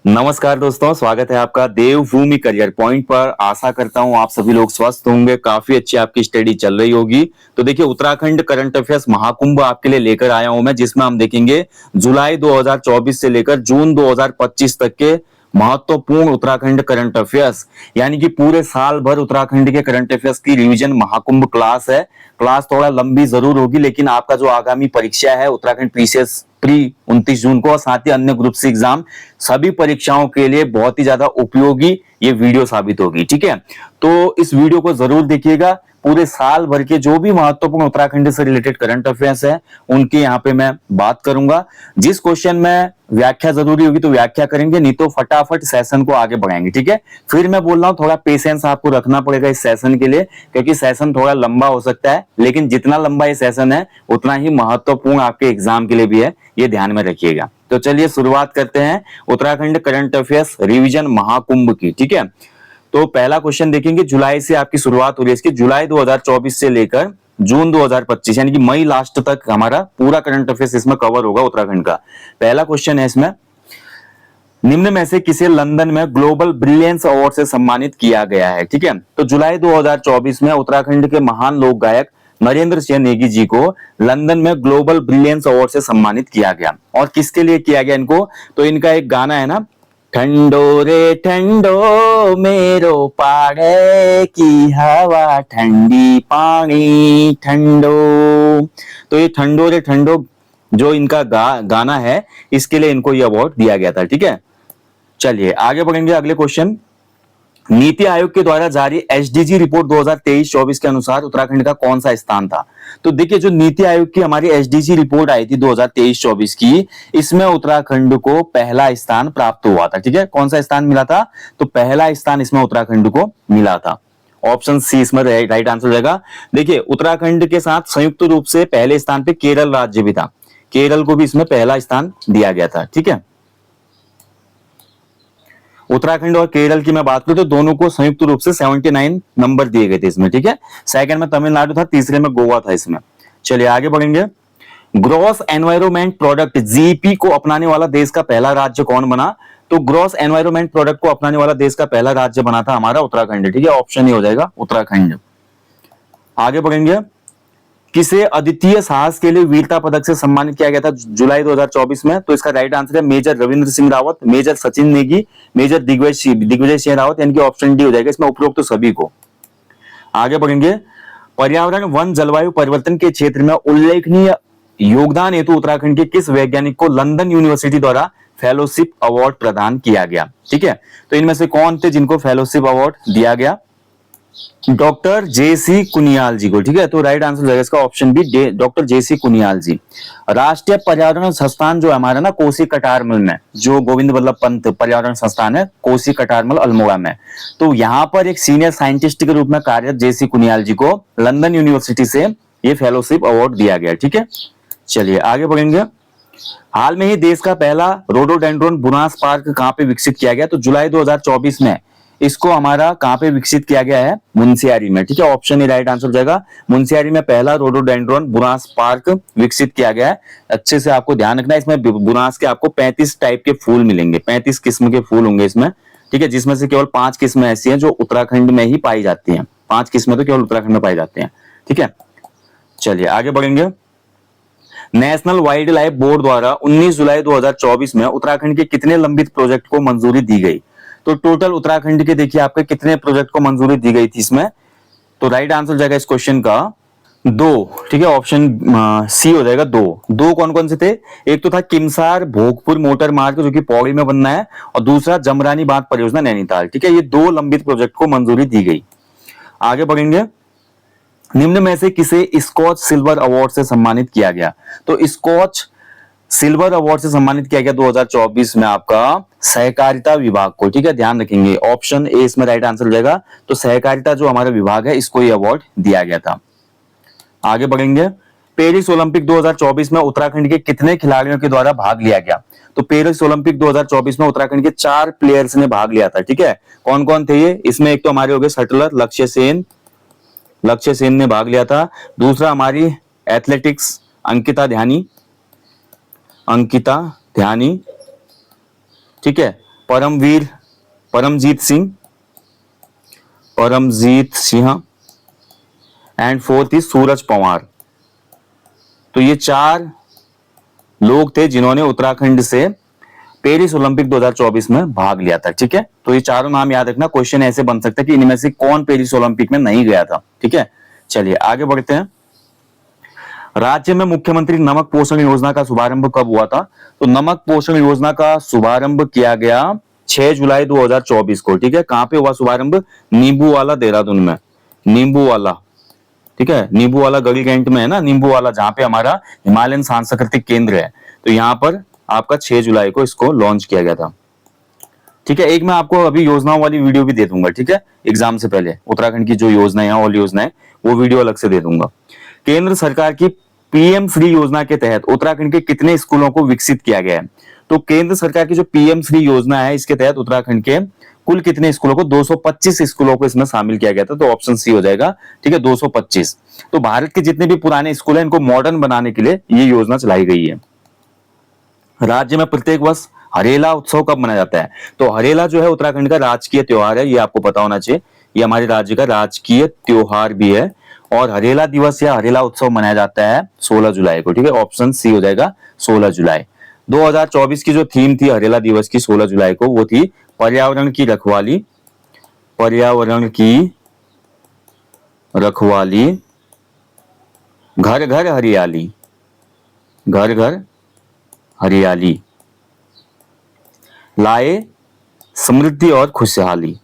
नमस्कार दोस्तों, स्वागत है आपका देवभूमि करियर पॉइंट पर। आशा करता हूं आप सभी लोग स्वस्थ होंगे, काफी अच्छी आपकी स्टडी चल रही होगी। तो देखिए, उत्तराखंड करंट अफेयर्स महाकुंभ आपके लिए लेकर आया हूं मैं, जिसमें हम देखेंगे जुलाई 2024 से लेकर जून 2025 तक के महत्वपूर्ण उत्तराखंड करंट अफेयर्स, यानी कि पूरे साल भर उत्तराखंड के करंट अफेयर्स की रिवीजन महाकुंभ क्लास है। क्लास थोड़ा लंबी जरूर होगी, लेकिन आपका जो आगामी परीक्षा है उत्तराखंड पीसीएस प्री 29 जून को, और साथ ही अन्य ग्रुप सी एग्जाम, सभी परीक्षाओं के लिए बहुत ही ज्यादा उपयोगी ये वीडियो साबित होगी। ठीक है, तो इस वीडियो को जरूर देखिएगा। पूरे साल भर के जो भी महत्वपूर्ण उत्तराखंड से रिलेटेड करंट अफेयर्स है उनकी यहाँ पे मैं बात करूंगा। जिस क्वेश्चन में व्याख्या जरूरी होगी तो व्याख्या करेंगे, नहीं तो फटाफट सेशन को आगे बढ़ाएंगे। ठीक है, फिर मैं बोल रहा हूँ थोड़ा पेशेंस आपको रखना पड़ेगा इस सेशन के लिए, क्योंकि सेशन थोड़ा लंबा हो सकता है, लेकिन जितना लंबा ये सेशन है उतना ही महत्वपूर्ण आपके एग्जाम के लिए भी है, ये ध्यान में रखिएगा। तो चलिए शुरुआत करते हैं Uttarakhand current affairs revision Mahakumbh की। ठीक है, तो पहला क्वेश्चन देखेंगे, जुलाई से आपकी शुरुआत हो रही है इसकी, जुलाई 2024 से लेकर जून 2025 यानी कि मई लास्ट तक हमारा पूरा करंट अफेयर्स इसमें कवर होगा उत्तराखंड का। पहला क्वेश्चन है इसमें, निम्न में से किसे लंदन में ग्लोबल ब्रिलियंस अवार्ड से सम्मानित किया गया है। ठीक है, तो जुलाई 2024 में उत्तराखंड के महान लोक गायक नरेंद्र सिंह नेगी जी को लंदन में ग्लोबल ब्रिलियंस अवार्ड से सम्मानित किया गया। और किसके लिए किया गया इनको, तो इनका एक गाना है ना, ठंडो रे ठंडो मेरो पाड़े की हवा ठंडी पानी ठंडो। तो ये ठंडो रे ठंडो जो इनका गाना है, इसके लिए इनको ये अवार्ड दिया गया था। ठीक है, चलिए आगे बढ़ेंगे। अगले क्वेश्चन, नीति आयोग के द्वारा जारी एसडीजी रिपोर्ट 2023-24 के अनुसार उत्तराखंड का कौन सा स्थान था। तो देखिए, जो नीति आयोग की हमारी एसडीजी रिपोर्ट आई थी 2023-24 की, इसमें उत्तराखंड को पहला स्थान प्राप्त हुआ था। ठीक है, कौन सा स्थान मिला था, तो पहला स्थान इसमें उत्तराखंड को मिला था। ऑप्शन सी इसमें राइट आंसर हो जाएगा। देखिए, उत्तराखंड के साथ संयुक्त रूप से पहले स्थान पे केरल राज्य भी था, केरल को भी इसमें पहला स्थान दिया गया था। ठीक है, उत्तराखंड और केरल की मैं बात करूं तो दोनों को संयुक्त रूप से 79 नंबर दिए गए थे इसमें। ठीक है, सेकंड में तमिलनाडु था, तीसरे में गोवा था इसमें। चलिए आगे बढ़ेंगे। ग्रॉस एनवायरमेंट प्रोडक्ट जीपी को अपनाने वाला देश का पहला राज्य कौन बना। तो ग्रॉस एनवायरमेंट प्रोडक्ट को अपनाने वाला देश का पहला राज्य बना था हमारा उत्तराखंड। ठीक है, ऑप्शन ही हो जाएगा उत्तराखंड। आगे बढ़ेंगे, किसे अद्वितीय साहस के लिए वीरता पदक से सम्मानित किया गया था जुलाई 2024 में। तो इसका राइट आंसर है major Ravindra Singh Rawat, major Sachin Negi, major Digvijay Singh Rawat, यानी कि ऑप्शन डी हो जाएगा इसमें उपरोक्त तो सभी को। आगे बढ़ेंगे, पर्यावरण वन जलवायु परिवर्तन के क्षेत्र में उल्लेखनीय योगदान हेतु उत्तराखंड के किस वैज्ञानिक को लंदन यूनिवर्सिटी द्वारा फेलोशिप अवार्ड प्रदान किया गया। ठीक है, तो इनमें से कौन थे जिनको फेलोशिप अवार्ड दिया गया, डॉक्टर जेसी कुनियाल जी को। ठीक है, तो राइट आंसर जाएगा इसका ऑप्शन बी, डॉक्टर जेसी कुनियाल जी। राष्ट्रीय पर्यावरण संस्थान जो है हमारा ना कोसी कटारमल में, जो गोविंद वल्लभ पंत पर्यावरण संस्थान है कोसी कटारमल अल्मोड़ा में, तो यहाँ पर एक सीनियर साइंटिस्ट के रूप में कार्यरत जेसी कुनियाल जी को लंदन यूनिवर्सिटी से ये फेलोशिप अवार्ड दिया गया। ठीक है, चलिए आगे बढ़ेंगे। हाल में ही देश का पहला रोडोडेंड्रोन बुनास पार्क कहां पे विकसित किया गया। तो जुलाई 2024 में इसको हमारा कहां पे विकसित किया गया है, मुंशियारी में। ठीक है, ऑप्शन ए राइट आंसर हो जाएगा। मुंशियारी में पहला रोडोडेंड्रोन बुनास पार्क विकसित किया गया है। अच्छे से आपको ध्यान रखना है, इसमें बुनास के आपको 35 टाइप के फूल मिलेंगे, 35 किस्म के फूल होंगे इसमें। ठीक है, जिसमें से केवल 5 किस्में ऐसी हैं जो उत्तराखंड में ही पाई जाती हैं, 5 किस्में तो केवल उत्तराखंड में पाई जाती हैं। ठीक है, चलिए आगे बढ़ेंगे। नेशनल वाइल्ड लाइफ बोर्ड द्वारा 19 जुलाई 2024 में उत्तराखंड के कितने लंबित प्रोजेक्ट को मंजूरी दी गई। तो टोटल उत्तराखंड के देखिए आपके कितने प्रोजेक्ट को मंजूरी दी गई थी इसमें, तो राइट आंसर जाएगा इस क्वेश्चन का 2। ठीक है, ऑप्शन सी हो जाएगा 2। कौन कौन से थे, एक तो था किमसार भोगपुर मोटर मार्ग जो कि पौड़ी में बनना है, और दूसरा जमरानी बांध परियोजना नैनीताल। ठीक है, ये 2 लंबित प्रोजेक्ट को मंजूरी दी गई। आगे बढ़ेंगे, निम्न में से किसे स्कॉच सिल्वर अवार्ड से सम्मानित किया गया। तो स्कॉच सिल्वर अवार्ड से सम्मानित किया गया 2024 में आपका सहकारिता विभाग को। ठीक है, ध्यान रखेंगे, ऑप्शन ए इसमें राइट आंसर हो जाएगा। तो सहकारिता जो हमारा विभाग है इसको ये अवार्ड दिया गया था। आगे बढ़ेंगे, पेरिस ओलंपिक 2024 में उत्तराखंड के कितने खिलाड़ियों के द्वारा भाग लिया गया। तो पेरिस ओलंपिक 2024 में उत्तराखंड के 4 प्लेयर्स ने भाग लिया था। ठीक है, कौन कौन थे ये, इसमें एक तो हमारे हो गए शटलर लक्ष्य सेन ने भाग लिया था। दूसरा हमारी एथलेटिक्स अंकिता ध्यानी। ठीक है, Paramveer, Paramjeet Singh and fourth is Suraj Pawar. तो ये 4 लोग थे जिन्होंने उत्तराखंड से पेरिस ओलंपिक 2024 में भाग लिया था। ठीक है, तो ये चारों नाम याद रखना। क्वेश्चन ऐसे बन सकता है कि इनमें से कौन पेरिस ओलंपिक में नहीं गया था। ठीक है, चलिए आगे बढ़ते हैं। राज्य में मुख्यमंत्री नमक पोषण योजना का शुभारंभ कब हुआ था? तो नमक पोषण योजना का शुभारंभ किया गया 6 जुलाई 2024 को। ठीक है, कहां पे हुआ शुभारंभ? नींबू वाला, देहरादून में। नींबू वाला, ठीक है, नींबू वाला गढ़ी कैंट में है ना, नींबू वाला, जहां पे हमारा हिमालयन सांस्कृतिक केंद्र है। तो यहाँ पर आपका 6 जुलाई को इसको लॉन्च किया गया था। ठीक है, एक मैं आपको अभी योजनाओं वाली वीडियो भी दे दूंगा। ठीक है, एग्जाम से पहले उत्तराखंड की जो योजनाएं हैं, ऑल योजनाएं, वो वीडियो अलग से दे दूंगा। केंद्र सरकार की पीएम श्री योजना के तहत उत्तराखंड के कितने स्कूलों को विकसित किया गया है? तो केंद्र सरकार की जो पीएम श्री योजना है, इसके तहत उत्तराखंड के कुल कितने स्कूलों को, 225 स्कूलों को इसमें शामिल किया गया था। तो ऑप्शन सी हो जाएगा। ठीक है, 225। तो भारत के जितने भी पुराने स्कूल हैं, इनको मॉडर्न बनाने के लिए ये योजना चलाई गई है। राज्य में प्रत्येक वर्ष हरेला उत्सव कब मनाया जाता है? तो हरेला जो है उत्तराखंड का राजकीय त्योहार है, ये आपको पता होना चाहिए। ये हमारे राज्य का राजकीय त्योहार भी है। और हरेला दिवस या हरेला उत्सव मनाया जाता है 16 जुलाई को। ठीक है, ऑप्शन सी हो जाएगा 16 जुलाई। 2024 की जो थीम थी हरेला दिवस की 16 जुलाई को, वो थी पर्यावरण की रखवाली, पर्यावरण की रखवाली, घर घर हरियाली, घर घर हरियाली, लाए समृद्धि और खुशहाली,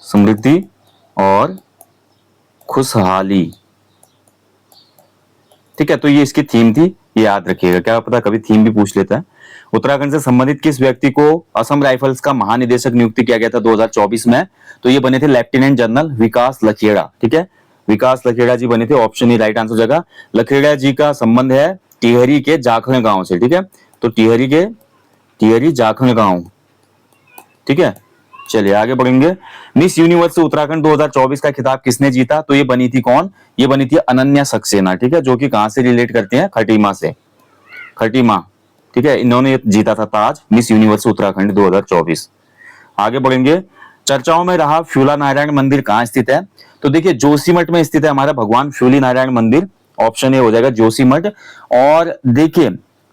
समृद्धि और खुशहाली। ठीक है, तो ये इसकी थीम थी, ये याद रखिएगा। क्या पता कभी थीम भी पूछ लेता है। उत्तराखंड से संबंधित किस व्यक्ति को असम राइफल्स का महानिदेशक नियुक्त किया गया था 2024 में? तो ये बने थे लेफ्टिनेंट जनरल विकास लखेड़ा। ठीक है, विकास लखेड़ा जी बने थे। ऑप्शन ई राइट आंसर जगह। लखेड़ा जी का संबंध है टिहरी के जाखड़ गांव से। ठीक है, तो टिहरी जाखड़ गांव। ठीक है, चलिए आगे बढ़ेंगे। मिस यूनिवर्स उत्तराखंड 2024 का खिताब किसने जीता? तो ये बनी थी कौन? ये बनी थी अनन्या सक्सेना। ठीक है, जो कि कहां से रिलेट करते हैं? खटीमा से, खटीमा। ठीक है, इन्होंने जीता था ताज मिस यूनिवर्स उत्तराखंड 2024। आगे बढ़ेंगे। चर्चाओं में रहा फ्यूला नारायण मंदिर कहां स्थित है? तो देखिए जोशीमठ में स्थित है हमारा भगवान फ्यूली नारायण मंदिर। ऑप्शन ए हो जाएगा जोशीमठ। और देखिए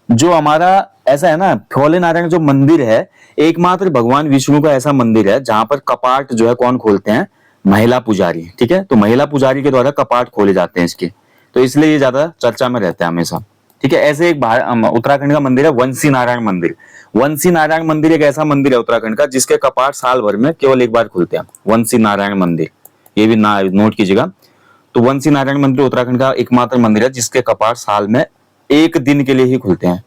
जो हमारा ऐसा है ना, फ्योले नारायण जो मंदिर है, एकमात्र भगवान विष्णु का ऐसा मंदिर है जहां पर कपाट जो है कौन खोलते हैं? महिला पुजारी। ठीक है, तो महिला पुजारी के द्वारा कपाट खोले जाते हैं इसके, तो इसलिए ये ज्यादा चर्चा में रहता है हमेशा। ठीक है, ऐसे एक उत्तराखंड का मंदिर है वंशी नारायण मंदिर। वंशी नारायण मंदिर एक ऐसा मंदिर है उत्तराखंड का जिसके कपाट साल भर में केवल एक बार खुलते हैं। वंशी नारायण मंदिर, ये भी नोट कीजिएगा। तो वंशी नारायण मंदिर उत्तराखंड का एकमात्र मंदिर है जिसके कपाट साल में एक दिन के लिए ही खुलते हैं।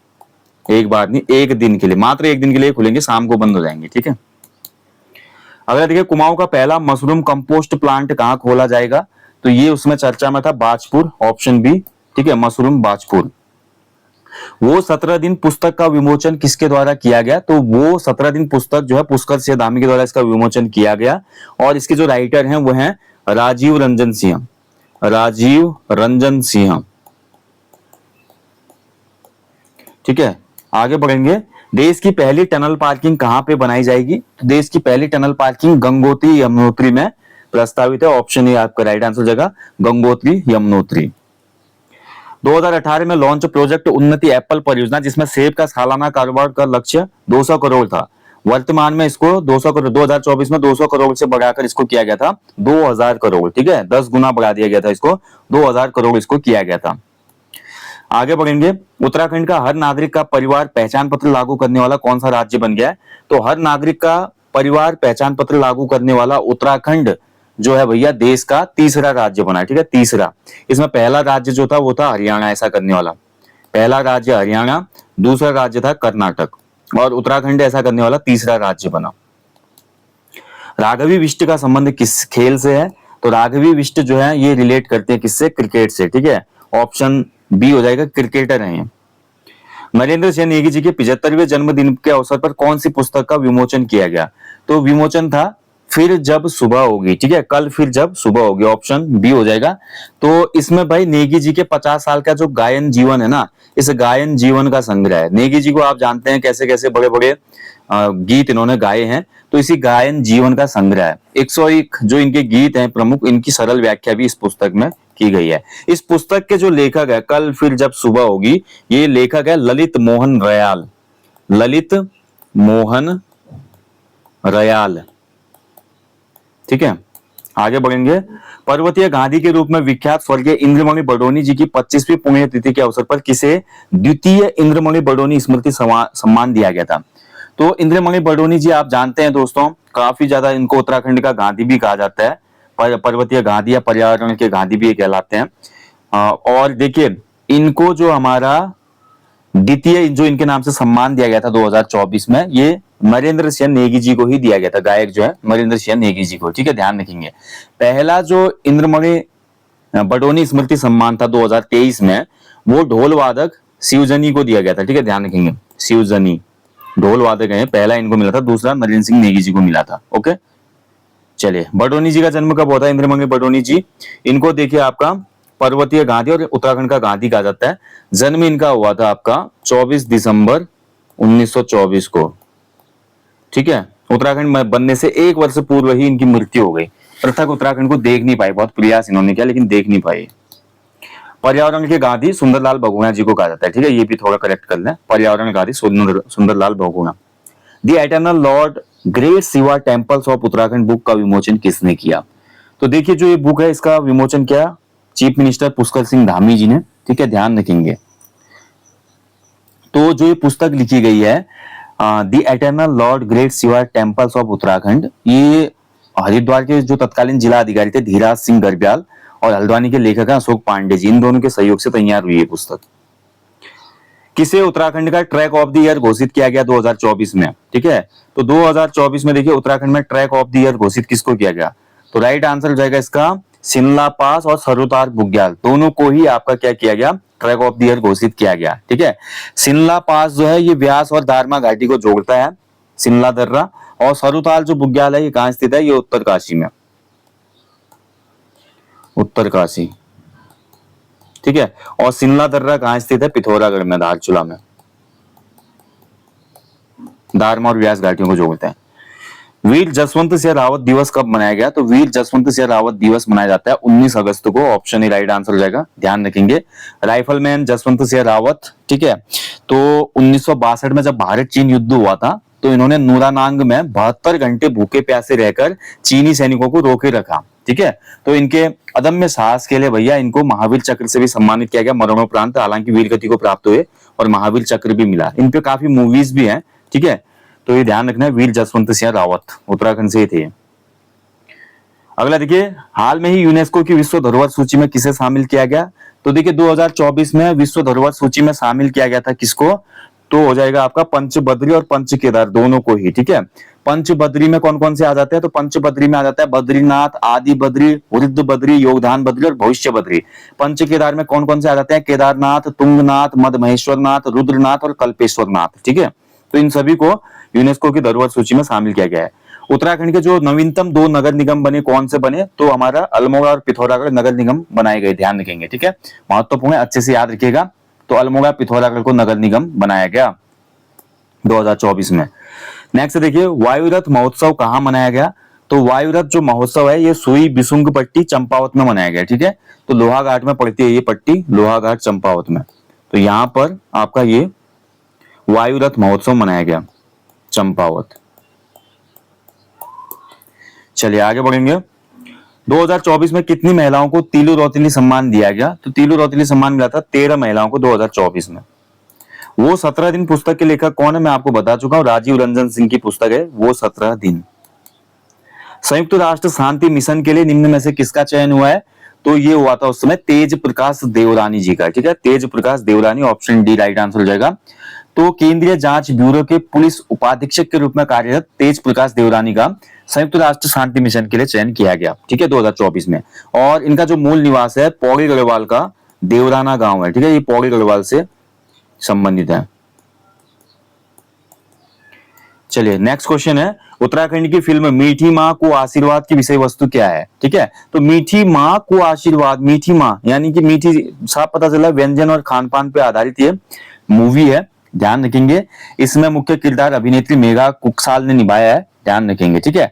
एक बार नहीं, एक दिन के लिए, मात्र एक दिन के लिए खुलेंगे, शाम को बंद हो जाएंगे। ठीक है, अगर देखिए कुमाऊं का पहला मशरूम कंपोस्ट प्लांट कहां खोला जाएगा? तो ये उसमें चर्चा में था बाजपुर। Option B. ठीक है, मशरूम बाजपुर। वो 17 दिन पुस्तक का विमोचन किसके द्वारा किया गया? तो वो 17 दिन पुस्तक जो है पुष्कर सिंह धामी के द्वारा इसका विमोचन किया गया। और इसके जो राइटर हैं वो हैं राजीव रंजन सिंह, राजीव रंजन सिंह। ठीक है, आगे बढ़ेंगे। देश की पहली टनल पार्किंग कहां पे बनाई जाएगी? तो देश की पहली टनल पार्किंग गंगोत्री यमुनोत्री में प्रस्तावित है। ऑप्शन ए आपका राइट आंसर जगह, गंगोत्री यमुनोत्री। 2018 में लॉन्च प्रोजेक्ट उन्नति एप्पल परियोजना, जिसमें सेब का सालाना कारोबार का लक्ष्य 200 करोड़ था। वर्तमान में इसको 200 करोड़ 2024 में 200 करोड़ से बढ़ाकर इसको किया गया था 2000 करोड़। ठीक है, 10 गुना बढ़ा दिया गया था इसको, 2000 करोड़ इसको किया गया था। आगे बढ़ेंगे। उत्तराखंड का हर नागरिक का परिवार पहचान पत्र लागू करने वाला कौन सा राज्य बन गया है? तो हर नागरिक का परिवार पहचान पत्र लागू करने वाला उत्तराखंड जो है भैया देश का तीसरा राज्य बना है। ठीक है, तीसरा। इसमें पहला राज्य जो था वो था हरियाणा ऐसा करने वाला। पहला राज्य हरियाणा, दूसरा राज्य था कर्नाटक, और उत्तराखंड ऐसा करने वाला तीसरा राज्य बना। राघवी विष्ट का संबंध किस खेल से है? तो राघवी विष्ट जो है ये रिलेट करते हैं किससे? क्रिकेट से। ठीक है, ऑप्शन बी हो जाएगा, क्रिकेटर हैं। नरेंद्र सिंह नेगी जी के 75वें जन्मदिन के अवसर पर कौन सी पुस्तक का विमोचन किया गया? तो विमोचन था फिर जब सुबह होगी। ठीक है, कल फिर जब सुबह होगी। ऑप्शन बी हो जाएगा। तो इसमें भाई नेगी जी के 50 साल का जो गायन जीवन है ना, इस गायन जीवन का संग्रह है। नेगी जी को आप जानते हैं कैसे कैसे बड़े बड़े गीत इन्होंने गाए हैं। तो इसी गायन जीवन का संग्रह है। 101 जो इनके गीत हैं प्रमुख, इनकी सरल व्याख्या भी इस पुस्तक में की गई है। इस पुस्तक के जो लेखक है, कल फिर जब सुबह होगी, ये लेखक है ललित मोहन रयाल। ललित मोहन रयाल, ठीक है। आगे बढ़ेंगे। पर्वतीय गांधी के रूप में विख्यात स्वर्गीय इंद्रमणि बडोनी जी की 25वीं पुण्यतिथि के अवसर पर किसे द्वितीय इंद्रमणि बडोनी स्मृति सम्मान दिया गया था? तो इंद्रमणि बडोनी जी आप जानते हैं दोस्तों, काफी ज्यादा इनको उत्तराखंड का गांधी भी कहा जाता है, पर्वतीय गांधी या पर्यावरण के गांधी भी कहलाते हैं। और देखिए इनको जो हमारा द्वितीय जो इनके नाम से सम्मान दिया गया था 2024 में, ये नरेंद्र सिंह नेगी जी को ही दिया गया था, गायक जो है नरेंद्र सिंह नेगी जी को, ठीक है, ध्यान रखेंगे। पहला जो इंद्रमणि बडोनी स्मृति सम्मान था 2023 में, वो ढोल वादक शिवजनी को दिया गया था, ठीक है, ध्यान रखेंगे। शिवजनी ढोल वादक है, पहला इनको मिला था, दूसरा नरेंद्र सिंह नेगी जी को मिला था। ओके, चलिए बडोनी जी का जन्म कब होता है? इंद्रमणि बडोनी जी, इनको देखिए आपका पर्वतीय गांधी और उत्तराखंड का गांधी कहा जाता है। जन्म इनका हुआ था आपका 24 दिसंबर 1924 को, ठीक है। उत्तराखंड में बनने से 1 वर्ष पूर्व ही इनकी मृत्यु हो गई। पृथक उत्तराखंड को देख नहीं पाए, बहुत प्रयास इन्होंने किया लेकिन देख नहीं पाए। पर्यावरण के गांधी सुंदरलाल बहुगुणा जी को कहा जाता है, ठीक है, ये भी थोड़ा करेक्ट कर लें। पर्यावरण Gandhi Sunderlal Bahuguna. The eternal lord great Shiva temples of Uttarakhand book का विमोचन किसने किया? तो देखिए जो ये बुक है इसका विमोचन किया चीफ मिनिस्टर पुष्कर सिंह धामी जी ने, ठीक है, ध्यान रखेंगे। तो जो ये पुस्तक लिखी गई है the eternal lord great Shiva temples of Uttarakhand, ये हरिद्वार के जो तत्कालीन जिला अधिकारी थे धीराज सिंह गर्ब्याल और हल्द्वानी के लेखक हैं अशोक पांडे जी, इन दोनों के सहयोग से तैयार हुई है पुस्तक। किसे उत्तराखंड का ट्रैक ऑफ द ईयर घोषित किया गया 2024 में? ठीक है, तो 2024 में देखिए उत्तराखंड में ट्रैक ऑफ द ईयर घोषित किसको किया गया? तो राइट आंसर हो जाएगा इसका शिमला पास और सरोतार बुग्याल, दोनों को ही आपका क्या किया गया? ट्रैक ऑफ द ईयर घोषित किया गया। ठीक है, शिमला पास जो है ये व्यास और दारमा घाटी को जोड़ता है, शिमला दर्रा, और सरुताल जो बुग्याल है ये कहां स्थित है? ये उत्तरकाशी में, उत्तरकाशी। ठीक है, और शिमला दर्रा कहां स्थित है? पिथौरागढ़ में, धारचूला में। दारमा और व्यास घाटियों को जोड़ता है। वीर जसवंत सिंह रावत दिवस कब मनाया गया? तो वीर जसवंत सिंह रावत दिवस मनाया जाता है 19 अगस्त को, ऑप्शन ए राइट आंसर हो जाएगा, ध्यान रखेंगे। राइफलमैन जसवंत सिंह रावत, ठीक है, तो 1962 में जब भारत चीन युद्ध हुआ था तो इन्होंने नूरानांग में 72 घंटे भूखे प्यासे रहकर चीनी सैनिकों को रोके रखा। ठीक है, तो इनके अदम्य साहस के लिए भैया इनको महावीर चक्र से भी सम्मानित किया गया मरणोपरांत, हालांकि वीर गति को प्राप्त हुए और महावीर चक्र भी मिला। इन पे काफी मूवीज भी हैं। ठीक है, तो ये ध्यान रखना है, वीर जसवंत सिंह रावत उत्तराखंड से थे। अगला देखिए, हाल में ही यूनेस्को की विश्व धरोहर सूची में किसे शामिल किया गया? तो देखिए 2024 में विश्व धरोहर सूची में शामिल किया गया था किसको? तो हो जाएगा आपका पंचबद्री और पंच केदार, दोनों को ही। ठीक है, पंचबद्री में कौन कौन से आ जाते हैं? तो पंचबद्री में आ जाता है बद्रीनाथ, आदि बद्री, वृद्ध बद्री, योगदान बद्री और भविष्य बद्री। पंच केदार में कौन कौन से आ जाते हैं? केदारनाथ, तुंगनाथ, मदमहेश्वरनाथ, रुद्रनाथ और कल्पेश्वरनाथ। ठीक है, तो इन सभी को यूनेस्को की धरोहर सूची में शामिल किया गया है। उत्तराखंड के जो नवीनतम 2 नगर निगम बने, कौन से बने? तो हमारा अल्मोड़ा और पिथौरागढ़ नगर निगम बनाए गए, ध्यान रखेंगे। ठीक है, महत्वपूर्ण है, अच्छे से याद रखिएगा। तो अल्मोड़ा पिथौरागढ़ को नगर निगम बनाया गया 2024 में। नेक्स्ट देखिए, वायुरथ महोत्सव कहां मनाया गया? तो वायुरथ जो महोत्सव है ये सुई बिसुंग पट्टी चंपावत में मनाया गया। ठीक है, तो लोहाघाट में पड़ती है ये पट्टी, लोहाघाट चंपावत में। तो यहां पर आपका ये वायुरथ महोत्सव मनाया गया चंपावत। चलिए आगे बढ़ेंगे। 2024 में कितनी महिलाओं को तीलू रौतेली सम्मान दिया गया? तो तीलू रौतेली सम्मान मिला था 13 महिलाओं को 2024 में। वो 17 दिन पुस्तक के लेखक कौन है मैं आपको बता चुका हूं, राजीव रंजन सिंह की पुस्तक है वो 17 दिन। संयुक्त राष्ट्र शांति मिशन के लिए निम्न में से किसका चयन हुआ है? तो ये हुआ था उस समय तेज प्रकाश देवरानी जी का। ठीक है, तेज प्रकाश देवरानी, ऑप्शन डी राइट आंसर हो जाएगा। तो केंद्रीय जांच ब्यूरो के पुलिस उपाधीक्षक के रूप में कार्यरत तेज प्रकाश देवरानी का संयुक्त राष्ट्र शांति मिशन के लिए चयन किया गया। ठीक है, 2024 में। और इनका जो मूल निवास है पौड़ी गढ़वाल का देवराना गांव है। ठीक है, ये पौड़ी गढ़वाल से संबंधित है। चलिए नेक्स्ट क्वेश्चन है, उत्तराखंड की फिल्म मीठी माँ को आशीर्वाद की विषय वस्तु क्या है? ठीक है, तो मीठी माँ को आशीर्वाद, मीठी माँ यानी कि मीठी, साफ पता चला व्यंजन और खान पान पे आधारित ये मूवी है। ध्यान रखेंगे। इसमें मुख्य किरदार अभिनेत्री मेघा कुकसाल ने निभाया है, ध्यान रखेंगे, ठीक है।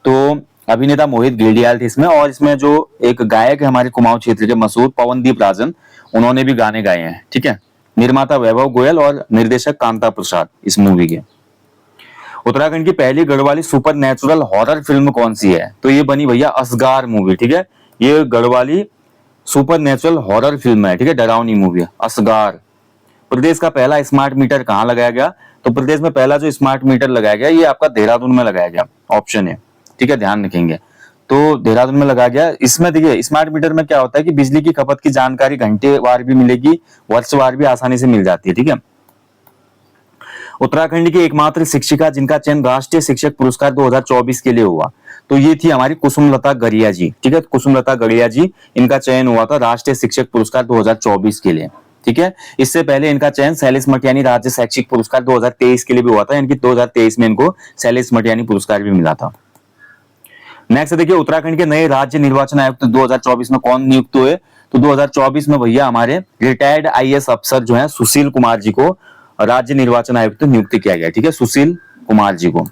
तो अभिनेता मोहित गेडियाल थे इसमें, और इसमें जो एक गायक है हमारे कुमाऊं क्षेत्र के मशहूर पवनदीप राजन, उन्होंने भी गाने गाए हैं, ठीक है। निर्माता वैभव गोयल और निर्देशक कांता प्रसाद इस मूवी के। उत्तराखंड की पहली Garhwali super natural horror film कौन सी है? तो ये बनी भैया असगार मूवी, ठीक है। ये Garhwali super natural horror film है, ठीक है, डरावनी मूवी है असगार। प्रदेश का पहला स्मार्ट मीटर कहाँ लगाया गया? तो प्रदेश में पहला जो स्मार्ट मीटर लगाया गया ये आपका देहरादून में लगाया गया, ऑप्शन है, ठीक है, ध्यान रखेंगे। तो देहरादून में लगाया गया। इसमें देखिए स्मार्ट मीटर में क्या होता है कि बिजली की खपत की जानकारी घंटे वार भी मिलेगी, वर्षवार भी आसानी से मिल जाती है, ठीक है। उत्तराखंड की एकमात्र शिक्षिका जिनका चयन राष्ट्रीय शिक्षक पुरस्कार 2024 के लिए हुआ, तो ये थी हमारी कुसुमलता गरिया जी, ठीक है, कुसुमलता गरिया जी, इनका चयन हुआ था राष्ट्रीय शिक्षक पुरस्कार 2024 के लिए, ठीक है। इससे पहले इनका चयन शैलेश मटियानी राज्य शैक्षिक पुरस्कार 2023 के लिए भी हुआ था, यानी कि 2023 में इनको शैलेश मटियानी पुरस्कार भी मिला था। नेक्स्ट देखिए, उत्तराखंड के नए राज्य निर्वाचन आयुक्त 2024 में कौन नियुक्त हुए? तो 2024 में भैया हमारे रिटायर्ड आईएएस अफसर जो है सुशील कुमार जी को राज्य निर्वाचन आयुक्त नियुक्त किया गया, ठीक है, सुशील कुमार जी को।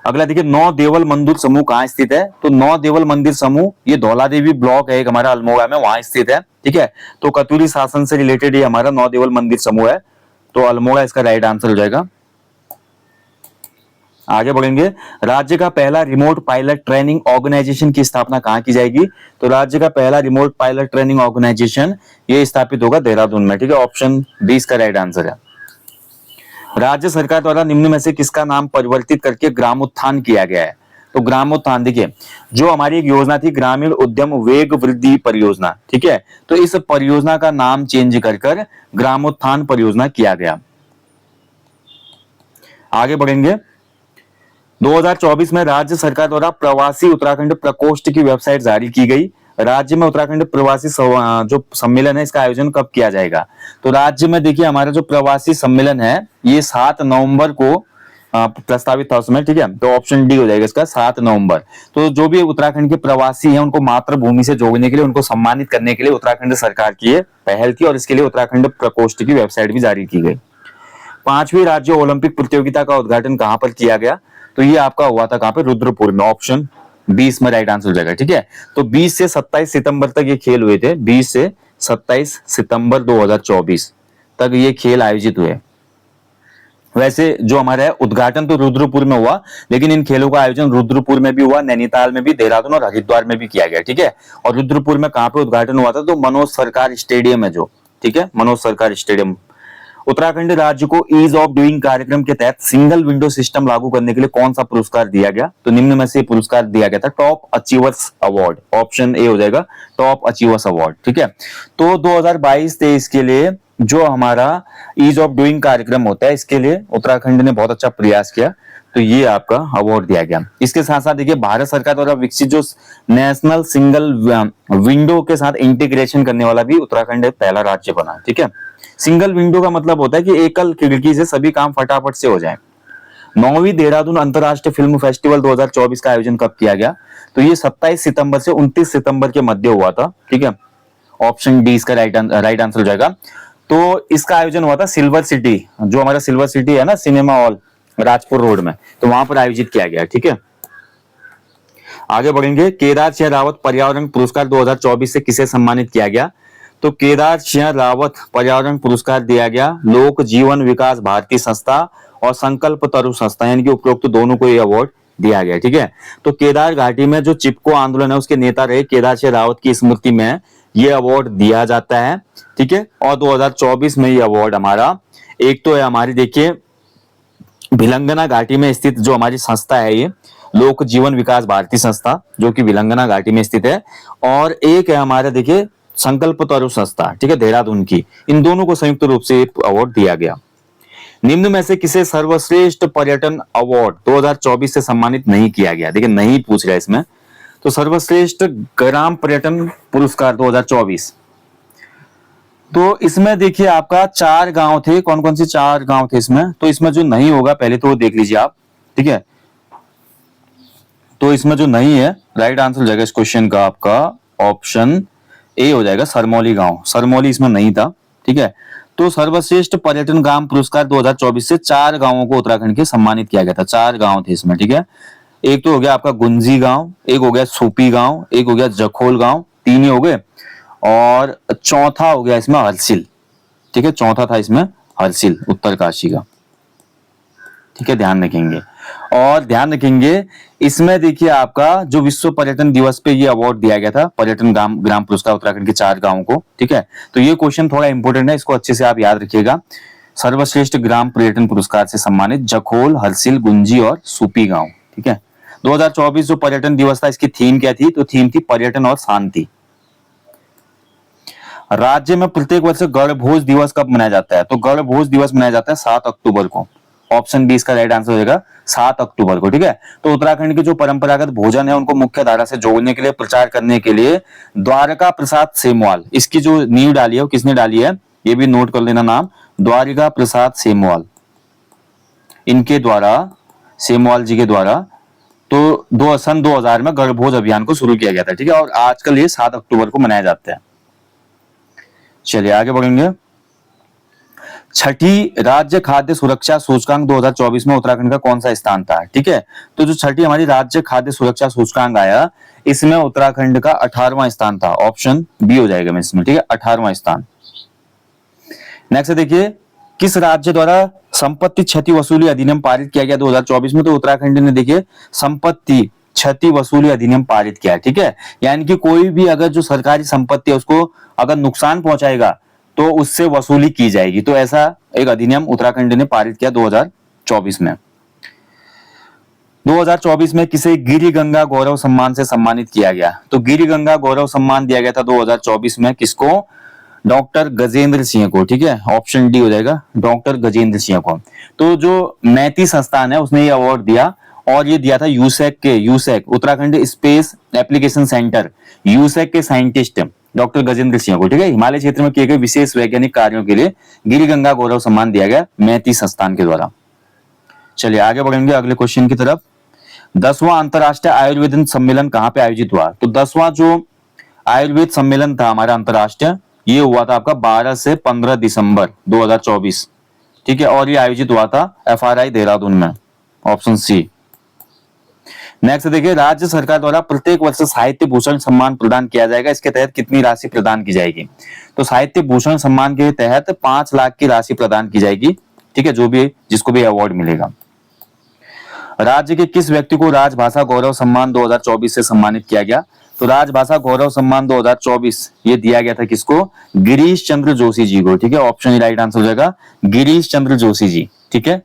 अगला देखिए, नौ देवल मंदिर समूह कहाँ स्थित है? तो नौ देवल मंदिर समूह ये धौलादेवी ब्लॉक है एक हमारा अल्मोड़ा में, वहां स्थित है, ठीक है। तो कतूरी शासन से रिलेटेड ये हमारा नौ देवल मंदिर समूह है, तो अल्मोड़ा इसका राइट आंसर हो जाएगा। आगे बढ़ेंगे, राज्य का पहला रिमोट पायलट ट्रेनिंग ऑर्गेनाइजेशन की स्थापना कहाँ की जाएगी? तो राज्य का पहला रिमोट पायलट ट्रेनिंग ऑर्गेनाइजेशन ये स्थापित होगा देहरादून में, ठीक है, ऑप्शन 20 का राइट आंसर है। राज्य सरकार द्वारा निम्न में से किसका नाम परिवर्तित करके ग्रामोत्थान किया गया है? तो ग्रामोत्थान देखिए, जो हमारी एक योजना थी ग्रामीण उद्यम वेग वृद्धि परियोजना, ठीक है, तो इस परियोजना का नाम चेंज कर ग्रामोत्थान परियोजना किया गया। आगे बढ़ेंगे, 2024 में राज्य सरकार द्वारा प्रवासी उत्तराखंड प्रकोष्ठ की वेबसाइट जारी की गई। राज्य में उत्तराखंड प्रवासी जो सम्मेलन है इसका आयोजन कब किया जाएगा? तो राज्य में देखिए हमारा जो प्रवासी सम्मेलन है ये 7 नवंबर को प्रस्तावित था उसमें, ठीक है, तो ऑप्शन डी हो जाएगा इसका 7 नवंबर। तो जो भी उत्तराखंड के प्रवासी हैं उनको मातृभूमि से जोड़ने के लिए, उनको सम्मानित करने के लिए उत्तराखंड सरकार की ये पहल थी, और इसके लिए उत्तराखंड प्रकोष्ठ की वेबसाइट भी जारी की गई। 5वीं राज्य ओलंपिक प्रतियोगिता का उद्घाटन कहां पर किया गया? तो ये आपका हुआ था कहां पे? रुद्रपुर में, ऑप्शन 20 में राइट आंसर हो जाएगा, ठीक है। तो 20 से 27 सितंबर तक ये खेल हुए थे, 20 से 27 सितंबर 2024 तक ये खेल आयोजित हुए। वैसे जो हमारा है उद्घाटन तो रुद्रपुर में हुआ, लेकिन इन खेलों का आयोजन रुद्रपुर में भी हुआ, नैनीताल में भी, देहरादून और हरिद्वार में भी किया गया, ठीक है। और रुद्रपुर में कहां पे उद्घाटन हुआ था? तो मनोज सरकार स्टेडियम है जो, ठीक है, मनोज सरकार स्टेडियम। उत्तराखंड राज्य को ईज ऑफ डूइंग कार्यक्रम के तहत सिंगल विंडो सिस्टम लागू करने के लिए कौन सा पुरस्कार दिया गया? तो निम्न में से पुरस्कार दिया गया था top achievers award, option A हो जाएगा टॉप अचीवर्स अवार्ड, ठीक है। तो 2022-23 के लिए जो हमारा ईज ऑफ डूइंग कार्यक्रम होता है इसके लिए उत्तराखंड ने बहुत अच्छा प्रयास किया, तो ये आपका अवार्ड दिया गया। इसके साथ साथ देखिए भारत सरकार द्वारा विकसित जो नेशनल सिंगल विंडो के साथ इंटीग्रेशन करने वाला भी उत्तराखंड पहला राज्य बना, ठीक है। सिंगल विंडो का मतलब होता है कि एकल खिड़की से सभी काम फटाफट से हो जाए। 9वीं देहरादून अंतरराष्ट्रीय फिल्म फेस्टिवल 2024 का आयोजन कब किया गया? तो ये 27 सितंबर से 29 सितंबर के मध्य हुआ था, ठीक है, ऑप्शन डी इसका राइट आंसर हो जाएगा। तो इसका आयोजन हुआ था सिल्वर सिटी, जो हमारा सिल्वर सिटी है ना सिनेमा हॉल राजपुर रोड में, तो वहां पर आयोजित किया गया, ठीक है। आगे बढ़ेंगे, केदार सिंह रावत पर्यावरण पुरस्कार 2024 से किसे सम्मानित किया गया? तो केदार सिंह रावत पर्यावरण पुरस्कार दिया गया लोक जीवन विकास भारती संस्था और संकल्प तरु संस्था, यानी कि उपरोक्त दोनों को ये अवार्ड दिया गया, ठीक है। तो केदार घाटी में जो चिपको आंदोलन है उसके नेता रहे केदार सिंह रावत की स्मृति में ये अवार्ड दिया जाता है, ठीक है। और 2024 में ये अवार्ड हमारा एक तो है हमारी देखिए भिलंगना घाटी में स्थित जो हमारी संस्था है ये लोक जीवन विकास भारती संस्था, जो कि भिलंगना घाटी में स्थित है, और एक है हमारा देखिए संकल्प तरु संस्था, ठीक है, देहरादून की। इन दोनों को संयुक्त रूप से अवार्ड दिया गया। निम्न में से किसे सर्वश्रेष्ठ पर्यटन अवार्ड 2024 से सम्मानित नहीं किया गया? देखिए नहीं पूछ रहा है इसमें, तो सर्वश्रेष्ठ ग्राम पर्यटन पुरस्कार 2024, तो इसमें देखिए आपका 4 गांव थे। कौन कौन से 4 गांव थे इसमें? तो इसमें जो नहीं होगा पहले तो वो देख लीजिए आप, ठीक है। तो इसमें जो नहीं है राइट आंसर हो जाएगा इस क्वेश्चन का आपका ऑप्शन ए हो जाएगा सरमौली गांव, सरमौली इसमें नहीं था, ठीक है। तो सर्वश्रेष्ठ पर्यटन ग्राम पुरस्कार 2024 से 4 गांवों को उत्तराखंड के सम्मानित किया गया था। 4 गांव थे इसमें, ठीक है। एक तो हो गया आपका गुंजी गांव, एक हो गया सूपी गांव, एक हो गया जखोल गांव, 3 ही हो गए, और चौथा हो गया इसमें हरसिल, ठीक है। चौथा था इसमें हरसिल, उत्तरकाशी का, ठीक है, ध्यान रखेंगे। और ध्यान रखेंगे इसमें देखिए आपका जो विश्व पर्यटन दिवस पे ये अवार्ड दिया गया था, पर्यटन ग्राम पुरस्कार उत्तराखंड के 4 गांवों को, ठीक है। तो ये क्वेश्चन थोड़ा इंपॉर्टेंट है, इसको अच्छे से आप याद रखिएगा। सर्वश्रेष्ठ ग्राम पर्यटन पुरस्कार से सम्मानित जखोल, हरसिल, गुंजी और सूपी गांव, ठीक है। 2024 जो पर्यटन दिवस था, इसकी थीम क्या थी? तो थीम थी पर्यटन और शांति। राज्य में प्रत्येक वर्ष गणभोज दिवस कब मनाया जाता है? तो गणभोज दिवस मनाया जाता है 7 अक्टूबर को। ऑप्शन बी इसका राइट आंसर हो जाएगा 7 अक्टूबर को, ठीक है। तो उत्तराखंड के जो परंपरागत भोजन है उनको मुख्य धारा से जोड़ने के लिए, प्रचार करने के लिए द्वारका प्रसाद सेमवाल, इसकी जो नींव डाली है वो किसने डाली है? ये भी नोट कर लेना नाम, द्वारिका प्रसाद सेमवाल, इनके द्वारा, सेमवाल जी के द्वारा, तो सन 2000 में गणभोज अभियान को शुरू किया गया था, ठीक है। और आजकल ये 7 अक्टूबर को मनाया जाता है। चलिए आगे बढ़ेंगे। छठी राज्य खाद्य सुरक्षा सूचकांक 2024 में उत्तराखंड का कौन सा स्थान था? ठीक है, तो जो छठी हमारी राज्य खाद्य सुरक्षा सूचकांक आया, इसमें उत्तराखंड का 18वां स्थान था। ऑप्शन बी हो जाएगा इसमें, ठीक है, 18वां स्थान। नेक्स्ट देखिए, किस राज्य द्वारा संपत्ति क्षति वसूली अधिनियम पारित किया गया 2024 में? तो उत्तराखंड ने देखिए संपत्ति क्षति वसूली अधिनियम पारित किया, ठीक है। यानी कि कोई भी अगर जो सरकारी संपत्ति है उसको अगर नुकसान पहुंचाएगा तो उससे वसूली की जाएगी। तो ऐसा एक अधिनियम उत्तराखंड ने पारित किया 2024 में। 2024 में किसे गिरी गंगा गौरव सम्मान से सम्मानित किया गया? तो गिरी गंगा गौरव सम्मान दिया गया था 2024 में किसको? डॉक्टर गजेंद्र सिंह को, ठीक है। ऑप्शन डी हो जाएगा, डॉक्टर गजेंद्र सिंह को। तो जो मैती संस्थान है उसने ये अवार्ड दिया, और ये दिया था USAC Uttarakhand space application centre, USAC के साइंटिस्ट डॉक्टर गजेंद्र सिंह को, ठीक है। हिमालय क्षेत्र में किए गए विशेष वैज्ञानिक कार्यों के लिए गिरी गंगा गौरव सम्मान दिया गया मैती संस्थान के द्वारा। चलिए आगे बढ़ेंगे अगले क्वेश्चन की तरफ। 10वां अंतरराष्ट्रीय आयुर्वेद सम्मेलन कहां पे आयोजित हुआ? तो 10वां जो आयुर्वेद सम्मेलन था हमारा अंतरराष्ट्रीय, ये हुआ था आपका 12 से 15 दिसंबर 2024, ठीक है। और ये आयोजित हुआ था FRI देहरादून में, ऑप्शन सी। नेक्स्ट देखिए, राज्य सरकार द्वारा प्रत्येक वर्ष साहित्य भूषण सम्मान प्रदान किया जाएगा, इसके तहत कितनी राशि प्रदान की जाएगी? तो साहित्य भूषण सम्मान के तहत 5 लाख की राशि प्रदान की जाएगी, ठीक है, जो भी जिसको भी अवार्ड मिलेगा। राज्य के किस व्यक्ति को राजभाषा गौरव सम्मान 2024 से सम्मानित किया गया? तो राजभाषा गौरव सम्मान 2024 ये दिया गया था किसको? गिरीश चंद्र जोशी जी को, ठीक है। ऑप्शन राइट आंसर हो जाएगा गिरीश चंद्र जोशी जी, ठीक है।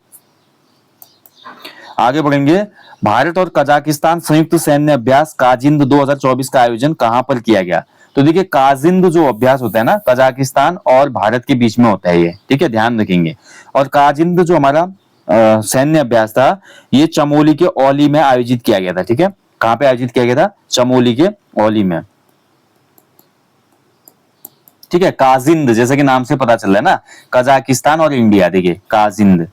आगे बढ़ेंगे। भारत और कजाकिस्तान संयुक्त सैन्य अभ्यास काजिंद 2024 का आयोजन कहां पर किया गया? तो देखिए काजिंद जो अभ्यास होता है ना, कजाकिस्तान और भारत के बीच में होता है ये, ठीक है, ध्यान रखेंगे। और काजिंद जो हमारा सैन्य अभ्यास था, ये चमोली के औली में आयोजित किया गया था, ठीक है। कहां पे आयोजित किया गया था? चमोली के औली में, ठीक है। काजिंद जैसे कि नाम से पता चल रहा है ना, कजाकिस्तान और इंडिया, देखिए काजिंद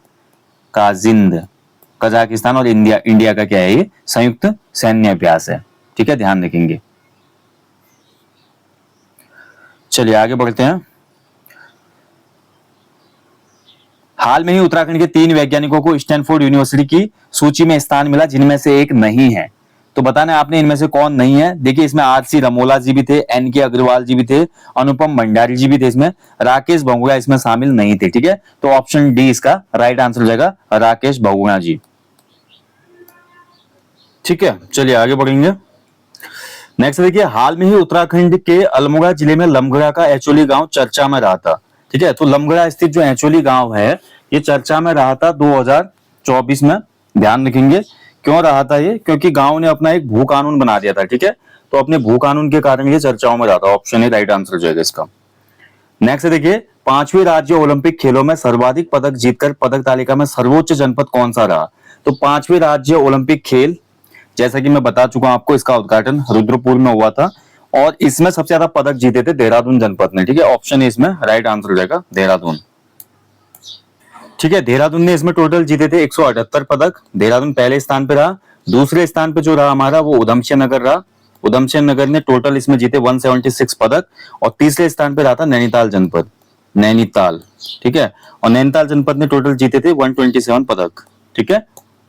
कजाकिस्तान और इंडिया का क्या है? ये संयुक्त सैन्य अभ्यास है, ठीक है, ध्यान रखेंगे। चलिए आगे बढ़ते हैं। हाल में ही उत्तराखंड के 3 वैज्ञानिकों को स्टैनफोर्ड यूनिवर्सिटी की सूची में स्थान मिला, जिनमें से एक नहीं है। तो बताना है आपने इनमें से कौन नहीं है। देखिए इसमें RC रमोला जी भी थे, NK अग्रवाल जी भी थे, अनुपम भंडारी जी भी थे, इसमें राकेश बहुगुणा इसमें शामिल नहीं थे, ठीक है। तो ऑप्शन डी इसका राइट आंसर हो जाएगा, राकेश बहुगुणा जी, ठीक है। चलिए आगे बढ़ेंगे। नेक्स्ट देखिए, हाल में ही उत्तराखंड के अल्मोड़ा जिले में लमगड़ा का एचोली गांव चर्चा में रहा था, ठीक है। तो लमगड़ा स्थित जो एचोली गांव है ये चर्चा में रहा था 2024 में, ध्यान रखेंगे। क्यों रहा था ये? क्योंकि गांव ने अपना एक भू कानून बना दिया था, ठीक है। तो अपने भू कानून के कारण ये चर्चाओं में रहा था। ऑप्शन ए राइट आंसर हो जाएगा इसका। नेक्स्ट देखिए, 5वीं राज्य ओलंपिक खेलों में सर्वाधिक पदक जीतकर पदक तालिका में सर्वोच्च जनपद कौन सा रहा? तो 5वीं राज्य ओलंपिक खेल, जैसा कि मैं बता चुका हूं आपको, इसका उद्घाटन रुद्रपुर में हुआ था, और इसमें सबसे ज्यादा पदक जीते थे देहरादून जनपद ने, ठीक है। ऑप्शन ए इसमें राइट आंसर हो जाएगा, देहरादून, ठीक है। देहरादून ने इसमें टोटल जीते थे 178 पदक। देहरादून पहले स्थान पे रहा। दूसरे स्थान पे जो रहा हमारा वो उधमसिंह नगर रहा। उधमसिंह नगर ने टोटल इसमें जीते 176 पदक, और तीसरे स्थान पे रहा था नैनीताल जनपद, नैनीताल, ठीक है। और नैनीताल जनपद ने टोटल जीते थे 127 पदक, ठीक है।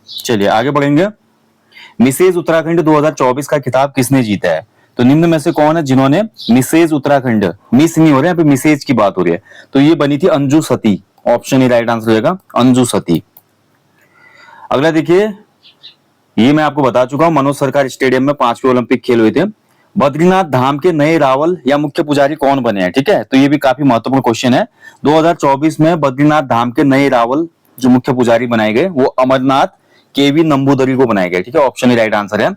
चलिए आगे बढ़ेंगे। मिसेज उत्तराखंड 2024 का खिताब किसने जीता है? तो निम्न में से कौन है जिन्होंने मिसेज उत्तराखंड, मिस नहीं हो रहा है, यहाँ पे मिसेज की बात हो रही है, तो ये बनी थी अंजू सती, ऑप्शन ए राइट आंसर रहेगा, अंजू सती। अगला देखिए, ये मैं आपको बता चुका हूं, मनोज सरकार स्टेडियम में 5वें ओलंपिक खेल हुए थे। बद्रीनाथ धाम के नए रावल या मुख्य पुजारी कौन बने हैं, ठीक है, तो ये भी काफी महत्वपूर्ण क्वेश्चन है। 2024 में बद्रीनाथ धाम के नए रावल जो मुख्य पुजारी बनाए गए वो अमरनाथ केवी नंबूदरी को बनाए गए, ठीक है, ऑप्शन ए राइट आंसर है।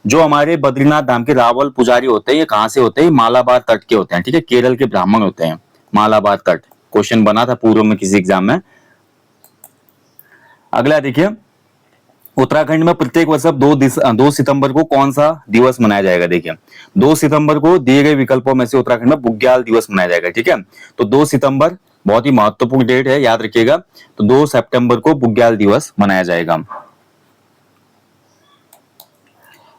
जो हमारे बद्रीनाथ धाम के रावल पुजारी होते हैं ये कहां से होते हैं? मालाबार तट के होते हैं, ठीक है, केरल के ब्राह्मण होते हैं, मालाबार तट। क्वेश्चन बना था पूर्व में किसी एग्जाम में। अगला देखिए, उत्तराखंड में प्रत्येक वर्ष अब 2 सितंबर को कौन सा दिवस मनाया जाएगा? देखिए 2 सितंबर को दिए गए विकल्पों में से उत्तराखंड में बुग्याल दिवस मनाया जाएगा, ठीक है। तो 2 सितंबर बहुत ही महत्वपूर्ण डेट है, याद रखिएगा। तो 2 सितंबर को बुग्याल दिवस मनाया जाएगा।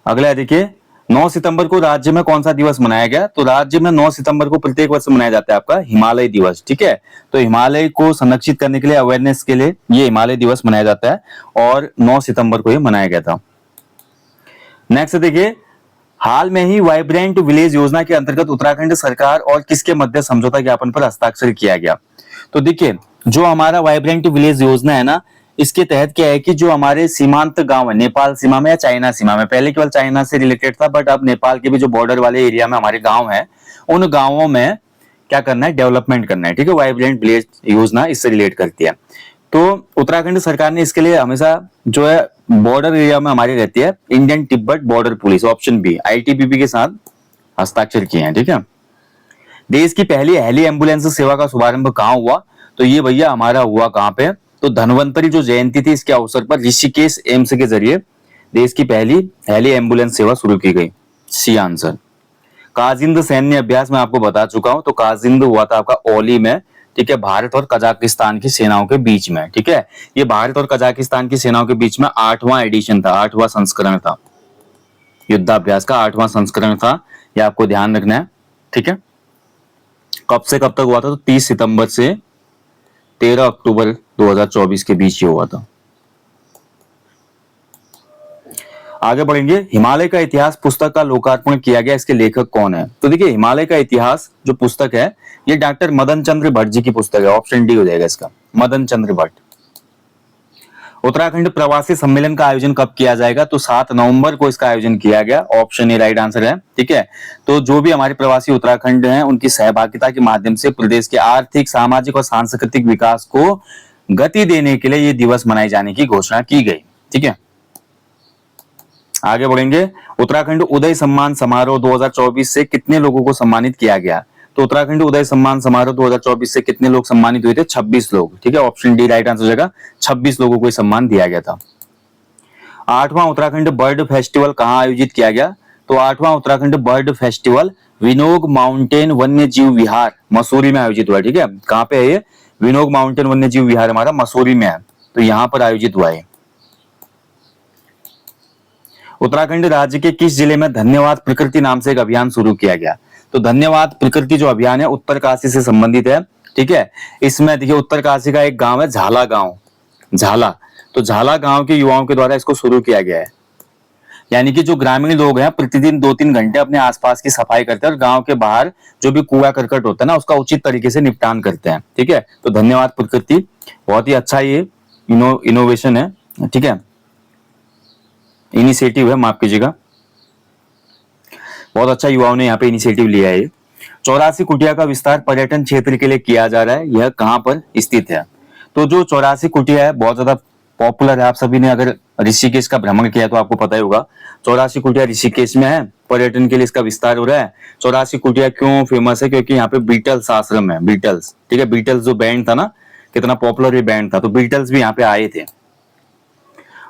अगला देखिए, 9 सितंबर को राज्य में कौन सा दिवस मनाया गया? तो राज्य में 9 सितंबर को प्रत्येक वर्ष मनाया जाता है आपका हिमालय दिवस, ठीक है। तो हिमालय को संरक्षित करने के लिए, अवेयरनेस के लिए ये हिमालय दिवस मनाया जाता है और 9 सितंबर को ये मनाया गया था। नेक्स्ट देखिए, हाल में ही वाइब्रेंट विलेज योजना के अंतर्गत उत्तराखंड सरकार और किसके मध्य समझौता ज्ञापन पर हस्ताक्षर किया गया? तो देखिए, जो हमारा वाइब्रेंट विलेज योजना है ना, इसके तहत क्या है कि जो हमारे सीमांत गांव है, नेपाल सीमा में या चाइना सीमा में, पहले केवल चाइना से रिलेटेड था, बट अब नेपाल के भी जो बॉर्डर वाले एरिया में हमारे गांव है, उन गांवों में क्या करना है? डेवलपमेंट करना है, ठीक है। वाइब्रेंट विलेज योजना इससे रिलेट करती है। तो उत्तराखंड सरकार ने इसके लिए हमेशा जो है बॉर्डर एरिया में हमारी रहती है Indian Tibet border police, option B, ITBP के साथ हस्ताक्षर किए हैं, ठीक है। देश की पहली हेली एम्बुलेंस सेवा का शुभारंभ कहाँ हुआ? तो ये भैया हमारा हुआ कहाँ पे? तो धनवंतरी जो जयंती थी इसके अवसर पर ऋषिकेश एम्स के जरिए देश की पहली हेली एम्बुलेंस सेवा शुरू की गई, सी आंसर। काजिंद सैन्य अभ्यास मैं आपको बता चुका हूं, तो काजिंद हुआ था आपका ओली में, ठीक है, भारत और कजाकिस्तान की सेनाओं के बीच में, ठीक है। ये भारत और कजाकिस्तान की सेनाओं के बीच में 8वां एडिशन था, 8वां संस्करण था, युद्धाभ्यास का 8वां संस्करण था, ये आपको ध्यान रखना है, ठीक है। कब से कब तक हुआ था? तो 30 सितंबर से 13 अक्टूबर 2024 के बीच ये हुआ था। आगे बढ़ेंगे, हिमालय का इतिहास पुस्तक का लोकार्पण किया गया, इसके लेखक कौन है? तो देखिए, हिमालय का इतिहास जो पुस्तक है ये डॉक्टर मदन चंद्र भट्ट जी की पुस्तक है, ऑप्शन डी हो जाएगा इसका, मदन चंद्र भट्ट। उत्तराखंड प्रवासी सम्मेलन का आयोजन कब किया जाएगा? तो 7 नवंबर को इसका आयोजन किया गया, ऑप्शन ए राइट आंसर है, ठीक है। तो जो भी हमारे प्रवासी उत्तराखंड हैं उनकी सहभागिता के माध्यम से प्रदेश के आर्थिक, सामाजिक और सांस्कृतिक विकास को गति देने के लिए ये दिवस मनाए जाने की घोषणा की गई, ठीक है। आगे बढ़ेंगे, उत्तराखंड उदय सम्मान समारोह 2024 से कितने लोगों को सम्मानित किया गया? तो उत्तराखंड उदय सम्मान समारोह 2024 से कितने लोग सम्मानित हुए थे? 26 लोग, ठीक है, ऑप्शन डी राइट आंसर हो जाएगा, 26 लोगों को सम्मान दिया गया था। 8वां उत्तराखंड बर्ड फेस्टिवल कहां आयोजित किया गया? तो 8वां Uttarakhand bird festival Vinog mountain वन्य जीव विहार मसूरी में आयोजित हुआ, ठीक है। कहां पे है ये? विनोग माउंटेन वन्य जीव विहार हमारा मसूरी में है, तो यहां पर आयोजित हुआ है। उत्तराखंड राज्य के किस जिले में धन्यवाद प्रकृति नाम से एक अभियान शुरू किया गया? तो धन्यवाद प्रकृति जो अभियान है उत्तरकाशी से संबंधित है, ठीक है। इसमें देखिए उत्तरकाशी का एक गांव है झाला गांव, झाला, तो झाला गांव के युवाओं के द्वारा इसको शुरू किया गया है। यानी कि जो ग्रामीण लोग हैं प्रतिदिन 2-3 घंटे अपने आसपास की सफाई करते हैं और गांव के बाहर जो भी कूड़ा करकट होता है ना उसका उचित तरीके से निपटान करते हैं, ठीक है। तो धन्यवाद प्रकृति बहुत ही अच्छा ये इनोवेशन है, ठीक है, इनिशिएटिव है, माफ कीजिएगा, बहुत अच्छा युवाओं ने यहाँ पे इनिशिएटिव लिया है। 84 कुटिया का विस्तार पर्यटन क्षेत्र के लिए किया जा रहा है, यह कहां पर स्थित है? तो जो 84 कुटिया है बहुत ज्यादा पॉपुलर है, आप सभी ने अगर ऋषिकेश का भ्रमण किया तो आपको पता ही होगा। 84 कुटिया ऋषिकेश में है, पर्यटन के लिए इसका विस्तार हो रहा है। 84 कुटिया क्यों फेमस है? क्योंकि यहाँ पे बीटल्स आश्रम है, बीटल्स, ठीक है, बीटल्स जो बैंड था ना, कितना पॉपुलर ये बैंड था, तो बीटल्स भी यहाँ पे आए थे।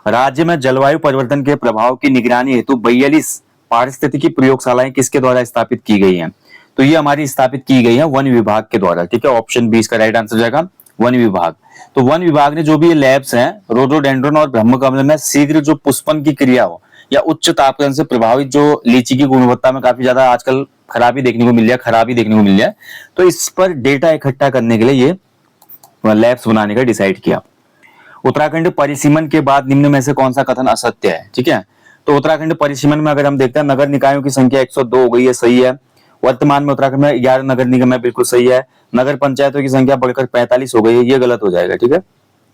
राज्य में जलवायु परिवर्तन के प्रभाव की निगरानी हेतु 42 पारिस्थितिकी प्रयोगशालाएं किसके द्वारा स्थापित की गई हैं? तो ये हमारी स्थापित की गई है वन विभाग के द्वारा, ठीक है, ऑप्शन बी इसका राइट आंसर हो जाएगा, वन विभाग। तो वन विभाग ने जो भी ये लैब्स हैं रोडोडेंड्रन और ब्रह्मकमल में शीघ्र जो पुष्पन की क्रिया हो या उच्च तापक्रम से प्रभावित जो लीची की गुणवत्ता में काफी ज्यादा आजकल खराबी देखने को मिल रहा है, तो इस पर डेटा इकट्ठा करने के लिए ये लैब्स बनाने का डिसाइड किया। उत्तराखंड परिसीमन के बाद निम्न में से कौन सा कथन असत्य है? ठीक है, तो उत्तराखंड परिसीमन में अगर हम देखते हैं नगर निकायों की संख्या 102 हो गई है, सही है। वर्तमान में उत्तराखंड में 11 नगर निगम है, बिल्कुल सही है। नगर पंचायतों की संख्या बढ़कर 45 हो गई है, ये गलत हो जाएगा। ठीक है,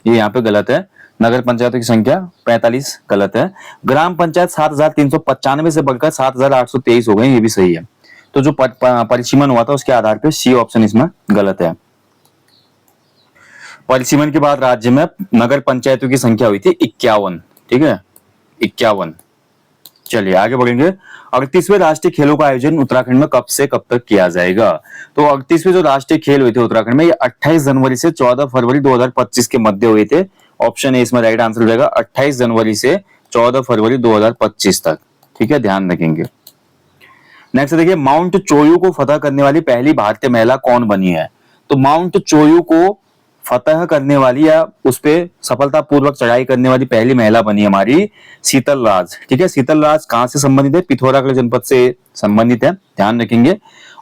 ये यहाँ पे गलत है, नगर पंचायतों की संख्या 45 गलत है। ग्राम पंचायत 7395 से बढ़कर 7823 हो गई, ये भी सही है। तो जो परिसीमन हुआ था उसके आधार पर सी ऑप्शन इसमें गलत है। परिसीमन के बाद राज्य में नगर पंचायतों की संख्या हुई थी 51। ठीक है, 51। चलिए आगे बढ़ेंगे। 38वें राष्ट्रीय खेलों का आयोजन उत्तराखंड में कब से कब तक किया जाएगा? तो 38वें जो राष्ट्रीय खेल हुए थे उत्तराखंड में, ये 28 जनवरी से 14 फरवरी 2025 के मध्य हुए थे। ऑप्शन ए इसमें राइट आंसर हो जाएगा, 28 जनवरी से 14 फरवरी 2025 तक। ठीक है, ध्यान रखेंगे। नेक्स्ट देखिए, माउंट चोयू को फतह करने वाली पहली भारतीय महिला कौन बनी है? तो माउंट चोयू को फतह करने वाली या उस पे सफलतापूर्वक चढ़ाई करने वाली पहली महिला बनी हमारी शीतल राज। ठीक है, शीतल राज कहां से संबंधित है? पिथौरागढ़ जनपद से संबंधित है, ध्यान रखेंगे।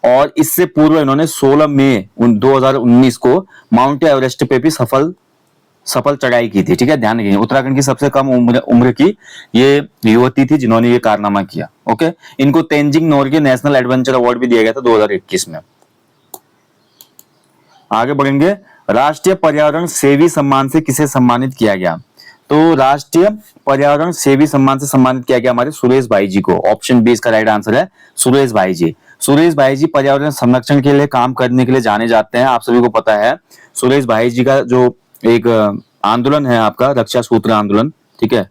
और इससे पूर्व इन्होंने 16 मई 2019 को माउंट एवरेस्ट पे भी सफल चढ़ाई की थी। ठीक है, ध्यान रखेंगे। उत्तराखंड की सबसे कम उम्र की ये युवती थी जिन्होंने ये कारनामा किया। ओके, इनको Tenzing Norgay national adventure award भी दिया गया था 2021 में। आगे बढ़ेंगे। राष्ट्रीय पर्यावरण सेवी सम्मान से किसे सम्मानित किया गया? तो राष्ट्रीय पर्यावरण सेवी सम्मान से सम्मानित किया गया हमारे सुरेश भाई जी को। ऑप्शन बी इसका राइट आंसर है, सुरेश भाई जी। सुरेश भाई जी पर्यावरण संरक्षण के लिए काम करने के लिए जाने जाते हैं। आप सभी को पता है सुरेश भाई जी का जो एक आंदोलन है आपका रक्षा सूत्र आंदोलन। ठीक है,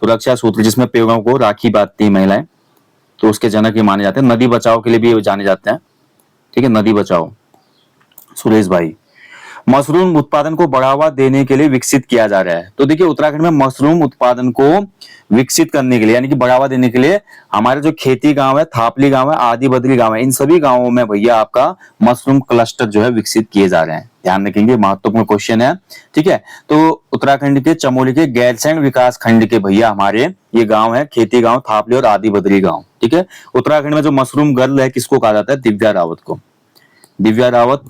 तो रक्षा सूत्र जिसमें पेड़ों को राखी बांधती है महिलाएं, तो उसके जनक ये माने जाते हैं। नदी बचाओ के लिए भी जाने जाते हैं। ठीक है, नदी बचाओ, सुरेश भाई। मशरूम उत्पादन को बढ़ावा देने के लिए विकसित किया जा रहा है। तो देखिए उत्तराखंड में मशरूम उत्पादन को विकसित करने के लिए यानी कि बढ़ावा देने के लिए हमारे जो खेती गांव है, थापली गांव है, आदि बद्री गांव है, इन सभी गांवों में भैया आपका मशरूम क्लस्टर जो है विकसित किए जा रहे हैं। ध्यान रखेंगे, महत्वपूर्ण क्वेश्चन है। ठीक है, तो उत्तराखंड के चमोली के गैरसैंण विकास खंड के भैया हमारे ये गांव है, खेती गांव, थापली और आदि बद्री गांव। ठीक है, उत्तराखंड में जो मशरूम गर्ल है किसको कहा जाता है? दिव्या रावत को। Divya Rawat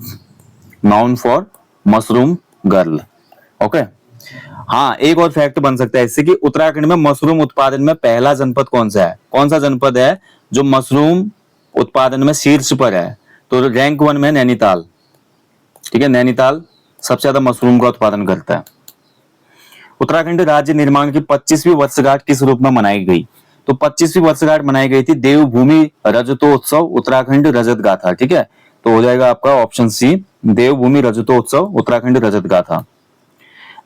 noun for mushroom girl. Okay, हाँ एक और फैक्ट बन सकता है इससे कि उत्तराखंड में मशरूम उत्पादन में पहला जनपद कौन सा है? कौन सा जनपद है जो मशरूम उत्पादन में शीर्ष पर है? तो रैंक 1 में नैनीताल। ठीक है, नैनीताल सबसे ज्यादा मशरूम का उत्पादन करता है। उत्तराखंड राज्य निर्माण की 25वीं वर्षगांठ किस रूप में मनाई गई? तो 25वीं वर्षगांठ मनाई गई थी देवभूमि रजतोत्सव उत्तराखंड रजत गाथा। ठीक है, तो हो जाएगा आपका ऑप्शन सी, देवभूमि रजतोत्सव उत्तराखंड रजत गाथा।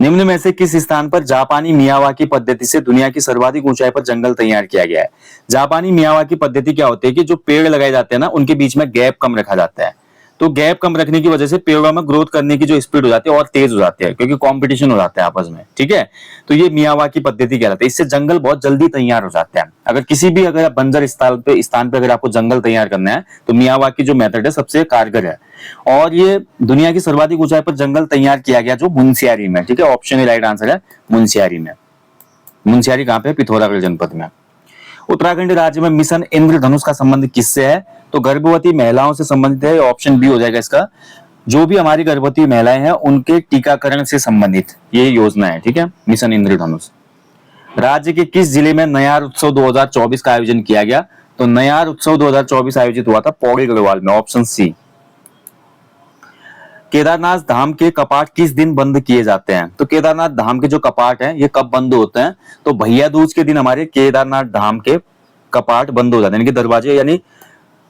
निम्न में से किस स्थान पर जापानी मियावाकी पद्धति से दुनिया की सर्वाधिक ऊंचाई पर जंगल तैयार किया गया है? जापानी मियावाकी पद्धति क्या होती है कि जो पेड़ लगाए जाते हैं ना उनके बीच में गैप कम रखा जाता है। तो गैप कम रखने की वजह से पेड़ों में ग्रोथ करने की जो स्पीड हो जाती है और तेज हो जाती है, क्योंकि कंपटीशन हो जाता है आपस में। ठीक है, तो ये मियावाकी पद्धति कहलाती है। इससे जंगल बहुत जल्दी तैयार हो जाते हैं। अगर किसी भी अगर बंजर स्थान पे अगर आपको जंगल तैयार करना है तो मियावाकी जो मेथड है सबसे कारगर है। और ये दुनिया की सर्वाधिक ऊंचाई पर जंगल तैयार किया गया जो मुनस्यारी में। ठीक है, ऑप्शन ए राइट आंसर है, मुनस्यारी में। मुनस्यारी कहां पे? पिथौरागढ़ जनपद में। उत्तराखंड राज्य में मिशन इंद्रधनुष का संबंध किससे है? तो गर्भवती महिलाओं से संबंधित है, ऑप्शन बी हो जाएगा इसका। जो भी हमारी गर्भवती महिलाएं हैं उनके टीकाकरण से संबंधित ये योजना है। ठीक है, मिशन इंद्रधनुष। राज्य के किस जिले में नयार उत्सव 2024 का आयोजन किया गया? तो नयार उत्सव 2024 आयोजित हुआ था पौड़ी गढ़वाल में, ऑप्शन सी। केदारनाथ धाम के कपाट किस दिन बंद किए जाते हैं? तो केदारनाथ धाम के जो कपाट हैं ये कब बंद होते हैं? तो भैया दूज के दिन हमारे केदारनाथ धाम के कपाट बंद हो जाते हैं, यानी कि दरवाजे, यानी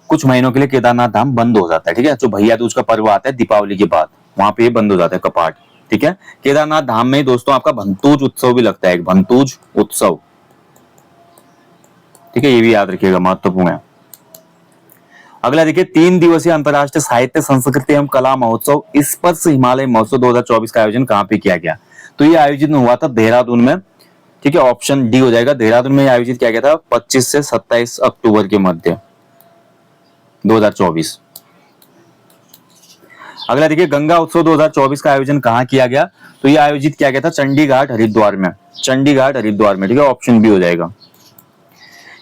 कुछ महीनों के लिए केदारनाथ धाम बंद हो जाता है। ठीक है, जो भैया दूज का पर्व आता है दीपावली के बाद, वहां पे बंद हो जाता है कपाट। ठीक है, केदारनाथ धाम में दोस्तों आपका भंतूज उत्सव भी लगता है, एक भंतूज उत्सव। ठीक है, ये भी याद रखिएगा, महत्वपूर्ण है। अगला देखिए, 3 दिवसीय अंतर्राष्ट्रीय साहित्य संस्कृति एवं कला महोत्सव स्पर्श हिमालय महोत्सव 2024 का आयोजन कहां पे किया गया? तो ये आयोजित हुआ था देहरादून में। ठीक है, ऑप्शन डी हो जाएगा, देहरादून में आयोजित किया गया था 25 से 27 अक्टूबर के मध्य 2024। अगला देखिए, गंगा उत्सव 2024 का आयोजन कहां किया गया? तो ये आयोजित किया गया था चंडीगढ़ हरिद्वार में। चंडीगढ़ हरिद्वार में। ठीक है, ऑप्शन बी हो जाएगा।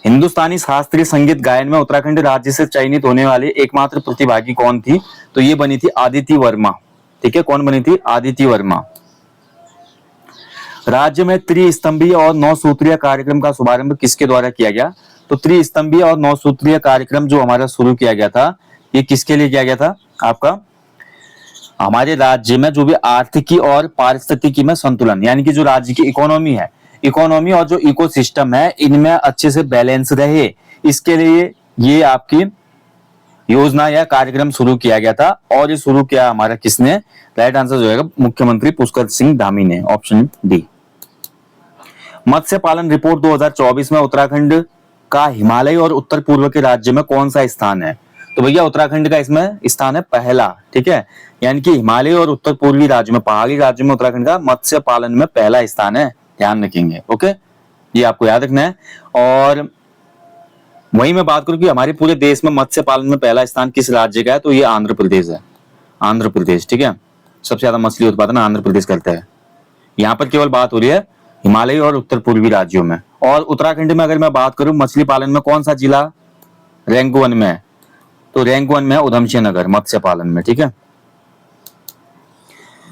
हिंदुस्तानी शास्त्रीय संगीत गायन में उत्तराखंड राज्य से चयनित होने वाले एकमात्र प्रतिभागी कौन थी? तो ये बनी थी आदिति वर्मा। ठीक है, कौन बनी थी? आदिति वर्मा। राज्य में त्रिस्तंभीय और 9 सूत्रीय कार्यक्रम का शुभारंभ किसके द्वारा किया गया? तो त्रिस्तंभीय और 9 सूत्रीय कार्यक्रम जो हमारा शुरू किया गया था, ये किसके लिए किया गया था? आपका हमारे राज्य में जो भी आर्थिकी और पारिस्थितिकी में संतुलन, यानी कि जो राज्य की इकोनॉमी है, इकोनॉमी और जो इकोसिस्टम है, इनमें अच्छे से बैलेंस रहे, इसके लिए ये आपकी योजना या कार्यक्रम शुरू किया गया था। और ये शुरू किया हमारा किसने? राइट आंसर जो है मुख्यमंत्री पुष्कर सिंह धामी ने, ऑप्शन डी। मत्स्य पालन रिपोर्ट 2024 में उत्तराखंड का हिमालय और उत्तर पूर्व के राज्य में कौन सा स्थान है? तो भैया उत्तराखंड का इसमें स्थान है पहला। ठीक है, यानी कि हिमालय और उत्तर पूर्वी राज्य में, पहाड़ी राज्य में उत्तराखंड का मत्स्य पालन में पहला स्थान है, ध्यान रखेंगे। ओके, ये आपको याद रखना है। और वही मैं बात करूं कि हमारे पूरे देश में मत्स्य पालन में पहला स्थान किस राज्य का है? तो ये आंध्र प्रदेश है, आंध्र प्रदेश। ठीक है, सबसे ज्यादा मछली उत्पादन आंध्र प्रदेश करता है। यहाँ पर केवल बात हो रही है हिमालय और उत्तर पूर्वी राज्यों में। और उत्तराखंड में अगर मैं बात करूं मछली पालन में कौन सा जिला रैंक 1 में है? तो रैंक 1 में है उधमसिंह नगर मत्स्य पालन में। ठीक है,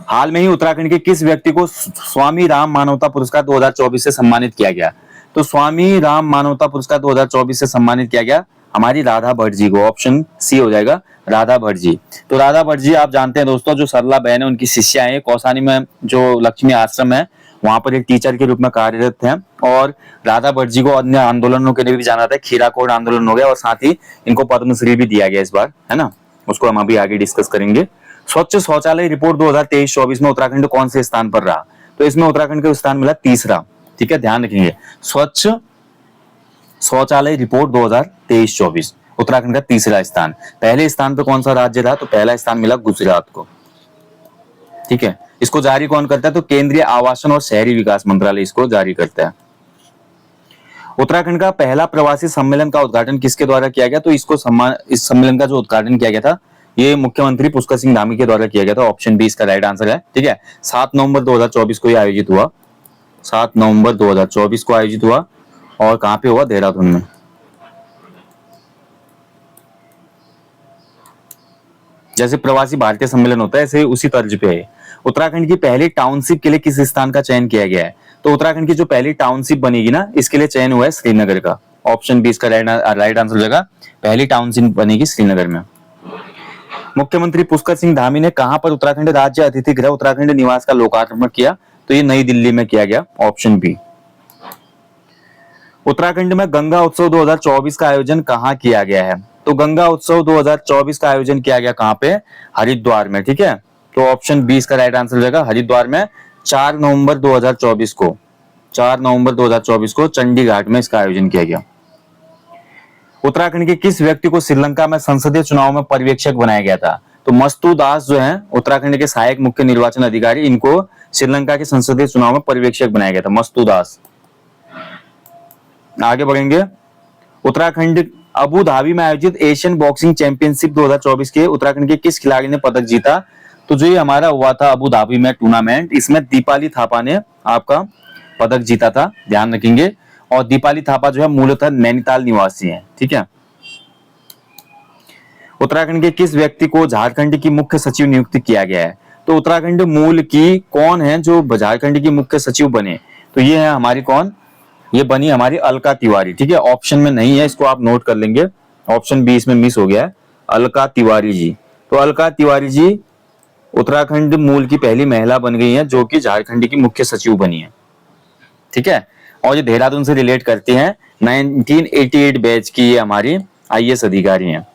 हाल में ही उत्तराखंड के किस व्यक्ति को स्वामी राम मानवता पुरस्कार 2024 से सम्मानित किया गया? तो स्वामी राम मानवता पुरस्कार 2024 से सम्मानित किया गया हमारी राधा भट्ट जी को, ऑप्शन सी हो जाएगा, राधा भट्ट जी। तो राधा भट्ट जी आप जानते हैं दोस्तों, जो सरला बहन है उनकी शिष्या है, कौसानी में जो लक्ष्मी आश्रम है वहां पर एक टीचर के रूप में कार्यरत हैं। और राधा भट्ट जी को अन्य आंदोलनों के लिए भी जाना था, खीराकोट आंदोलन हो गया, और साथ ही इनको पद्मश्री भी दिया गया इस बार, है ना, उसको हम अभी आगे डिस्कस करेंगे। स्वच्छ शौचालय रिपोर्ट 2023-24 में उत्तराखंड कौन से स्थान पर रहा? तो इसमें उत्तराखंड का स्थान मिला तीसरा। ठीक है, ध्यान रखेंगे, स्वच्छ शौचालय रिपोर्ट 2023-24 उत्तराखंड का तीसरा स्थान। पहले स्थान पर कौन सा राज्य रहा? तो पहला स्थान मिला गुजरात को। ठीक है, इसको जारी कौन करता है? तो केंद्रीय आवासन और शहरी विकास मंत्रालय इसको जारी करता है। उत्तराखंड का पहला प्रवासी सम्मेलन का उद्घाटन किसके द्वारा किया गया? तो इस सम्मेलन का जो उद्घाटन किया गया था ये मुख्यमंत्री पुष्कर सिंह धामी के द्वारा किया गया था, ऑप्शन बी इसका राइट आंसर है। ठीक है, 7 नवंबर 2024 को ये आयोजित हुआ, 7 नवंबर 2024 को आयोजित हुआ। और कहां पे हुआ? देहरादून में। जैसे प्रवासी भारतीय सम्मेलन होता है ऐसे उसी तर्ज पे है। उत्तराखंड की पहली टाउनशिप के लिए किस स्थान का चयन किया गया है? तो उत्तराखंड की जो पहली टाउनशिप बनेगी ना, इसके लिए चयन हुआ है श्रीनगर का, ऑप्शन बी इसका राइट आंसर हो जाएगा, पहली टाउनशिप बनेगी श्रीनगर में। मुख्यमंत्री पुष्कर सिंह धामी ने कहां पर उत्तराखंड राज्य अतिथि गृह उत्तराखंड निवास का लोकार्पण किया? तो ये नई दिल्ली में किया गया, ऑप्शन बी। उत्तराखंड में गंगा उत्सव 2024 का आयोजन कहां किया गया है? तो गंगा उत्सव 2024 का आयोजन किया गया कहां पे? हरिद्वार में। ठीक है, तो ऑप्शन बी इसका राइट आंसर हो जाएगा, हरिद्वार में 4 नवंबर 2024 को, 4 नवंबर 2024 को चंडीघाट में इसका आयोजन किया गया। उत्तराखंड के किस व्यक्ति को श्रीलंका में संसदीय चुनाव में पर्यवेक्षक बनाया गया था? तो मस्तू दास जो है उत्तराखंड के सहायक मुख्य निर्वाचन अधिकारी, इनको श्रीलंका के संसदीय चुनाव में पर्यवेक्षक बनाया गया था, मस्तू दास। आगे बढ़ेंगे, उत्तराखंड अबू धाबी में आयोजित एशियन बॉक्सिंग चैंपियनशिप 2024 के उत्तराखंड के किस खिलाड़ी ने पदक जीता? तो जो ये हमारा हुआ था अबू धाबी में टूर्नामेंट, इसमें दीपाली थापा ने आपका पदक जीता था, ध्यान रखेंगे। और दीपाली थापा जो है मूलतः नैनीताल निवासी है। ठीक है, उत्तराखंड के किस व्यक्ति को झारखंड की मुख्य सचिव नियुक्त किया गया है? तो उत्तराखंड मूल की कौन है जो झारखंड की मुख्य सचिव बने? तो ये है हमारी कौन? ये बनी हमारी अलका तिवारी। ठीक है, ऑप्शन में नहीं है, इसको आप नोट कर लेंगे, ऑप्शन बी इसमें मिस हो गया है, अलका तिवारी जी। तो अलका तिवारी जी उत्तराखंड मूल की पहली महिला बन गई है जो कि झारखंड की मुख्य सचिव बनी है। ठीक है, और ये देहरादून से रिलेट करती हैं, 1988 बैच की ये हमारी आईएएस अधिकारी हैं,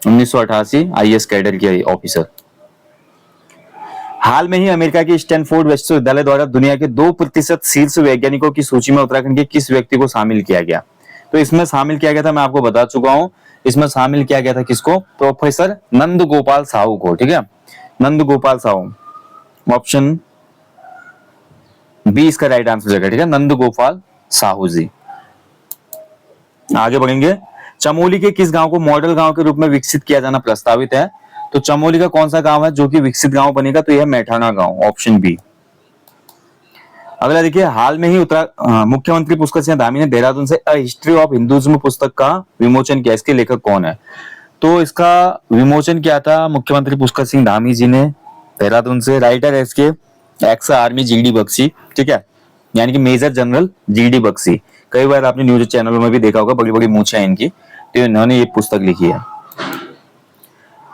1988 आईएएस कैडर की ऑफिसर। हाल में ही अमेरिका के स्टैनफोर्ड विश्वविद्यालय द्वारा दुनिया के 2% शीर्ष वैज्ञानिकों की सूची में उत्तराखंड के किस व्यक्ति को शामिल किया गया? तो इसमें शामिल किया गया था, मैं आपको बता चुका हूं, इसमें शामिल किया गया था किसको? प्रोफेसर नंद गोपाल साहू को। ठीक है, नंद गोपाल साहू, ऑप्शन बी इसका राइट आंसर है। ठीक है, नंद गोपाल साहू जी। आगे बढ़ेंगे, चमोली के किस गांव को मॉडल गांव के रूप में विकसित किया जाना प्रस्तावित है? तो चमोली का कौन सा गांव है जो कि विकसित गांव बनेगा? तो यह मैठाना गांव, ऑप्शन बी। अगला देखिए, हाल में ही मुख्यमंत्री पुष्कर सिंह धामी ने देहरादून से अ हिस्ट्री ऑफ हिंदुइज्म पुस्तक का विमोचन किया। इसके लेखक कौन है? तो इसका विमोचन किया था मुख्यमंत्री पुष्कर सिंह धामी जी ने देहरादून से। राइटर है इसके एक्स आर्मी जीडी बख्शी, ठीक है, यानी कि मेजर जनरल जीडी बख्शी। कई बार आपने न्यूज चैनलों में भी देखा होगा, बड़ी बड़ी मूछें हैं इनकी, तो इन्होंने ये पुस्तक लिखी है।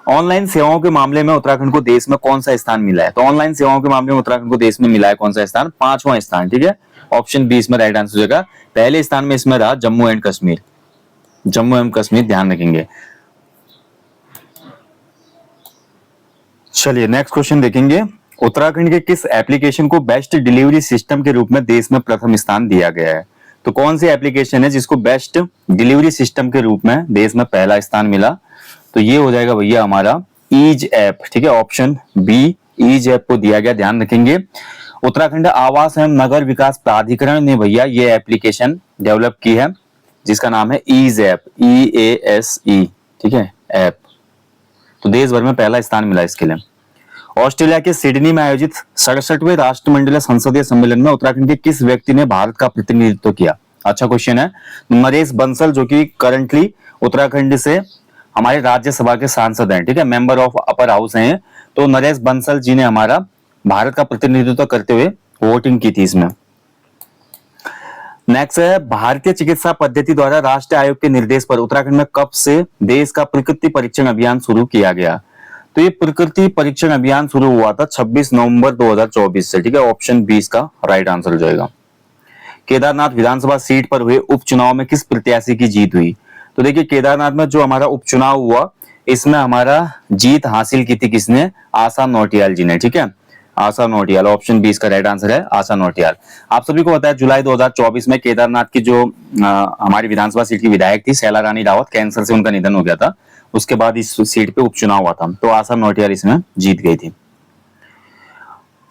ऑनलाइन सेवाओं के मामले में उत्तराखंड को देश में कौन सा स्थान मिला है? तो ऑनलाइन सेवाओं के मामले में उत्तराखंड को देश में मिला है कौन सा स्थान? 5वां स्थान, ठीक है। ऑप्शन बी इसमें राइट आंसर हो जाएगा। पहले स्थान में इसमें रहा जम्मू एंड कश्मीर, जम्मू एंड कश्मीर, ध्यान रखेंगे। चलिए नेक्स्ट क्वेश्चन देखेंगे। उत्तराखंड के किस एप्लीकेशन को बेस्ट डिलीवरी सिस्टम के रूप में देश में प्रथम स्थान दिया गया है? तो कौन सी एप्लीकेशन है जिसको बेस्ट डिलीवरी सिस्टम के रूप में देश में पहला स्थान मिला? तो ये हो जाएगा भैया हमारा ईज ऐप, ठीक है। ऑप्शन बी ईज ऐप को दिया गया, ध्यान रखेंगे। उत्तराखंड आवास एवं नगर विकास प्राधिकरण ने भैया ये एप्लीकेशन डेवलप की है जिसका नाम है ईज ऐप, EASE, ठीक है, ऐप। तो देश भर में पहला स्थान मिला इसके लिए। ऑस्ट्रेलिया के सिडनी में आयोजित 67वें राष्ट्रमंडलीय संसदीय सम्मेलन में उत्तराखंड के किस व्यक्ति ने भारत का प्रतिनिधित्व किया? अच्छा क्वेश्चन है। नरेश बंसल, जो कि करंटली उत्तराखंड से हमारे राज्यसभा के सांसद हैं, ठीक है, मेंबर ऑफ अपर हाउस हैं। तो नरेश बंसल जी ने हमारा भारत का प्रतिनिधित्व करते हुए वोटिंग की थी इसमें। नेक्स्ट है, भारतीय चिकित्सा पद्धति द्वारा राष्ट्रीय आयोग के निर्देश पर उत्तराखंड में कब से देश का प्रकृति परीक्षण अभियान शुरू किया गया? तो ये प्रकृति परीक्षण अभियान शुरू हुआ था 26 नवंबर 2024 से, ठीक है। ऑप्शन 20 का राइट आंसर हो जाएगा। केदारनाथ विधानसभा सीट पर हुए उपचुनाव में किस प्रत्याशी की जीत हुई? तो देखिए, केदारनाथ में जो हमारा उपचुनाव हुआ इसमें हमारा जीत हासिल की थी किसने? आशा नौटियाल जी ने, ठीक है, आशा नौटियाल। ऑप्शन 20 का राइट आंसर है आशा नौटियाल। आप सभी को पता है जुलाई 2024 में केदारनाथ की जो हमारी विधानसभा सीट की विधायक थी शैला रानी रावत, कैंसर से उनका निधन हो गया था। उसके बाद इस सीट पे उपचुनाव हुआ था, तो आशा नौटियाल इसमें जीत गई थी।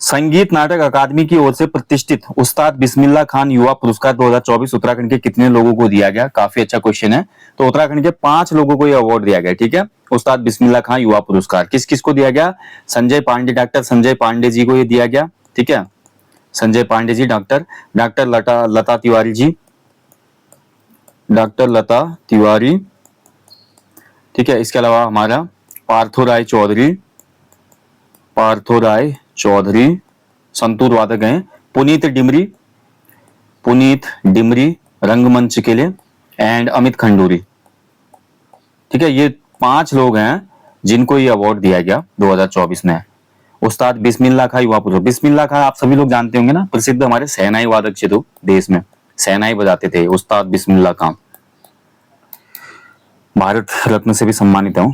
संगीत नाटक अकादमी की ओर से प्रतिष्ठित उस्ताद बिस्मिल्लाह खान युवा पुरस्कार 2024 उत्तराखंड के कितने लोगों को दिया गया? काफी अच्छा क्वेश्चन है। तो उत्तराखंड के 5 लोगों को यह अवार्ड दिया गया, ठीक है। उस्ताद बिस्मिल्लाह खान युवा पुरस्कार किस किस को दिया गया? संजय पांडे, डॉक्टर संजय पांडे जी को यह दिया गया, ठीक है, संजय पांडे जी, डॉक्टर लता तिवारी जी, डॉक्टर लता तिवारी, ठीक है। इसके अलावा हमारा पार्थो राय चौधरी संतूर वादक हैं। पुनीत डिमरी रंगमंच के लिए, एंड अमित खंडूरी, ठीक है। ये 5 लोग हैं जिनको ये अवार्ड दिया गया 2024 में। उस्ताद बिस्मिल्लाह खां युवा पुरस्कार, बिस्मिल्लाह खां आप सभी लोग जानते होंगे ना, प्रसिद्ध हमारे शहनाई वादक थे, तो देश में शहनाई बजाते थे उस्ताद बिस्मिल्लाह खां, भारत रत्न से भी सम्मानित हूं।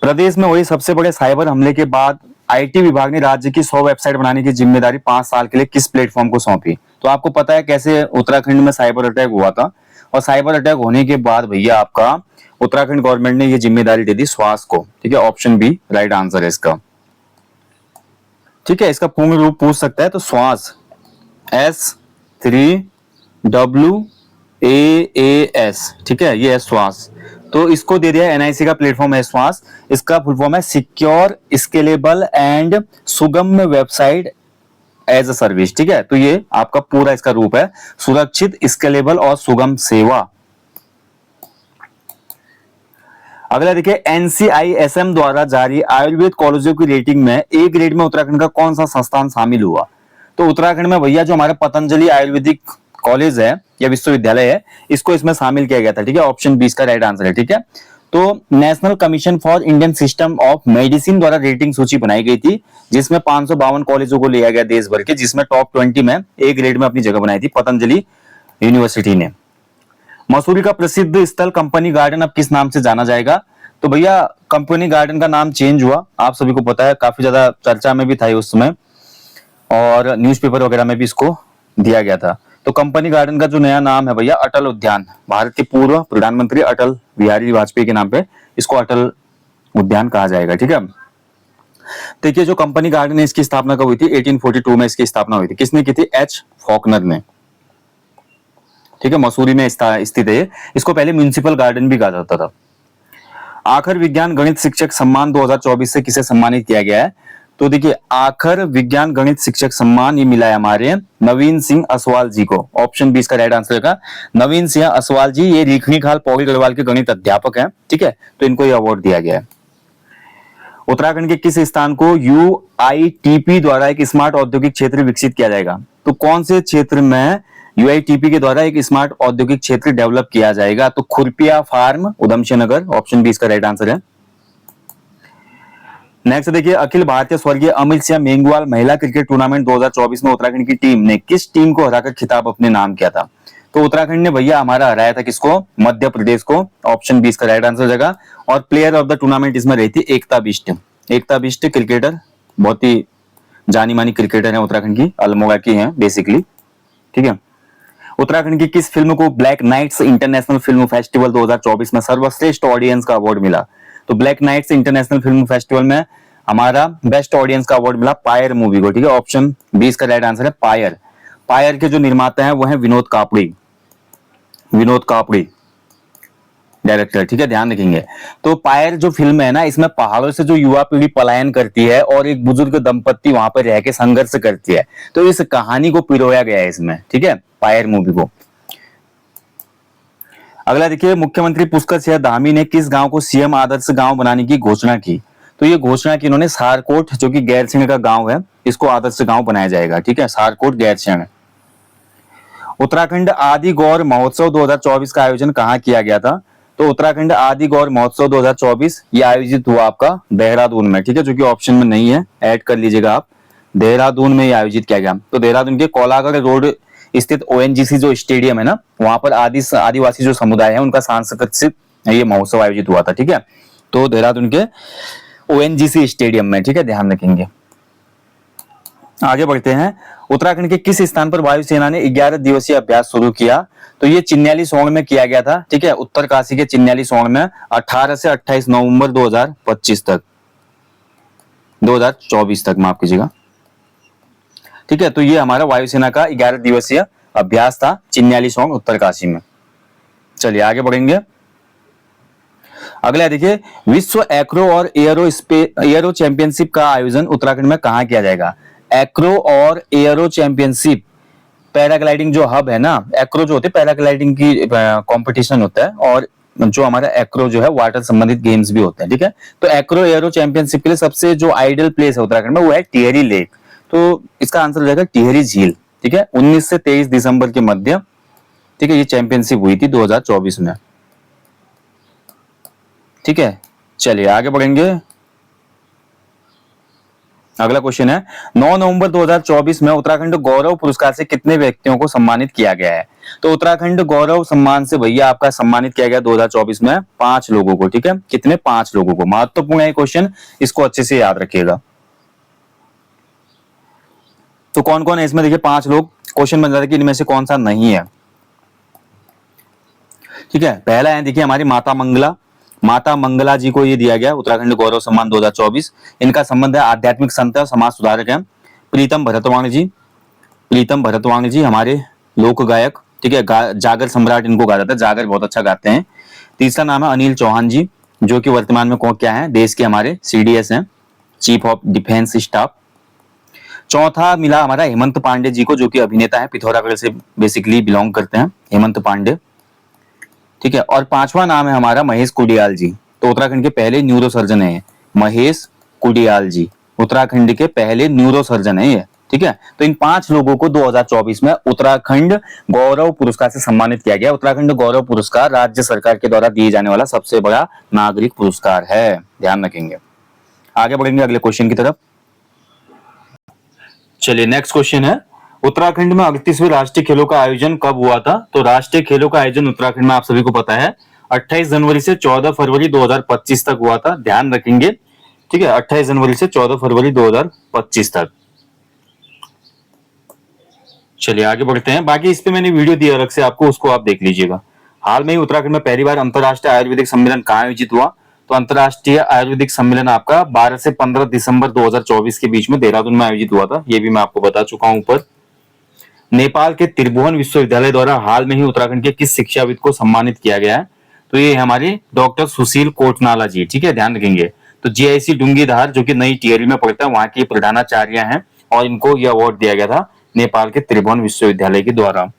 प्रदेश में हुए सबसे बड़े साइबर हमले के बाद आईटी विभाग ने राज्य की 100 वेबसाइट बनाने की जिम्मेदारी 5 साल के लिए किस प्लेटफॉर्म को सौंपी? तो आपको पता है कैसे उत्तराखंड में साइबर अटैक हुआ था, और साइबर अटैक होने के बाद भैया आपका उत्तराखंड गवर्नमेंट ने ये जिम्मेदारी दे दी स्वास को, ठीक है। ऑप्शन बी राइट आंसर है इसका, ठीक है। इसका पूर्ण रूप पूछ सकता है तो स्वास, SWAAS, ठीक है, ये है स्वास। तो इसको दे दिया एनआईसी का प्लेटफॉर्म है स्वास। इसका फुल फॉर्म है secure scalable and Sugamya website as a service, ठीक है। तो ये आपका पूरा इसका रूप है, सुरक्षित, स्केलेबल और सुगम सेवा। अगला देखिए, NCISM द्वारा जारी आयुर्वेद कॉलेजों की रेटिंग में ए ग्रेड में उत्तराखंड का कौन सा संस्थान शामिल हुआ? तो उत्तराखंड में भैया जो हमारा पतंजलि आयुर्वेदिक कॉलेज है या विश्वविद्यालय है, इसको इसमें शामिल किया गया था, ठीक है। ऑप्शन 20 का राइट आंसर है, ठीक है। तो national commission for Indian system of medicine द्वारा रेटिंग सूची बनाई गई थी जिसमें 552 कॉलेजों को लिया गया देश भर के, जिसमें टॉप 20 में ए ग्रेड में अपनी जगह बनाई थी पतंजलि यूनिवर्सिटी ने। मसूरी का प्रसिद्ध स्थल कंपनी गार्डन अब किस नाम से जाना जाएगा? तो भैया कंपनी गार्डन का नाम चेंज हुआ, आप सभी को पता है, काफी ज्यादा चर्चा में भी था उस समय, और न्यूज़पेपर वगैरह में भी इसको दिया गया था। तो कंपनी गार्डन का जो नया नाम है भैया अटल उद्यान, भारत के पूर्व प्रधानमंत्री अटल बिहारी वाजपेयी के नाम पे इसको अटल उद्यान कहा जाएगा, ठीक है। देखिए जो कंपनी गार्डन है इसकी स्थापना कब हुई थी? 1842 में इसकी स्थापना हुई थी। किसने की थी? एच फॉकनर ने, ठीक है। मसूरी में स्थित है। इसको पहले म्युनिसिपल गार्डन भी कहा जाता था। आखिर विज्ञान गणित शिक्षक सम्मान 2024 से किसे सम्मानित किया गया है? तो देखिए आखर विज्ञान गणित शिक्षक सम्मान ये मिला है हमारे नवीन सिंह असवाल जी को। ऑप्शन बी इसका राइट आंसर होगा नवीन सिंह असवाल जी। ये रीखणीखाल पौड़ी गढ़वाल के गणित अध्यापक हैं, ठीक है, तो इनको ये अवार्ड दिया गया है। उत्तराखंड के किस स्थान को यूआईटीपी द्वारा एक स्मार्ट औद्योगिक क्षेत्र विकसित किया जाएगा? तो कौन से क्षेत्र में यूआईटीपी के द्वारा एक स्मार्ट औद्योगिक क्षेत्र डेवलप किया जाएगा? तो Khurpia farm, Udham Singh Nagar. Option B इसका राइट आंसर है। नेक्स्ट देखिए अखिल भारतीय स्वर्गीय अमित सिंह मेंगवाल महिला क्रिकेट टूर्नामेंट 2024 में उत्तराखंड की टीम ने किस टीम को हराकर खिताब अपने नाम किया था? तो उत्तराखंड ने भैया हमारा हराया था किसको? मध्य प्रदेश को। ऑप्शन बी इसका राइट आंसर जाएगा। और प्लेयर ऑफ द टूर्नामेंट इसमें रही थी एकता बिष्ट। एकता बिष्ट क्रिकेटर, बहुत ही जानी मानी क्रिकेटर है उत्तराखंड की, अल्मोड़ा की है बेसिकली, ठीक है। उत्तराखंड की किस फिल्म को Black Nights international film festival 2024 में सर्वश्रेष्ठ ऑडियंस का अवार्ड मिला? तो Black Nights international film festival में हमारा बेस्ट ऑडियंस का अवार्ड मिला पायर मूवी को, ठीक है। ऑप्शन बी इसका राइट आंसर है पायर। पायर के जो निर्माता हैं वो है विनोद कापड़ी, विनोद कापड़ी डायरेक्टर, ठीक है, ध्यान रखेंगे। तो पायर जो फिल्म है ना, इसमें पहाड़ों से जो युवा पीढ़ी पलायन करती है और एक बुजुर्ग दंपत्ति वहां पर रह के संघर्ष करती है, तो इस कहानी को पिरोया गया है इसमें, ठीक है, पायर मूवी को। अगला देखिए मुख्यमंत्री पुष्कर सिंह धामी ने किस गांव को सीएम आदर्श गांव बनाने की घोषणा की? तो ये घोषणा की इन्होंने सारकोट, जो कि गैरसैंण का गांव है, इसको आदर्श गांव बनाया जाएगा, ठीक है, सारकोट गैरसैंण। उत्तराखंड आदि गौर महोत्सव 2024 का आयोजन कहाँ किया गया था? तो उत्तराखंड आदि गौर महोत्सव 2024 ये आयोजित हुआ आपका देहरादून में, ठीक है, जो कि ऑप्शन में नहीं है, ऐड कर लीजिएगा आप। देहरादून में ये आयोजित किया गया। तो देहरादून के कोलागढ़ रोड स्थित ओएनजीसी जो स्टेडियम है ना, वहां पर आदिवासी जो समुदाय है उनका सांस्कृतिक ये महोत्सव आयोजित हुआ था, ठीक है। तो देहरादून के ओएनजीसी स्टेडियम में, ठीक है, ध्यान रखेंगे। आगे बढ़ते हैं। उत्तराखंड के किस स्थान पर वायुसेना ने 11 दिवसीय अभ्यास शुरू किया? तो ये चिन्याली सोंग में किया गया था, ठीक है, उत्तरकाशी के चिन्याली सोंग में 18 से 28 नवंबर 2025 तक, 2024 तक माफ कीजिएगा, ठीक है। तो ये हमारा वायुसेना का 11 दिवसीय अभ्यास था चिन्याली सोंग उत्तरकाशी में। चलिए आगे बढ़ेंगे। अगला देखिए विश्व एक्रो और एयरो चैंपियनशिप का आयोजन उत्तराखंड में कहां किया जाएगा? एक्रो और एयरो चैंपियनशिप, पैराग्लाइडिंग जो हब है ना, एक्रो जो होते हैं पैराग्लाइडिंग की कंपटीशन होता है, और जो हमारा एक्रो जो है वाटर संबंधित गेम्स भी होते हैं, ठीक है। तो एक्रो एयरो चैंपियनशिप के लिए सबसे जो आइडियल प्लेस है उत्तराखंड में वो है टिहरी लेक। तो इसका आंसर हो जाएगा टिहरी झील, ठीक है। 19 से 23 दिसंबर के मध्य, ठीक है, ये चैंपियनशिप हुई थी 2024 में, ठीक है। चलिए आगे बढ़ेंगे। अगला क्वेश्चन है 9 नवंबर 2024 में उत्तराखंड गौरव पुरस्कार से कितने व्यक्तियों को सम्मानित किया गया है? तो उत्तराखंड गौरव सम्मान से भैया आपका सम्मानित किया गया 2024 में 5 लोगों को, ठीक है। कितने? 5 लोगों को। महत्वपूर्ण है क्वेश्चन, इसको अच्छे से याद रखिएगा। तो कौन कौन है इसमें? देखिए 5 लोग। क्वेश्चन बन जाता है कि इनमें से कौन सा नहीं है, ठीक है। पहला है देखिए हमारी माता मंगला, माता मंगला जी को ये दिया गया उत्तराखंड गौरव सम्मान 2024। इनका संबंध है आध्यात्मिक संत और समाज सुधारक हैं। प्रीतम भरतवाण जी, प्रीतम भरतवाण जी हमारे लोक गायक, ठीक है, जागर सम्राट इनको कहा जाता है, जागर बहुत अच्छा गाते हैं। तीसरा नाम है अनिल चौहान जी, जो कि वर्तमान में क्या है, देश के हमारे सीडीएस हैं, चीफ ऑफ डिफेंस स्टाफ। चौथा मिला हमारा हेमंत पांडे जी को, जो कि अभिनेता है, पिथौरागढ़ से बेसिकली बिलोंग करते हैं हेमंत पांडे, ठीक है। और 5वां नाम है हमारा महेश कुडियाल जी। तो उत्तराखंड के पहले न्यूरो सर्जन है महेश कुडियाल जी, उत्तराखंड के पहले न्यूरो सर्जन है ये, ठीक है। तो इन 5 लोगों को 2024 में उत्तराखंड गौरव पुरस्कार से सम्मानित किया गया। उत्तराखंड गौरव पुरस्कार राज्य सरकार के द्वारा दिए जाने वाला सबसे बड़ा नागरिक पुरस्कार है, ध्यान रखेंगे। आगे बढ़ेंगे अगले क्वेश्चन की तरफ। चलिए नेक्स्ट क्वेश्चन है उत्तराखंड में 38वें राष्ट्रीय खेलों का आयोजन कब हुआ था? तो राष्ट्रीय खेलों का आयोजन उत्तराखंड में आप सभी को पता है 28 जनवरी से 14 फरवरी 2025 तक हुआ था, ध्यान रखेंगे, ठीक है। 28 जनवरी से 14 फरवरी 2025 तक। चलिए आगे बढ़ते हैं। बाकी इस पे मैंने वीडियो दिया अलग से आपको, उसको आप देख लीजिएगा। हाल में ही उत्तराखंड में पहली बार अंतर्राष्ट्रीय आयुर्वेदिक सम्मेलन कहाँ आयोजित हुआ? तो अंतर्राष्ट्रीय आयुर्वेदिक सम्मेलन आपका 12 से 15 दिसंबर 2024 के बीच में देहरादून में आयोजित हुआ था, ये भी मैं आपको बता चुका हूं ऊपर। नेपाल के त्रिभुवन विश्वविद्यालय द्वारा हाल में ही उत्तराखंड के किस शिक्षाविद को सम्मानित किया गया है? तो ये हमारे डॉक्टर सुशील कोटनाला जी, ठीक है, ध्यान रखेंगे। तो जीआईसी डूंगीधार जो कि नई टिहरी में पड़ता है, वहां की प्रधानाचार्य हैं और इनको यह अवार्ड दिया गया था नेपाल के त्रिभुवन विश्वविद्यालय के द्वारा।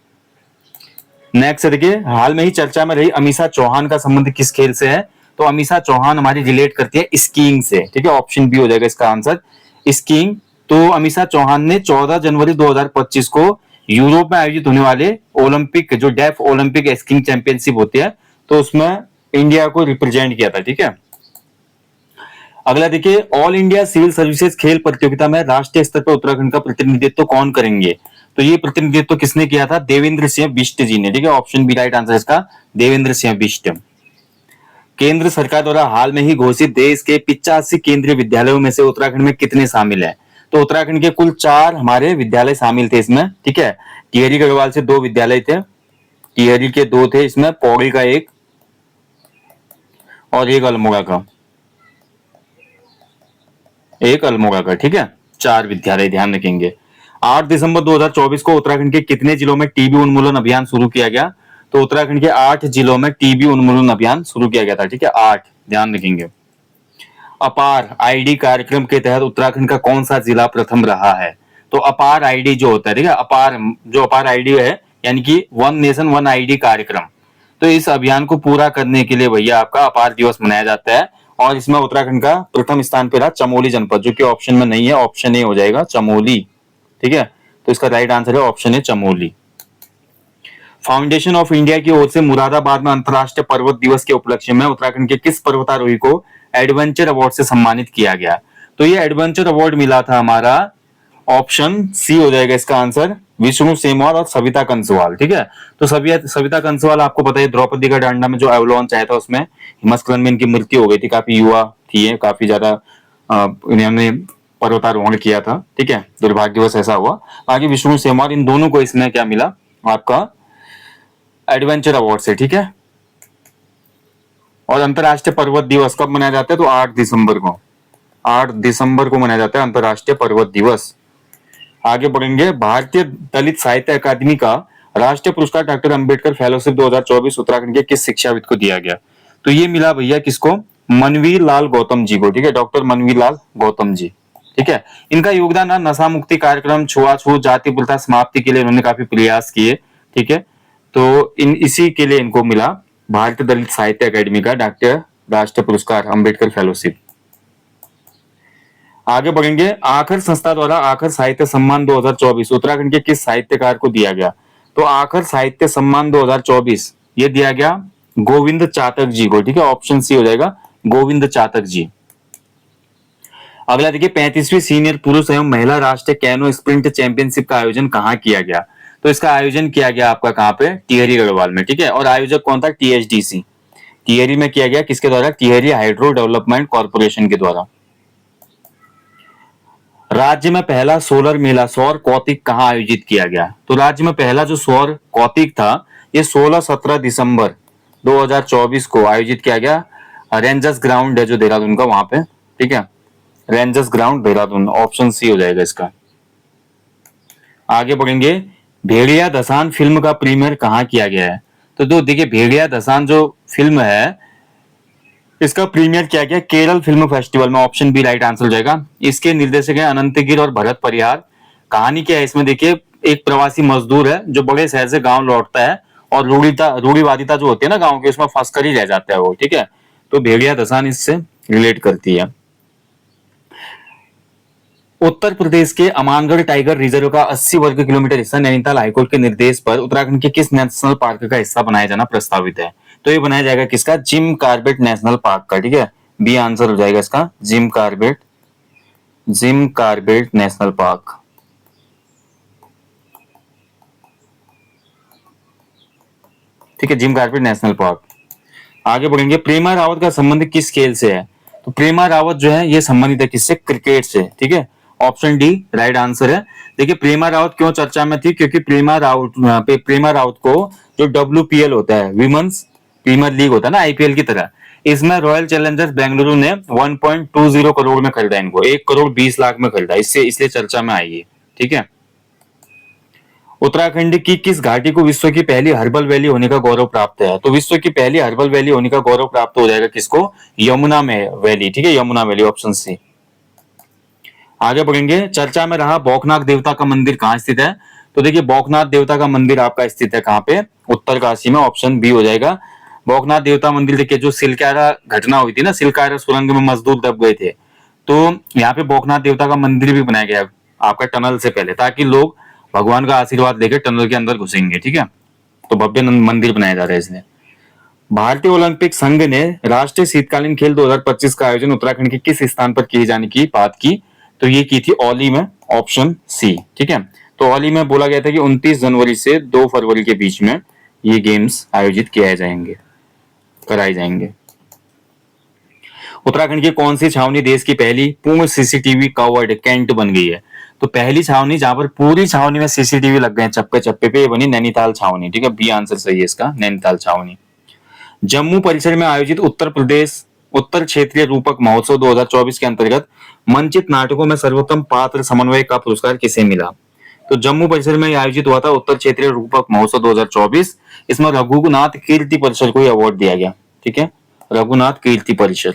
नेक्स्ट देखिए, हाल में ही चर्चा में रही अमीषा चौहान का संबंध किस खेल से है? तो अमीषा चौहान हमारी रिलेट करती है स्कीइंग से, ठीक है, ऑप्शन बी हो जाएगा इसका आंसर, स्कीइंग। तो अमीषा चौहान ने 14 जनवरी 2025 को यूरोप में आयोजित होने वाले ओलंपिक, जो डेफ ओलंपिक स्कीइंग चैंपियनशिप होती है, तो उसमें इंडिया को रिप्रेजेंट किया था, ठीक है। अगला देखिए, ऑल इंडिया सिविल सर्विसेज खेल प्रतियोगिता में राष्ट्रीय स्तर पर उत्तराखंड का प्रतिनिधित्व कौन करेंगे? तो ये प्रतिनिधित्व किसने किया था? देवेंद्र सिंह बिष्ट जी ने, ठीक है, ऑप्शन बी राइट आंसर इसका, देवेंद्र सिंह बिष्ट। केंद्र सरकार द्वारा हाल में ही घोषित देश के 85 केंद्रीय विद्यालयों में से उत्तराखंड में कितने शामिल है? तो उत्तराखंड के कुल 4 हमारे विद्यालय शामिल थे इसमें, ठीक है। टिहरी गढ़वाल से 2 विद्यालय थे, टिहरी के 2 थे, इसमें पौड़ी का 1 और एक अल्मोड़ा का, ठीक है, 4 विद्यालय ध्यान रखेंगे। 8 दिसंबर 2024 को उत्तराखंड के कितने जिलों में टीबी उन्मूलन अभियान शुरू किया गया? तो उत्तराखंड के 8 जिलों में टीबी उन्मूलन अभियान शुरू किया गया था, ठीक है, 8 ध्यान रखेंगे। अपार आईडी कार्यक्रम के तहत उत्तराखंड का कौन सा जिला प्रथम रहा है? तो अपार आईडी जो होता है, ठीक है, अपार आईडी है, यानी कि वन नेशन वन आईडी कार्यक्रम। तो इस अभियान को पूरा करने के लिए भैया आपका अपार दिवस मनाया जाता है, और इसमें उत्तराखंड का प्रथम स्थान पे रहा चमोली जनपद, जो कि ऑप्शन में नहीं है, ऑप्शन ए हो जाएगा चमोली, ठीक है। तो इसका राइट आंसर है option A Chamoli. Foundation of India की ओर से मुरादाबाद में अंतर्राष्ट्रीय पर्वत दिवस के उपलक्ष्य में उत्तराखंड के किस पर्वतारोही को एडवेंचर अवार्ड से सम्मानित किया गया? तो ये एडवेंचर अवार्ड मिला था हमारा, ऑप्शन सी हो जाएगा इसका आंसर, विष्णु सेमवाल और सविता कंसवाल, ठीक है। तो सविता कंसवाल आपको पता है द्रौपदी का डांडा में जो एवलॉन्च आया था उसमें हिमस्खलन में इनकी मृत्यु हो गई थी, काफी युवा थी, काफी ज्यादा इन्होंने पर्वतारोहण किया था, ठीक है, दुर्भाग्यवश ऐसा हुआ। बाकी विष्णु सेमवाल, इन दोनों को इसमें क्या मिला आपका एडवेंचर अवार्ड से, ठीक है। और अंतरराष्ट्रीय पर्वत दिवस कब मनाया जाता है? तो 8 दिसंबर को, 8 दिसंबर को मनाया जाता है अंतरराष्ट्रीय पर्वत दिवस। आगे बढ़ेंगे, भारतीय दलित साहित्य अकादमी का राष्ट्रीय पुरस्कार डॉक्टर अंबेडकर फेलोशिप 2024 उत्तराखंड के किस शिक्षाविद को दिया गया? तो ये मिला भैया किसको? मनवीर लाल गौतम जी को, ठीक है, डॉक्टर मनवीर लाल गौतम जी, ठीक है। इनका योगदान है नशा मुक्ति कार्यक्रम, छुआछूत, जाति प्रथा समाप्ति के लिए इन्होंने काफी प्रयास किए, ठीक है। तो इसी के लिए इनको मिला भारतीय दलित साहित्य अकादमी का राष्ट्रीय पुरस्कार अंबेडकर फेलोशिप। आगे बढ़ेंगे, आखर संस्था द्वारा आखर साहित्य सम्मान 2024 उत्तराखंड के किस साहित्यकार को दिया गया? तो आखर साहित्य सम्मान 2024 ये दिया गया गोविंद चातक जी को, ठीक है, ऑप्शन सी हो जाएगा गोविंद चातक जी। अगला देखिए, 35वीं सीनियर पुरुष एवं महिला राष्ट्रीय कैनो स्प्रिंट चैंपियनशिप का आयोजन कहाँ किया गया? तो इसका आयोजन किया गया आपका कहाँ पे? टिहरी गढ़वाल में, ठीक है। और आयोजक कौन था? टीएचडीसी, टिहरी में किया गया, किसके द्वारा? टिहरी हाइड्रो डेवलपमेंट कॉर्पोरेशन के द्वारा। राज्य में पहला सोलर मेला सौर कौतिक कहाँ आयोजित किया गया? तो राज्य में पहला जो सौर कौतिक था ये 16-17 दिसंबर 2024 को आयोजित किया गया, रेंजर्स ग्राउंड है जो देहरादून का, वहां पे, ठीक है, Rangers ground Dehradun, option C हो जाएगा इसका। आगे बढ़ेंगे, भेड़िया दसान फिल्म का प्रीमियर कहाँ किया गया है? तो देखिए, भेड़िया दसान जो फिल्म है इसका प्रीमियर किया गया केरल फिल्म फेस्टिवल में, ऑप्शन बी राइट आंसर हो जाएगा। इसके निर्देशक हैं अनंत गिर और भरत परिहार। कहानी क्या है इसमें? देखिए, एक प्रवासी मजदूर है जो बड़े शहर से गांव लौटता है और रूढ़िवादिता जो होती है ना गांव के, उसमें फंस कर ही रह जाता है वो, ठीक है। तो भेड़िया दसान इससे रिलेट करती है। उत्तर प्रदेश के अमानगढ़ टाइगर रिजर्व का 80 वर्ग किलोमीटर हिस्सा नैनीताल हाईकोर्ट के निर्देश पर उत्तराखंड के किस नेशनल पार्क का हिस्सा बनाया जाना प्रस्तावित है? तो ये बनाया जाएगा किसका? जिम कार्बेट नेशनल पार्क का, ठीक है, बी आंसर हो जाएगा इसका, जिम कार्बेट नेशनल पार्क। ठीक है, जिम कार्बेट नेशनल पार्क। आगे बढ़ेंगे, प्रेमा रावत का संबंध किस खेल से है? तो प्रेमा रावत जो है ये संबंधित है किससे? क्रिकेट से, ठीक है, ऑप्शन डी राइट आंसर है। देखिए, प्रेमा रावत क्यों चर्चा में थी? क्योंकि प्रेमा रावत को जो WPL होता है, विमेंस प्रीमियर लीग होता है ना, IPL की तरह, इसमें रॉयल चैलेंजर्स बेंगलुरु ने 1.20 करोड़ में खरीदा इनको, 1 करोड़ 20 लाख में खरीदा, इसलिए चर्चा में आई है, ठीक है। उत्तराखंड की किस घाटी को विश्व की पहली हर्बल वैली होने का गौरव प्राप्त है? तो विश्व की पहली हर्बल वैली होने का गौरव प्राप्त हो जाएगा किसको? यमुना में वैली, ठीक है, यमुना वैली, ऑप्शन सी। आगे बढ़ेंगे, चर्चा में रहा बौखनाथ देवता का मंदिर कहाँ स्थित है? तो देखिए बौखनाथ देवता का मंदिर आपका स्थित है कहाँ पे? उत्तरकाशी में, ऑप्शन बी हो जाएगा। बौखनाथ देवता मंदिर देखिए, जो सिलकारा घटना हुई थी ना, सिलकारा सुरंग में मजदूर दब गए थे, तो यहाँ पे बौखनाथ देवता का मंदिर भी बनाया गया आपका टनल से पहले, ताकि लोग भगवान का आशीर्वाद लेकर टनल के अंदर घुसेंगे, ठीक है। तो भव्य मंदिर बनाया जा रहा है इसलिए। भारतीय ओलंपिक संघ ने राष्ट्रीय शीतकालीन खेल 2025 का आयोजन उत्तराखंड के किस स्थान पर किए जाने की बात की? तो ये की थी औली में, ऑप्शन सी, ठीक है। तो औली में बोला गया था कि 29 जनवरी से 2 फरवरी के बीच में ये गेम्स आयोजित किए जाएंगे, कराए जाएंगे। उत्तराखंड की कौन सी छावनी देश की पहली पूर्ण सीसीटीवी कवर्ड कैंट बन गई है? तो पहली छावनी जहां पर पूरी छावनी में सीसीटीवी लग गए चप्पे चप्पे पे, ये बनी नैनीताल छावनी, ठीक है, बी आंसर सही है इसका, नैनीताल छावनी। जम्मू परिसर में आयोजित उत्तर प्रदेश उत्तर क्षेत्रीय रूपक महोत्सव 2024 के अंतर्गत मंचित नाटकों में सर्वोत्तम पात्र समन्वय का पुरस्कार किसे मिला? तो जम्मू परिसर में आयोजित हुआ था उत्तर क्षेत्रीय रूपक महोत्सव 2024, इसमें रघुनाथ कीर्ति परिषद को अवार्ड दिया गया, ठीक है, रघुनाथ कीर्ति परिषद।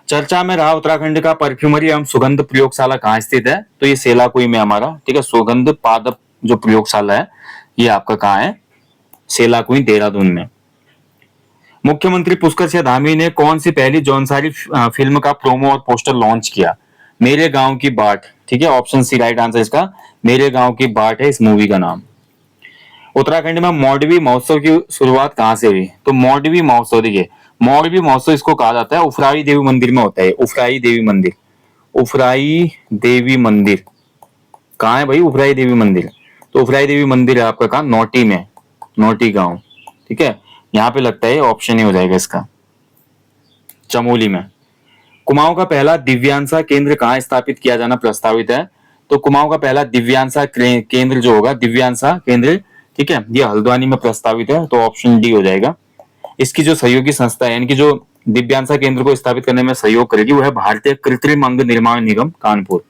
चर्चा में रहा उत्तराखंड का परफ्यूमरी एवं सुगंध प्रयोगशाला कहाँ स्थित है? तो ये सेलाकुई में हमारा, ठीक है, सुगंध पादप जो प्रयोगशाला है ये आपका कहाँ है? सेलाकुई, देहरादून में। मुख्यमंत्री पुष्कर सिंह धामी ने कौन सी पहली जौनसारी फिल्म का प्रोमो और पोस्टर लॉन्च किया? मेरे गांव की बाट, ठीक है, ऑप्शन सी राइट आंसर इसका, मेरे गांव की बाट है इस मूवी का नाम। उत्तराखंड में मौडवी महोत्सव की शुरुआत कहाँ से हुई? तो मौडवी महोत्सव, देखिए मौडवी महोत्सव इसको कहा जाता है, उफराई देवी मंदिर में होता है। उफराई देवी मंदिर, उफराई देवी मंदिर कहाँ है भाई? उफराई देवी मंदिर, तो उफराई देवी मंदिर है आपका कहाँ? नौटी में, नौटी गांव, ठीक है, यहाँ पे लगता है ऑप्शन ही हो जाएगा इसका, चमोली में। कुमाऊं का पहला दिव्यांसा केंद्र कहाँ स्थापित किया जाना प्रस्तावित है? तो कुमाऊं का पहला दिव्यांसा केंद्र जो होगा, दिव्यांसा केंद्र, ठीक है, ये हल्द्वानी में प्रस्तावित है, तो ऑप्शन डी हो जाएगा। इसकी जो सहयोगी संस्था है, यानी कि जो दिव्यांसा केंद्र को स्थापित करने में सहयोग करेगी, वो है भारतीय कृत्रिम अंग निर्माण निगम कानपुर।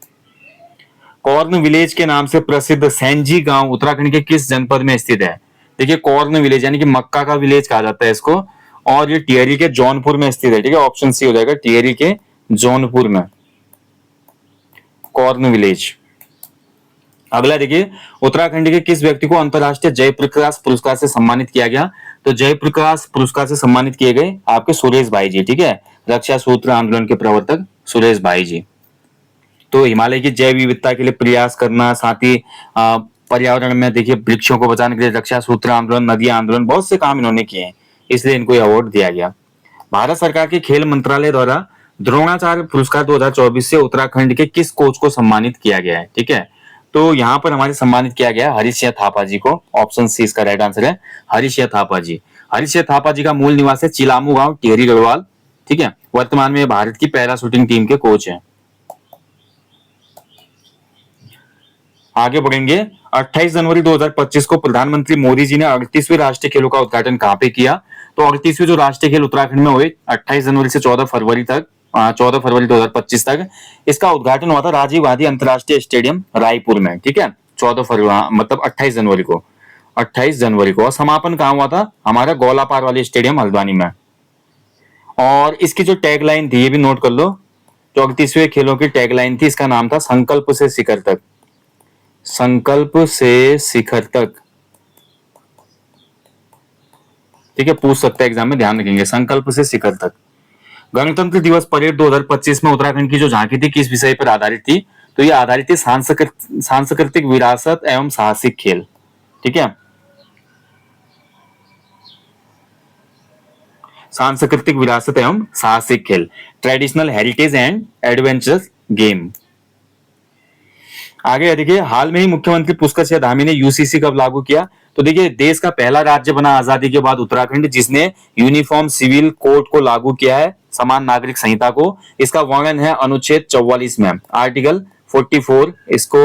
कॉर्न विलेज के नाम से प्रसिद्ध सैंजी गांव उत्तराखंड के किस जनपद में स्थित है? देखिए कॉर्न विलेज यानी कि मक्का का विलेज कहा जाता है इसको, और ये टिहरी के जौनपुर में स्थित है, ठीक है, ऑप्शन सी हो जाएगा, टिहरी के जौनपुर में कॉर्न विलेज। अगला देखिए, उत्तराखंड के किस व्यक्ति को अंतरराष्ट्रीय जयप्रकाश पुरस्कार से सम्मानित किया गया? तो जयप्रकाश पुरस्कार से सम्मानित किए गए आपके सुरेश भाई जी, ठीक है, रक्षा सूत्र आंदोलन के प्रवर्तक सुरेश भाई जी। तो हिमालय की जैव विविधता के लिए प्रयास करना, साथ ही पर्यावरण में देखिए वृक्षों को बचाने के लिए रक्षा सूत्र आंदोलन, नदी आंदोलन, बहुत से काम इन्होंने किए हैं, इसलिए इनको अवार्ड दिया गया। भारत सरकार के खेल मंत्रालय द्वारा द्रोणाचार्य पुरस्कार 2024 से उत्तराखंड के किस कोच को सम्मानित किया गया है? ठीक है, तो यहाँ पर हमारे सम्मानित किया गया हरीश सिंह थापा जी को, ऑप्शन सी इसका राइट आंसर है, हरीश सिंह थापा जी। हरीश सिंह थापा जी का मूल निवास है चिलामू गांव, टिहरी गढ़वाल, ठीक है, वर्तमान में भारत की पैरा शूटिंग टीम के कोच हैं। आगे बढ़ेंगे, 28 जनवरी 2025 को प्रधानमंत्री मोदी जी ने 38वें राष्ट्रीय खेलों का उद्घाटन कहां पे किया? तो 38वें जो राष्ट्रीय खेल उत्तराखंड में हुए 28 जनवरी से 14 फरवरी तक, 14 फरवरी 2025 तक इसका उद्घाटन हुआ था राजीव गांधी अंतर्राष्ट्रीय स्टेडियम रायपुर में, ठीक है, 14 फरवरी मतलब 28 जनवरी को, 28 जनवरी को। और समापन कहां हुआ था? हमारा गोलापार वाले स्टेडियम हल्द्वानी में। और इसकी जो टैगलाइन थी ये भी नोट कर लो, जो 38वें खेलों की टैगलाइन थी इसका नाम था संकल्प से शिखर तक, संकल्प से शिखर तक, ठीक है, पूछ सकता है एग्जाम में, ध्यान रखेंगे, संकल्प से शिखर तक। गणतंत्र दिवस परेड 2025 में उत्तराखंड की जो झांकी थी किस विषय पर आधारित थी? तो ये आधारित थी सांस्कृतिक विरासत एवं साहसिक खेल, ठीक है, सांस्कृतिक विरासत एवं साहसिक खेल, traditional heritage and adventurous game. आगे देखिए, हाल में ही मुख्यमंत्री पुष्कर सिंह धामी ने यूसीसी कब लागू किया? तो देखिए देश का पहला राज्य बना आजादी के बाद उत्तराखंड, जिसने यूनिफॉर्म सिविल कोड को लागू किया है, समान नागरिक संहिता को। इसका वर्णन है अनुच्छेद 44 में, आर्टिकल 44 इसको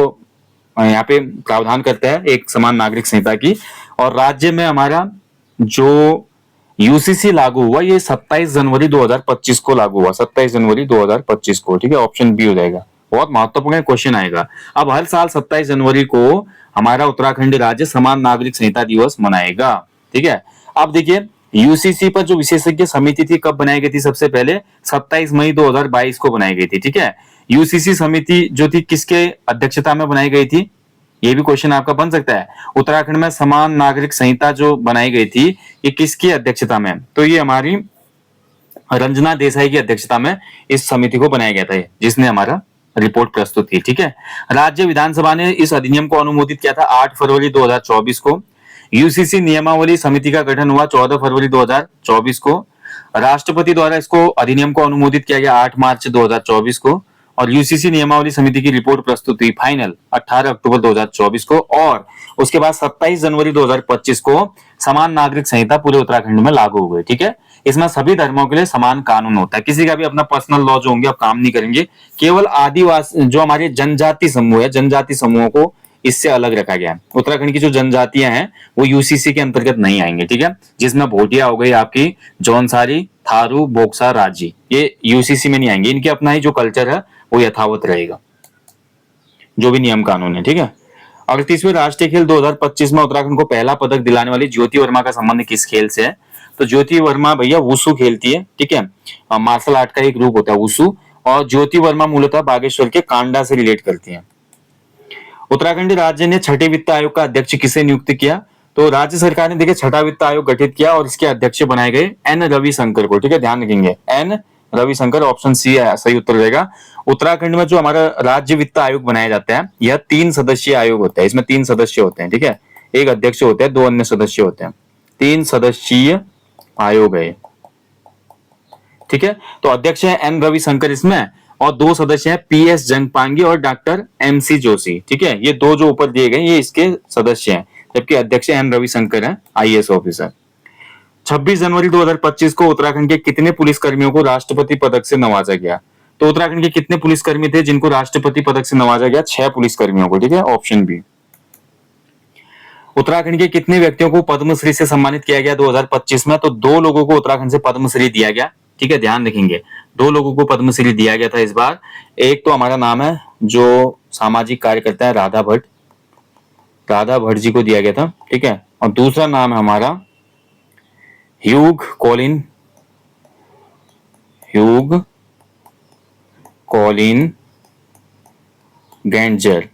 यहाँ पे प्रावधान करता है एक समान नागरिक संहिता की। और राज्य में हमारा जो यूसीसी लागू हुआ ये 27 जनवरी 2025 को लागू हुआ, 27 जनवरी 2025 को, ठीक है, ऑप्शन बी हो जाएगा, बहुत महत्वपूर्ण क्वेश्चन आएगा। अब हर साल 27 जनवरी को हमारा उत्तराखंड राज्य समान नागरिक संहिता दिवस मनाएगा। ठीक है, अब देखिए यूसीसी पर जो विशेषज्ञ समिति थी कब बनाई गई थी? सबसे पहले 27 मई 2022 को बनाई गई थी। ठीक है, यूसीसी समिति जो थी किसके अध्यक्षता में बनाई गई थी? ये भी क्वेश्चन आपका बन सकता है। उत्तराखंड में समान नागरिक संहिता जो बनाई गई थी ये किसकी अध्यक्षता में? तो ये हमारी रंजना देसाई की अध्यक्षता में इस समिति को बनाया गया था, जिसने हमारा रिपोर्ट प्रस्तुत की। ठीक है, राज्य विधानसभा ने इस अधिनियम को अनुमोदित किया था 8 फरवरी 2024 को। यूसीसी नियमावली समिति का गठन हुआ 14 फरवरी 2024 को। राष्ट्रपति द्वारा इसको अधिनियम को अनुमोदित किया गया 8 मार्च 2024 को। और यूसीसी नियमावली समिति की रिपोर्ट प्रस्तुत हुई फाइनल 18 अक्टूबर 2024 को। और उसके बाद 27 जनवरी 2025 को समान नागरिक संहिता पूरे उत्तराखंड में लागू हो गई। ठीक है, इसमें सभी धर्मों के लिए समान कानून होता है, किसी का भी अपना पर्सनल लॉ जो होंगे अब काम नहीं करेंगे। केवल आदिवासी जो हमारे जनजाति समूह है, जनजाति समूहों को इससे अलग रखा गया है। उत्तराखंड की जो जनजातियां हैं वो यूसीसी के अंतर्गत नहीं आएंगे। ठीक है, जिसमें भोटिया हो गई आपकी, जौनसारी, थारू, बोक्सा, राजी, ये यूसीसी में नहीं आएंगे। इनके अपना ही जो कल्चर है वो यथावत रहेगा, जो भी नियम कानून है। ठीक है, 38वें राष्ट्रीय खेल 2025 में उत्तराखंड को पहला पदक दिलाने वाली ज्योति वर्मा का संबंध किस खेल से है? तो ज्योति वर्मा भैया वुसु खेलती है। ठीक है, मार्शल आर्ट का एक रूप होता है वुसु। और ज्योति वर्मा मूलतः बागेश्वर के कांडा से रिलेट करती है। उत्तराखंड राज्य ने छठे वित्त आयोग का अध्यक्ष किसे नियुक्त किया? तो राज्य सरकार ने देखिए छठा वित्त आयोग गठित किया और इसके अध्यक्ष बनाए गए एन रविशंकर को। ठीक है, ध्यान रखेंगे एन रविशंकर, ऑप्शन सी है सही उत्तर रहेगा। उत्तराखंड में जो हमारा राज्य वित्त आयोग बनाया जाता है यह 3 सदस्यीय आयोग होता है। इसमें 3 सदस्य होते हैं। ठीक है, एक अध्यक्ष होते हैं, 2 अन्य सदस्य होते हैं। 3 सदस्यीय आयोग है। ठीक है, तो अध्यक्ष है एन रविशंकर इसमें, और 2 सदस्य हैं पीएस जंगपांगी और डॉक्टर एमसी जोशी। ठीक है, ये 2 जो ऊपर दिए गए ये इसके सदस्य हैं, जबकि अध्यक्ष एन रविशंकर है, आईएएस ऑफिसर। 26 जनवरी 2025 को उत्तराखंड के कितने पुलिस कर्मियों को राष्ट्रपति पदक से नवाजा गया? तो उत्तराखंड के कितने पुलिसकर्मी थे जिनको राष्ट्रपति पदक से नवाजा गया? 6 पुलिसकर्मियों को। ठीक है, ऑप्शन बी। उत्तराखंड के कितने व्यक्तियों को पद्मश्री से सम्मानित किया गया 2025 में? तो 2 लोगों को उत्तराखंड से पद्मश्री दिया गया। ठीक है, ध्यान रखेंगे 2 लोगों को पद्मश्री दिया गया था इस बार। एक तो हमारा नाम है जो सामाजिक कार्यकर्ता है राधा भट्ट, राधा भट्ट जी को दिया गया था। ठीक है, और दूसरा नाम है हमारा ह्यूग कॉलिन गैंडजर।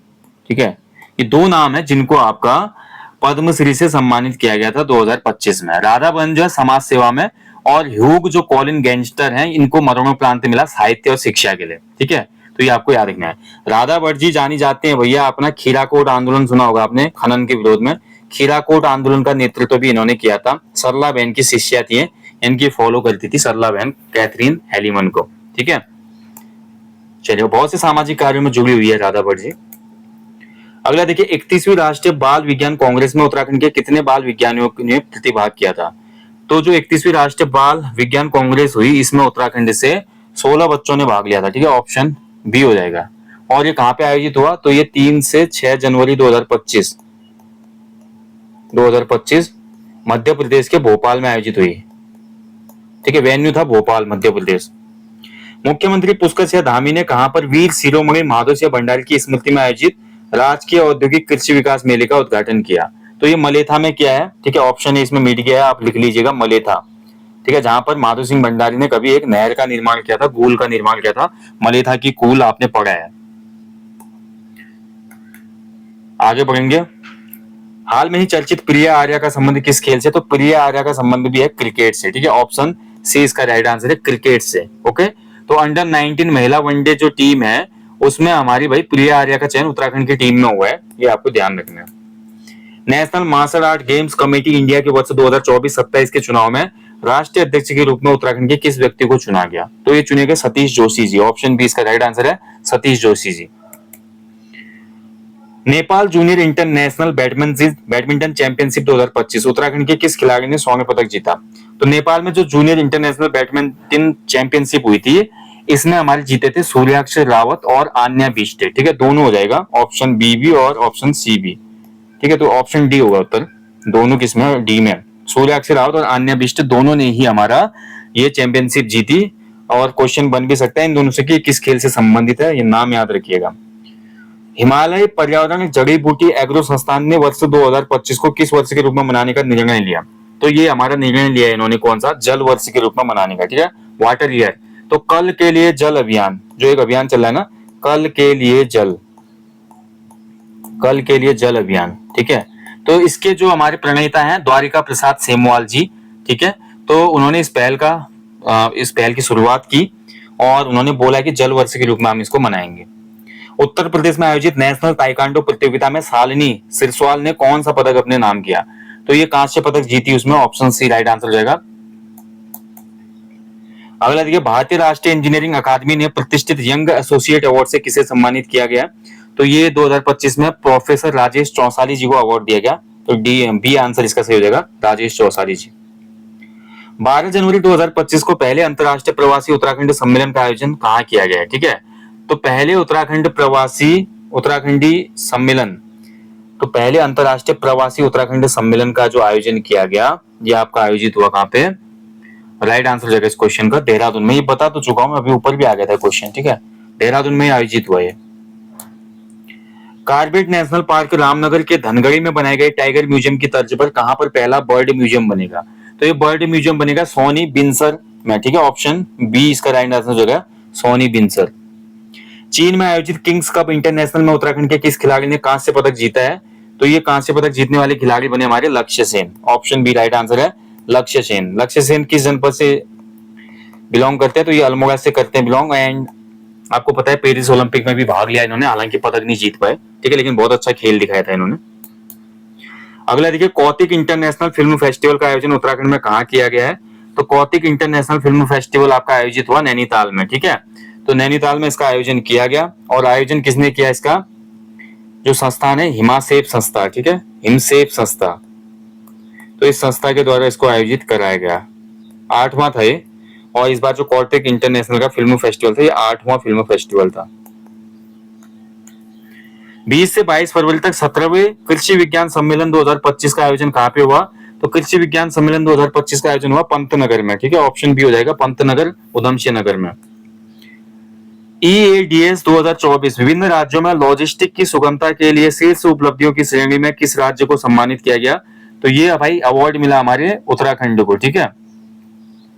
ठीक है, ये 2 नाम है जिनको आपका पद्मश्री से सम्मानित किया गया था 2025 में। राधा भट्ट जो है समाज सेवा में, और ह्यूग जो कॉलिन गैंगस्टर हैं इनको मरणोपरांत मिला साहित्य और शिक्षा के लिए। ठीक है, तो ये आपको याद रखना है। राधा भट्ट जी जानी जाते हैं भैया, अपना खीराकोट आंदोलन सुना होगा आपने, खनन के विरोध में। खीराकोट आंदोलन का नेतृत्व भी इन्होंने किया था। सरला बहन की शिष्या थी, इनकी फॉलो करती थी सरला बहन कैथरीन हेलीमन को। ठीक है, चलिए बहुत से सामाजिक कार्यों में जुड़ी हुई है राधा भट्ट जी। अगला देखिए 31वीं राष्ट्रीय बाल विज्ञान कांग्रेस में उत्तराखंड के कितने बाल विज्ञानियों ने प्रतिभाग किया था? तो जो 31वीं राष्ट्रीय बाल विज्ञान कांग्रेस हुई इसमें उत्तराखंड से 16 बच्चों ने भाग लिया था। ठीक है, ऑप्शन बी हो जाएगा। और ये कहां पे आयोजित हुआ? तो ये 3 से 6 जनवरी 2025 मध्य प्रदेश के भोपाल में आयोजित हुई। ठीक है, वेन्यू था भोपाल, मध्य प्रदेश। मुख्यमंत्री पुष्कर सिंह धामी ने कहां पर वीर शिरोमणि माधव सिंह भंडारी की स्मृति में आयोजित राजकीय औद्योगिक कृषि विकास मेले का उद्घाटन किया? तो ये मलेथा में किया है। ठीक है, ऑप्शन है इसमें मिट गया है, आप लिख लीजिएगा मलेथा। ठीक है, जहां पर माधव सिंह भंडारी ने कभी एक नहर का निर्माण किया था, कूल का निर्माण किया था, मलेथा की कूल आपने पढ़ा है। आगे बढ़ेंगे। हाल में ही चर्चित प्रिया आर्या का संबंध किस खेल से? तो प्रिया आर्या का संबंध भी है क्रिकेट से। ठीक है, ऑप्शन सी इसका राइट आंसर है, क्रिकेट से। ओके, तो अंडर 19 महिला वनडे जो टीम है उसमें हमारी भाई प्रिया आर्या का चयन उत्तराखंड की टीम में हुआ है, ये आपको ध्यान रखना है। National martial art games committee India के वर्ष 2024-27 के चुनाव में राष्ट्रीय अध्यक्ष के रूप में उत्तराखंड के किस व्यक्ति को चुना गया? तो ये चुने गए सतीश जोशी जी। ऑप्शन बी इसका राइट आंसर है, Satish Joshi ji. Nepal junior international badminton championship 2025 Uttarakhand के किस खिलाड़ी ने स्वर्ण पदक जीता? तो नेपाल में जो जूनियर इंटरनेशनल बैडमिंटन चैंपियनशिप हुई थी इसमें हमारे जीते थे सूर्याक्ष रावत और आन्या बिष्टे। ठीक है, दोनों हो जाएगा, ऑप्शन बी भी और ऑप्शन सी भी। ठीक है, तो ऑप्शन डी होगा उत्तर। दोनों किसमें? डी में। सूर्याक्ष रावत और आन्या बिष्ट दोनों ने ही हमारा ये चैंपियनशिप जीती और क्वेश्चन बन भी सकता है इन दोनों से कि किस खेल से संबंधित है, ये नाम याद रखिएगा। हिमालय पर्यावरण जड़ी बूटी एग्रो संस्थान ने वर्ष 2025 को किस वर्ष के रूप में मनाने का निर्णय लिया? तो ये हमारा निर्णय लिया है इन्होंने, कौन सा? जल वर्ष के रूप में मनाने का, ठीक है, वाटर ईयर। तो कल के लिए जल अभियान, जो एक अभियान चल रहा है ना, कल के लिए जल, कल के लिए जल अभियान, ठीक है। तो इसके जो हमारे प्रणेता हैं द्वारिका प्रसाद सेमवाल जी, ठीक है, तो उन्होंने इस पहल की शुरुआत की और उन्होंने बोला कि जल वर्ष के रूप में हम इसको मनाएंगे। उत्तर प्रदेश में आयोजित नेशनल ताइक्वांडो प्रतियोगिता में शालिनी सिरस्वाल ने कौन सा पदक अपने नाम किया? तो ये कांस्य पदक जीती उसमें, ऑप्शन सी राइट आंसर हो जाएगा। अगला देखिए, भारतीय राष्ट्रीय इंजीनियरिंग अकादमी ने प्रतिष्ठित यंग एसोसिएट अवार्ड से किसे सम्मानित किया गया? तो ये 2025 में प्रोफेसर राजेश चौसाली जी को अवार्ड दिया गया। तो बी आंसर इसका सही हो जाएगा, राजेश चौसाली जी। 12 जनवरी 2025 को पहले अंतरराष्ट्रीय प्रवासी उत्तराखंड सम्मेलन का आयोजन कहाँ किया गया है? ठीक है, तो पहले उत्तराखंडी सम्मेलन, तो पहले अंतरराष्ट्रीय प्रवासी उत्तराखंड सम्मेलन का जो आयोजन किया गया, ये आपका आयोजित हुआ कहाँ पे? राइट आंसर हो जाएगा इस क्वेश्चन का देहरादून में। ये बता तो चुका हूं, अभी ऊपर भी आ गया था क्वेश्चन, ठीक है, देहरादून में आयोजित हुआ है। कार्बेट नेशनल पार्क रामनगर के धनगढ़ी में बनाए गए टाइगर म्यूजियम की तर्ज पर कहां पर पहला बर्ड म्यूजियम बनेगा? तो ये बर्ड म्यूजियम बनेगा सोनी बिनसर में, ठीक है, ऑप्शन बी इसका राइट आंसर हो जाएगा, सोनी बिनसर। चीन में आयोजित किंग्स कप इंटरनेशनल में उत्तराखंड के किस खिलाड़ी ने कांस्य पदक जीता है? तो ये कांस्य पदक जीतने वाले खिलाड़ी बने हमारे Lakshya Sen, option B right answer है, लक्ष्य सेन। लक्ष्य सेन किस जनपद से बिलोंग करते हैं? तो ये अल्मोड़ा से करते हैं बिलोंग, एंड आपको पता है पेरिस ओलंपिक में भी भाग लिया इन्होंने, हालांकि पदक नहीं जीत पाए, ठीक है, लेकिन बहुत अच्छा खेल दिखाया था इन्होंने। अगला देखिए, कौतिक इंटरनेशनल फिल्म फेस्टिवल का आयोजन उत्तराखंड में कहाँ किया गया है? तो कौतिक इंटरनेशनल फिल्म फेस्टिवल आपका आयोजित हुआ नैनीताल में, ठीक है, तो नैनीताल में इसका आयोजन किया गया। और आयोजन किसने किया? इसका जो संस्थान है हिमासेप संस्था, ठीक है, हिमसेप संस्था, तो इस संस्था के द्वारा इसको आयोजित कराया गया। 8वां था ये, और इस बार जो कौतिक इंटरनेशनल का फिल्म फेस्टिवल था, ये 8वां फिल्म फेस्टिवल था। 20 से 22 फरवरी तक 17वें कृषि विज्ञान सम्मेलन 2025 का आयोजन कहाँ पे हुआ? तो कृषि विज्ञान सम्मेलन 2025 का आयोजन हुआ पंतनगर में, ठीक है, ऑप्शन बी हो जाएगा, पंतनगर उधमसिंह नगर में। EADS 2024 विभिन्न राज्यों में लॉजिस्टिक की सुगमता के लिए शीर्ष उपलब्धियों की श्रेणी में किस राज्य को सम्मानित किया गया? तो ये भाई अवार्ड मिला हमारे उत्तराखंड को, ठीक है,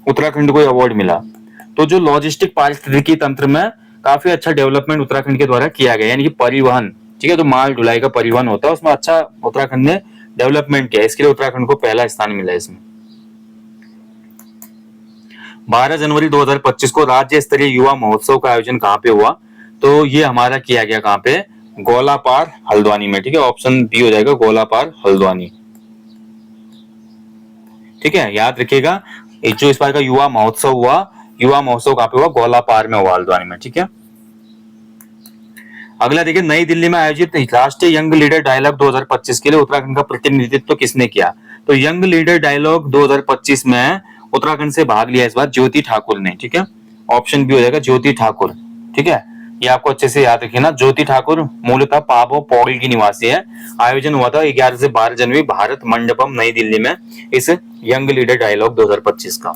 उत्तराखंड को अवार्ड मिला। तो जो लॉजिस्टिक पारिस्थितिकी तंत्र में काफी अच्छा डेवलपमेंट उत्तराखंड के द्वारा किया गया, यानी कि परिवहन, ठीक है, तो माल ढुलाई का परिवहन होता है उसमें अच्छा उत्तराखंड ने डेवलपमेंट किया, इसके लिए उत्तराखंड को पहला स्थान मिला इसमें। 12 जनवरी 2025 को राज्य स्तरीय युवा महोत्सव का आयोजन कहाँ पे हुआ? तो ये हमारा किया गया कहाँ पे? गोलापार हल्द्वानी में, ठीक है, ऑप्शन बी हो जाएगा, गोलापार हल्द्वानी, ठीक है, याद रखिएगा। जो इस बार का युवा महोत्सव हुआ, युवा महोत्सव कहाँ पे हुआ? गोलापार में हुआ, हल्द्वानी में, ठीक है। अगला देखिए, नई दिल्ली में आयोजित राष्ट्रीय यंग लीडर डायलॉग 2025 के लिए उत्तराखंड का प्रतिनिधित्व किसने किया? तो यंग लीडर डायलॉग 2025 में उत्तराखंड से भाग लिया इस बार ज्योति ठाकुर ने, ठीक है, ऑप्शन बी हो जाएगा, ज्योति ठाकुर, ठीक है, ये आपको अच्छे से याद रखिए ना। ज्योति ठाकुर मूलतः पाबो पौड़ी की निवासी है। आयोजन हुआ था 11 से 12 जनवरी भारत मंडपम नई दिल्ली में इस यंग लीडर डायलॉग 2025 का।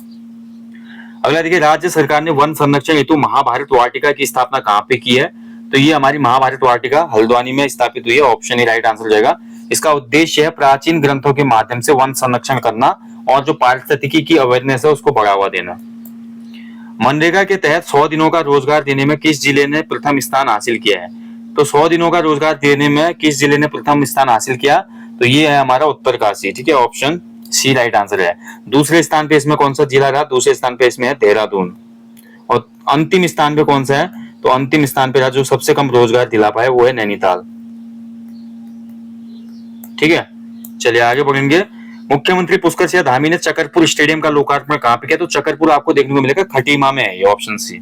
अगला देखिए, राज्य सरकार ने वन संरक्षण हेतु महाभारत वाटिका की स्थापना कहाँ पे की है? तो ये हमारी महाभारत वाटिका हल्द्वानी में स्थापित हुई है, ऑप्शन ए राइट आंसर हो जाएगा। इसका उद्देश्य है प्राचीन ग्रंथों के माध्यम से वन संरक्षण करना और जो पारिस्थितिकी की अवेयरनेस है उसको बढ़ावा देना। मनरेगा के तहत 100 दिनों का रोजगार देने में किस जिले ने प्रथम स्थान हासिल किया है? तो 100 दिनों का रोजगार देने में किस जिले ने प्रथम स्थान हासिल किया? तो ये है हमारा उत्तरकाशी, ठीक है, ऑप्शन सी राइट आंसर है। दूसरे स्थान पे इसमें कौन सा जिला रहा? दूसरे स्थान पे इसमें है देहरादून। और अंतिम स्थान पे कौन सा है? तो अंतिम स्थान पे जो सबसे कम रोजगार दिला पाए वो है नैनीताल, ठीक है। चलिए आगे बढ़ेंगे। मुख्यमंत्री पुष्कर सिंह धामी ने चकरपुर स्टेडियम का लोकार्पण कहां पे किया? तो चकरपुर आपको देखने को मिलेगा खटीमा में है, ये ऑप्शन सी।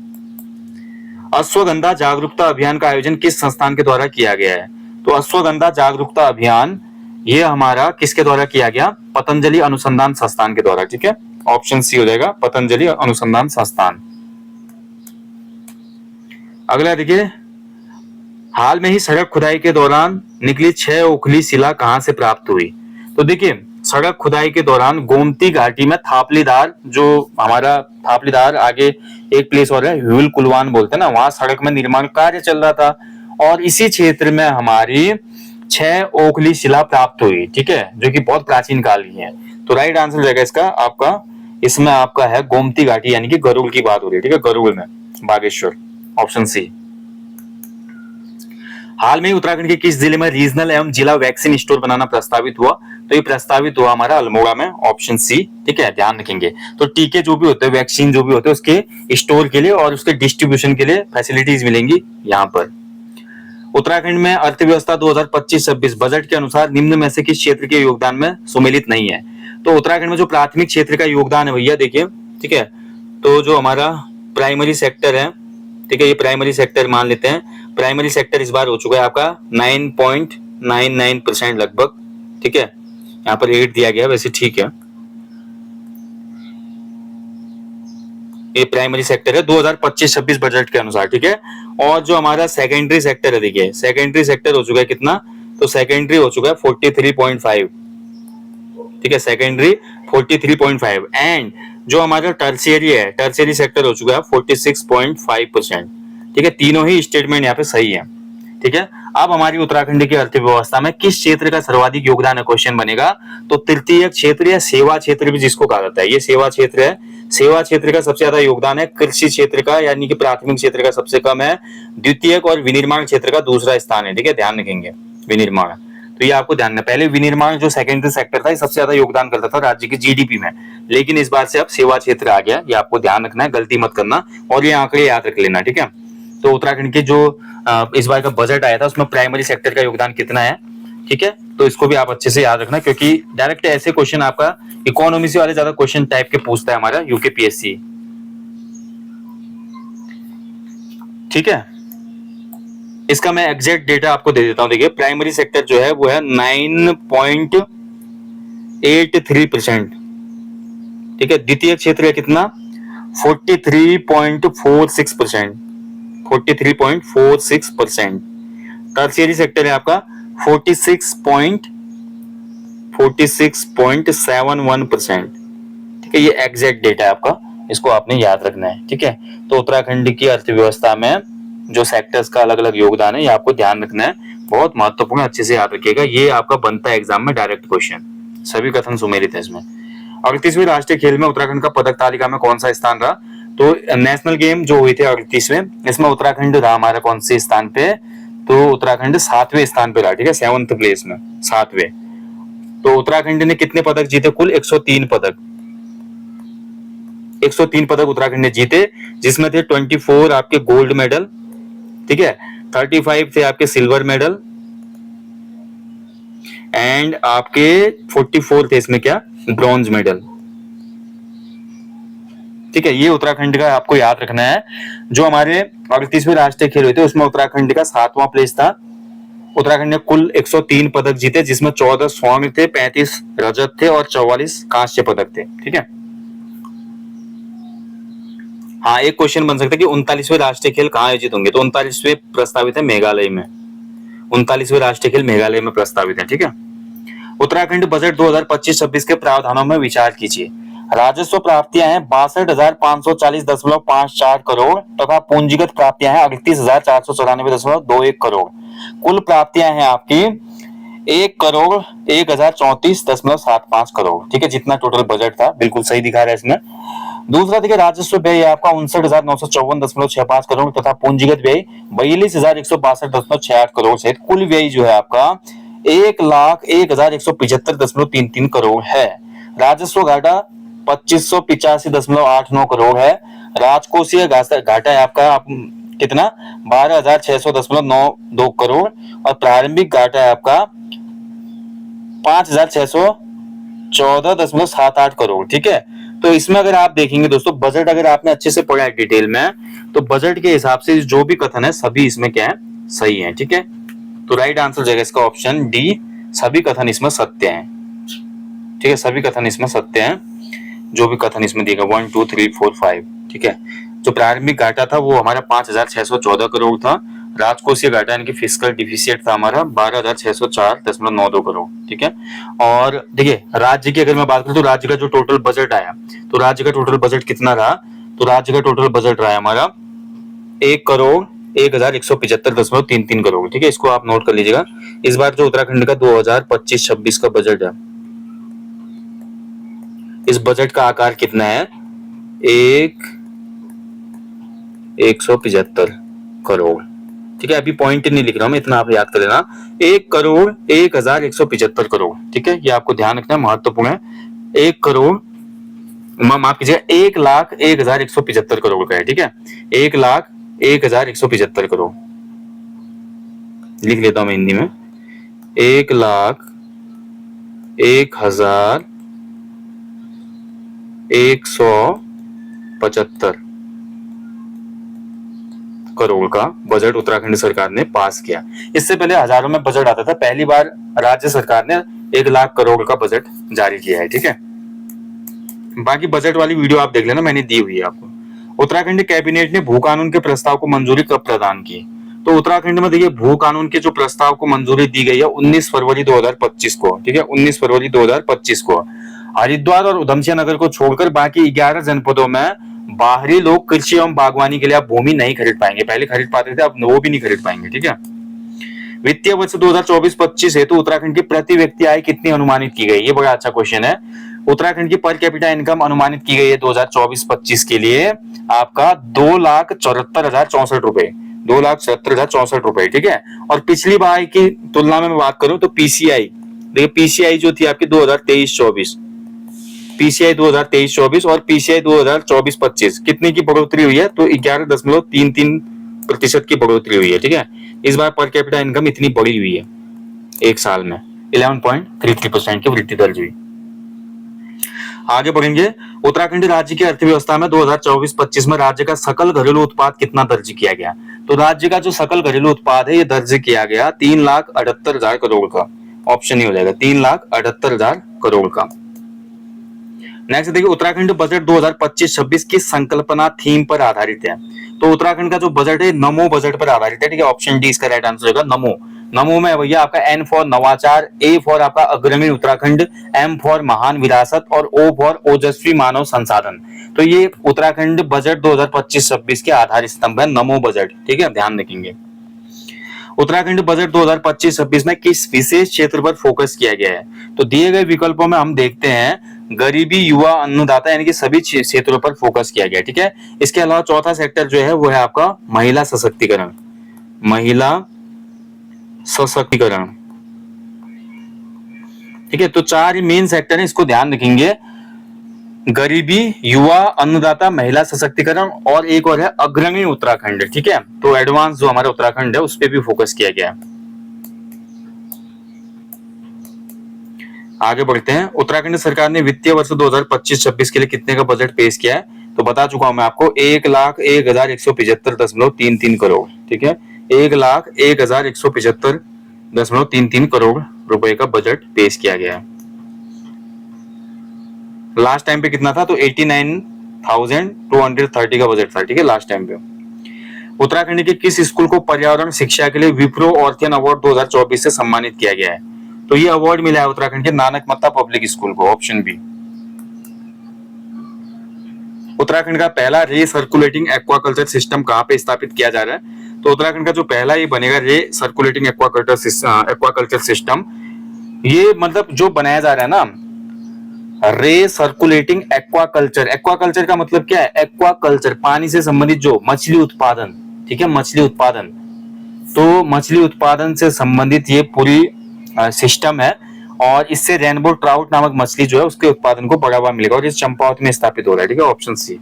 अश्वगंधा जागरूकता अभियान का आयोजन किस संस्थान के द्वारा किया गया है? तो अश्वगंधा जागरूकता अभियान ये हमारा किसके द्वारा किया गया? पतंजलि अनुसंधान संस्थान के द्वारा, ठीक है, ऑप्शन सी हो जाएगा, पतंजलि अनुसंधान संस्थान। अगला देखिए, हाल में ही सड़क खुदाई के दौरान निकली 6 ओखली शिला कहां से प्राप्त हुई? तो देखिए सड़क खुदाई के दौरान गोमती घाटी में थापलीदार, जो हमारा थापलीदार आगे एक प्लेस और है ह्यूल कुलवान बोलते हैं ना, वहां सड़क में निर्माण कार्य चल रहा था और इसी क्षेत्र में हमारी 6 ओखली शिला प्राप्त हुई, ठीक है, जो कि बहुत प्राचीन काल की है। तो राइट आंसर हो जाएगा इसका आपका, इसमें आपका है गोमती घाटी, यानी कि गरुड़ की बात हो रही है, ठीक है, गरुड़ में बागेश्वर, ऑप्शन सी। हाल में उत्तराखंड के किस जिले में रीजनल एवं जिला वैक्सीन स्टोर बनाना प्रस्तावित हुआ? तो ये प्रस्तावित हुआ हमारा अल्मोड़ा में, ऑप्शन सी, ठीक है, ध्यान रखेंगे। तो टीके जो भी होते हैं, वैक्सीन जो भी होते हैं, उसके स्टोर के लिए और उसके डिस्ट्रीब्यूशन के लिए फैसिलिटीज मिलेंगी यहाँ पर। उत्तराखंड में अर्थव्यवस्था 2025-26 बजट के अनुसार निम्न में से किस क्षेत्र के योगदान में सुमेलित नहीं है? तो उत्तराखंड में जो प्राथमिक क्षेत्र का योगदान है भैया देखिए, ठीक है, तो जो हमारा प्राइमरी सेक्टर है, ठीक है, ये प्राइमरी सेक्टर मान लेते हैं, प्राइमरी सेक्टर इस बार हो चुका है आपका 9.99% लगभग, ठीक है, यहाँ पर 8 दिया गया वैसे, ठीक है, ये प्राइमरी सेक्टर है 2025-26 बजट के अनुसार, ठीक है। और जो हमारा सेकेंडरी सेक्टर है, देखिए सेकेंडरी सेक्टर हो चुका है कितना, तो सेकेंडरी हो चुका है 43.5, ठीक है, सेकेंडरी 43.5, एंड जो हमारा टर्शियरी है, टर्शियरी सेक्टर हो चुका है 46.5%, ठीक है, तीनों ही स्टेटमेंट यहाँ पे सही है, ठीक है। अब हमारी उत्तराखंड की अर्थव्यवस्था में किस क्षेत्र का सर्वाधिक योगदान है, क्वेश्चन बनेगा, तो तृतीय क्षेत्र या सेवा क्षेत्र भी जिसको कहा जाता है, ये सेवा क्षेत्र है, सेवा क्षेत्र का सबसे ज्यादा योगदान है, कृषि क्षेत्र का यानी कि प्राथमिक क्षेत्र का सबसे कम है, द्वितीयक और विनिर्माण क्षेत्र का दूसरा स्थान है, ठीक है, ध्यान रखेंगे विनिर्माण, तो ये आपको ध्यान रखना, पहले विनिर्माण जो सेकेंडरी सेक्टर था ये सबसे ज्यादा योगदान करता था राज्य की जीडीपी में, लेकिन इस बार से अब सेवा क्षेत्र आ गया, ये आपको ध्यान रखना है, गलती मत करना और ये आंकड़े याद रख लेना, ठीक है। तो उत्तराखंड के जो इस बार का बजट आया था उसमें प्राइमरी सेक्टर का योगदान कितना है, ठीक है, तो इसको भी आप अच्छे से याद रखना, क्योंकि डायरेक्ट ऐसे क्वेश्चन आपका इकोनॉमी से वाले ज्यादा क्वेश्चन टाइप के पूछता है हमारा यूकेपीएससी, ठीक है। इसका मैं एग्जैक्ट डेटा आपको दे देता हूं, देखिए प्राइमरी सेक्टर जो है वो है 9.83%, ठीक है, द्वितीय क्षेत्र है कितना 43.46%, 43.46%, टर्शियरी सेक्टर है आपका 46.71%, ठीक है, ये एग्जैक्ट डेटा है आपका, इसको आपने याद रखना है, ठीक है। तो उत्तराखंड की अर्थव्यवस्था में जो सेक्टर्स का अलग अलग योगदान है ये आपको ध्यान रखना है, बहुत महत्वपूर्ण, अच्छे से याद रखिएगा, ये आपका बनता है एग्जाम में डायरेक्ट क्वेश्चन, सभी कथन सुमेलित है इसमें। 38वें राष्ट्रीय खेल में उत्तराखंड का पदक तालिका में कौन सा स्थान रहा? तो नेशनल गेम जो हुए थे 38वें, इसमें उत्तराखंड रहा हमारा कौन से स्थान पे, तो उत्तराखंड 7वें स्थान पे रहा, ठीक है, 7th प्लेस में, 7वें। तो उत्तराखंड ने कितने पदक जीते? कुल 103 पदक, 103 पदक उत्तराखंड ने जीते, जिसमें थे 24 आपके गोल्ड मेडल, ठीक है, 35 थे आपके सिल्वर मेडल, एंड आपके 44 थे इसमें क्या, ब्रॉन्ज मेडल, ठीक है। ये उत्तराखंड का आपको याद रखना है। जो हमारे 38वें राष्ट्रीय खेल हुए थे उसमें उत्तराखंड का 7वां प्लेस था, उत्तराखंड ने कुल 103 पदक जीते, जिसमें 14 स्वर्ण थे, 35 रजत थे और 44 कांस्य पदक थे, ठीक है। हाँ, एक क्वेश्चन बन सकता है कि 39वें राष्ट्रीय खेल कहाँ आयोजित होंगे, तो 39वें प्रस्तावित है मेघालय में, 39वें राष्ट्रीय खेल मेघालय में प्रस्तावित है, ठीक है। उत्तराखंड बजट 2025-26 के प्रावधानों में विचार कीजिए। राजस्व प्राप्तियां हैं 62,540.54 करोड़ तथा पूंजीगत प्राप्तियां हैं 38,494.21 करोड़। कुल प्राप्तियां हैं आपकी 1,01,34.75 करोड़, ठीक है, जितना टोटल बजट था, बिल्कुल सही दिखा रहा है इसमें। दूसरा देखिए, राजस्व व्यय आपका 59,954.65 करोड़ तथा पूंजीगत व्यय 42,162.68 करोड़ से कुल व्यय जो है आपका 1,01,175.33 करोड़ है। राजस्व घाटा 2585.89 करोड़ है। राजकोषीय घाटा है आपका कितना 12,600.92 करोड़ और प्रारंभिक घाटा है आपका 5,614.78 करोड़, ठीक है। तो इसमें अगर आप देखेंगे दोस्तों, बजट अगर आपने अच्छे से पढ़ा है डिटेल में, तो बजट के हिसाब से जो भी कथन है सभी इसमें क्या है, सही है, ठीक है। तो राइट आंसर जाएगा इसका ऑप्शन डी, सभी कथन इसमें सत्य हैं, ठीक है, सभी कथन इसमें सत्य हैं, जो भी कथन इसमें दिएगा 1 2 3 4 5, ठीक है। जो प्रारंभिक घाटा था वो हमारा 5,614 करोड़ था, राजकोषीय घाटा यानी कि फिस्कल डिफिसिट था हमारा 12,604.92 करोड़। ठीक है, और देखिए राज्य की अगर मैं बात करूं तो राज्य का जो टोटल बजट आया, तो राज्य का टोटल बजट कितना रहा, तो राज्य का टोटल बजट रहा है हमारा 1,01,175.33 करोड़। ठीक है, इसको आप नोट कर लीजिएगा। इस बार जो उत्तराखंड का 2025-26 का बजट है, इस बजट का आकार कितना है, 1,175 करोड़। ठीक है, अभी पॉइंट नहीं लिख रहा हूं मैं, इतना आप याद कर लेना, 1,01,175 करोड़। ठीक है, ये आपको ध्यान रखना है, महत्वपूर्ण है। 1 करोड़, माफ कीजिएगा, 1,01,175 करोड़ का है। ठीक है, 1,01,175 करोड़ लिख लेता हूं मैं हिंदी में, 1,01,175 करोड़ का बजट उत्तराखंड सरकार ने पास किया। इससे पहले हजारों में बजट आता था, पहली बार राज्य सरकार ने 1 लाख करोड़ का बजट जारी किया है। ठीक है, बाकी बजट वाली वीडियो आप देख लेना, मैंने दी हुई है आपको। उत्तराखंड कैबिनेट ने भू कानून के प्रस्ताव को मंजूरी कब प्रदान की, तो उत्तराखंड में देखिए भू कानून के जो प्रस्ताव को मंजूरी दी गई है 19 फरवरी 2025 को। ठीक है, 19 फरवरी 2025 को। हरिद्वार और उधमसिंह नगर को छोड़कर बाकी 11 जनपदों में बाहरी लोग कृषि एवं बागवानी के लिए अब भूमि नहीं खरीद पाएंगे, पहले खरीद पाते थे, अब वो भी नहीं खरीद पाएंगे। ठीक है, वित्तीय वर्ष 2024-25 हेतु उत्तराखंड की प्रति व्यक्ति आय कितनी अनुमानित की गई, ये बड़ा अच्छा क्वेश्चन है। उत्तराखंड की पर कैपिटा इनकम अनुमानित की गई है 2024-25 के लिए आपका 2,74,064 रुपए, 2,74,064 रुपए। ठीक है, और पिछली बार की तुलना में मैं बात करूं तो पीसीआई, देखिए पीसीआई जो थी आपकी 2023-24, पीसीआई 2023-24 और पीसीआई 2024-25 कितने की बढ़ोतरी हुई है, तो 11.33% की बढ़ोतरी हुई है। ठीक है, इस बार पर कैपिटा इनकम इतनी बढ़ी हुई है एक साल में, 11.33% की वृद्धि दर्ज हुई। आगे बढ़ेंगे, उत्तराखंड राज्य की अर्थव्यवस्था में 2024-25 में राज्य का सकल घरेलू उत्पाद कितना दर्ज किया गया, तो राज्य का जो सकल घरेलू उत्पाद है ये दर्ज किया गया 3,78,000 करोड़ का, ऑप्शन ही हो जाएगा 3,78,000 करोड़ का। नेक्स्ट देखिए, उत्तराखंड बजट 2025-26 की संकल्पना थीम पर आधारित है, तो उत्तराखंड का जो बजट है नमो बजट पर आधारित है। ठीक है, ऑप्शन डी इसका राइट आंसर होगा, नमो। नमो में भैया आपका एन फॉर नवाचार, ए फॉर आपका अग्रणी उत्तराखंड, एम फॉर महान विरासत और ओ फॉर ओजस्वी मानव संसाधन। तो ये उत्तराखंड बजट 2025-26 के आधार स्तंभ है, नमो बजट। ठीक है, ध्यान रखेंगे। उत्तराखंड बजट 2025-26 में किस विशेष क्षेत्र पर फोकस किया गया है, तो दिए गए विकल्पों में हम देखते हैं गरीबी, युवा, अन्नदाता, यानी कि सभी क्षेत्रों पर फोकस किया गया। ठीक है, इसके अलावा चौथा सेक्टर जो है वो है आपका महिला सशक्तिकरण, महिला सशक्तिकरण। ठीक है, तो 4 मेन सेक्टर है, इसको ध्यान रखेंगे, गरीबी, युवा, अन्नदाता, महिला सशक्तिकरण और एक और है अग्रणी उत्तराखंड। ठीक है, तो एडवांस जो हमारा उत्तराखंड है उस पर भी फोकस किया गया है। आगे बढ़ते हैं, उत्तराखंड सरकार ने वित्तीय वर्ष 2025-26 के लिए कितने का बजट पेश किया है, तो बता चुका हूं मैं आपको, 1,01,175.33 करोड़। ठीक है, 1,01,175.33 करोड़ रुपए का बजट पेश किया गया है। लास्ट टाइम पे कितना था, तो 89,230 का बजट था। ठीक है, लास्ट टाइम पे। उत्तराखंड के किस स्कूल को पर्यावरण शिक्षा के लिए विप्रो ऑर्थन अवार्ड 2024 से सम्मानित किया गया है, तो ये अवार्ड मिला है उत्तराखंड के नानक मत्ता पब्लिक स्कूल को, ऑप्शन बी। उत्तराखंड का पहला रे सर्कुलेटिंग एक्वाकल्चर सिस्टम कहां पे स्थापित किया जा रहा है, तो उत्तराखंड का जो पहला ये बनेगा रे सर्कुलेटिंग एक्वाकल्चर सिस्टम, ये मतलब जो बनाया जा रहा है ना, रे सर्कुलेटिंग एक्वाकल्चर, एक्वाकल्चर का मतलब क्या है, एक्वाकल्चर पानी से संबंधित जो मछली उत्पादन। ठीक है, मछली उत्पादन, तो मछली उत्पादन से संबंधित ये पूरी सिस्टम है, और इससे रेनबो ट्राउट नामक मछली जो है उसके उत्पादन को बढ़ावा मिलेगा, और ये चंपावत में स्थापित हो रहा है। ठीक है, ऑप्शन सी।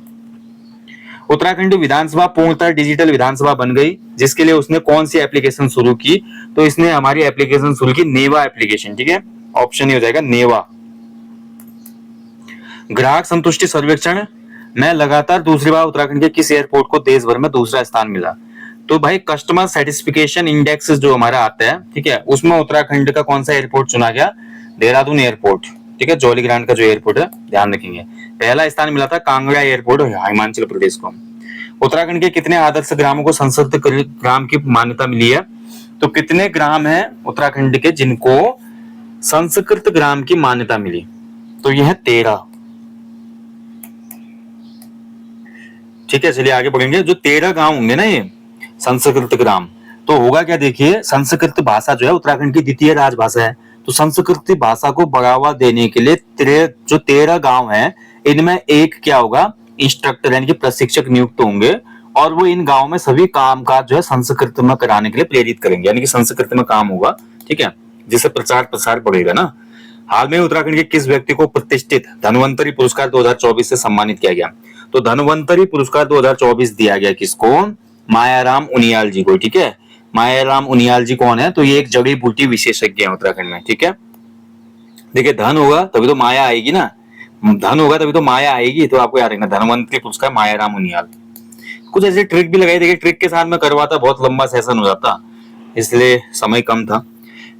उत्तराखंड विधानसभा पूर्णतः डिजिटल विधानसभा बन गई, जिसके लिए उसने कौन सी एप्लीकेशन शुरू की, तो इसने हमारी एप्लीकेशन शुरू की नेवा एप्लीकेशन। ठीक है, ऑप्शन ही हो जाएगा नेवा। ग्राहक संतुष्टि सर्वेक्षण में लगातार दूसरी बार उत्तराखंड के किस एयरपोर्ट को देश भर में दूसरा स्थान मिला, तो भाई कस्टमर सेटिस्फिकेशन इंडेक्स जो हमारा आता है, ठीक है, उसमें उत्तराखंड का कौन सा एयरपोर्ट चुना गया, देहरादून एयरपोर्ट। ठीक है, जौलीग्रांट का जो एयरपोर्ट है, ध्यान रखेंगे। पहला स्थान मिला था कांगड़ा एयरपोर्ट हिमाचल प्रदेश को। उत्तराखंड के कितने आदर्श ग्रामों को संस्कृत ग्राम की मान्यता मिली है? तो कितने ग्राम है उत्तराखंड के जिनको संस्कृत ग्राम की मान्यता मिली? तो यह है 13। ठीक है, चलिए आगे बढ़ेंगे। जो 13 गांव होंगे ना ये संस्कृत ग्राम, तो होगा क्या, देखिए संस्कृत भाषा जो है उत्तराखंड की द्वितीय राजभाषा है। तो संस्कृत भाषा को बढ़ावा देने के लिए जो 13 गांव हैं, इनमें एक क्या होगा, इंस्ट्रक्टर यानी कि प्रशिक्षक नियुक्त होंगे, और वो इन गांव में सभी कामकाज जो है संस्कृत में कराने के लिए प्रेरित करेंगे, यानी कि संस्कृत में काम होगा। ठीक है, जिससे प्रचार प्रसार बढ़ेगा ना। हाल में उत्तराखंड के किस व्यक्ति को प्रतिष्ठित धन्वंतरी पुरस्कार 2024 से सम्मानित किया गया? तो धन्वंतरी पुरस्कार 2024 दिया गया किसको? मायाराम उनियाल जी को। ठीक है, मायाराम उनियाल जी कौन है? तो ये एक जड़ी बूटी विशेषज्ञ है उत्तराखंड में। ठीक है, देखिए धन होगा तभी तो माया आएगी ना, धन होगा तभी तो माया आएगी। तो आपको याद रखना, धन्वंतरी पुरस्कार मायाराम उनियाल। कुछ ऐसे ट्रिक भी लगाई, देखिए ट्रिक के साथ में करवाता बहुत लंबा सेशन हो जाता, इसलिए समय कम था।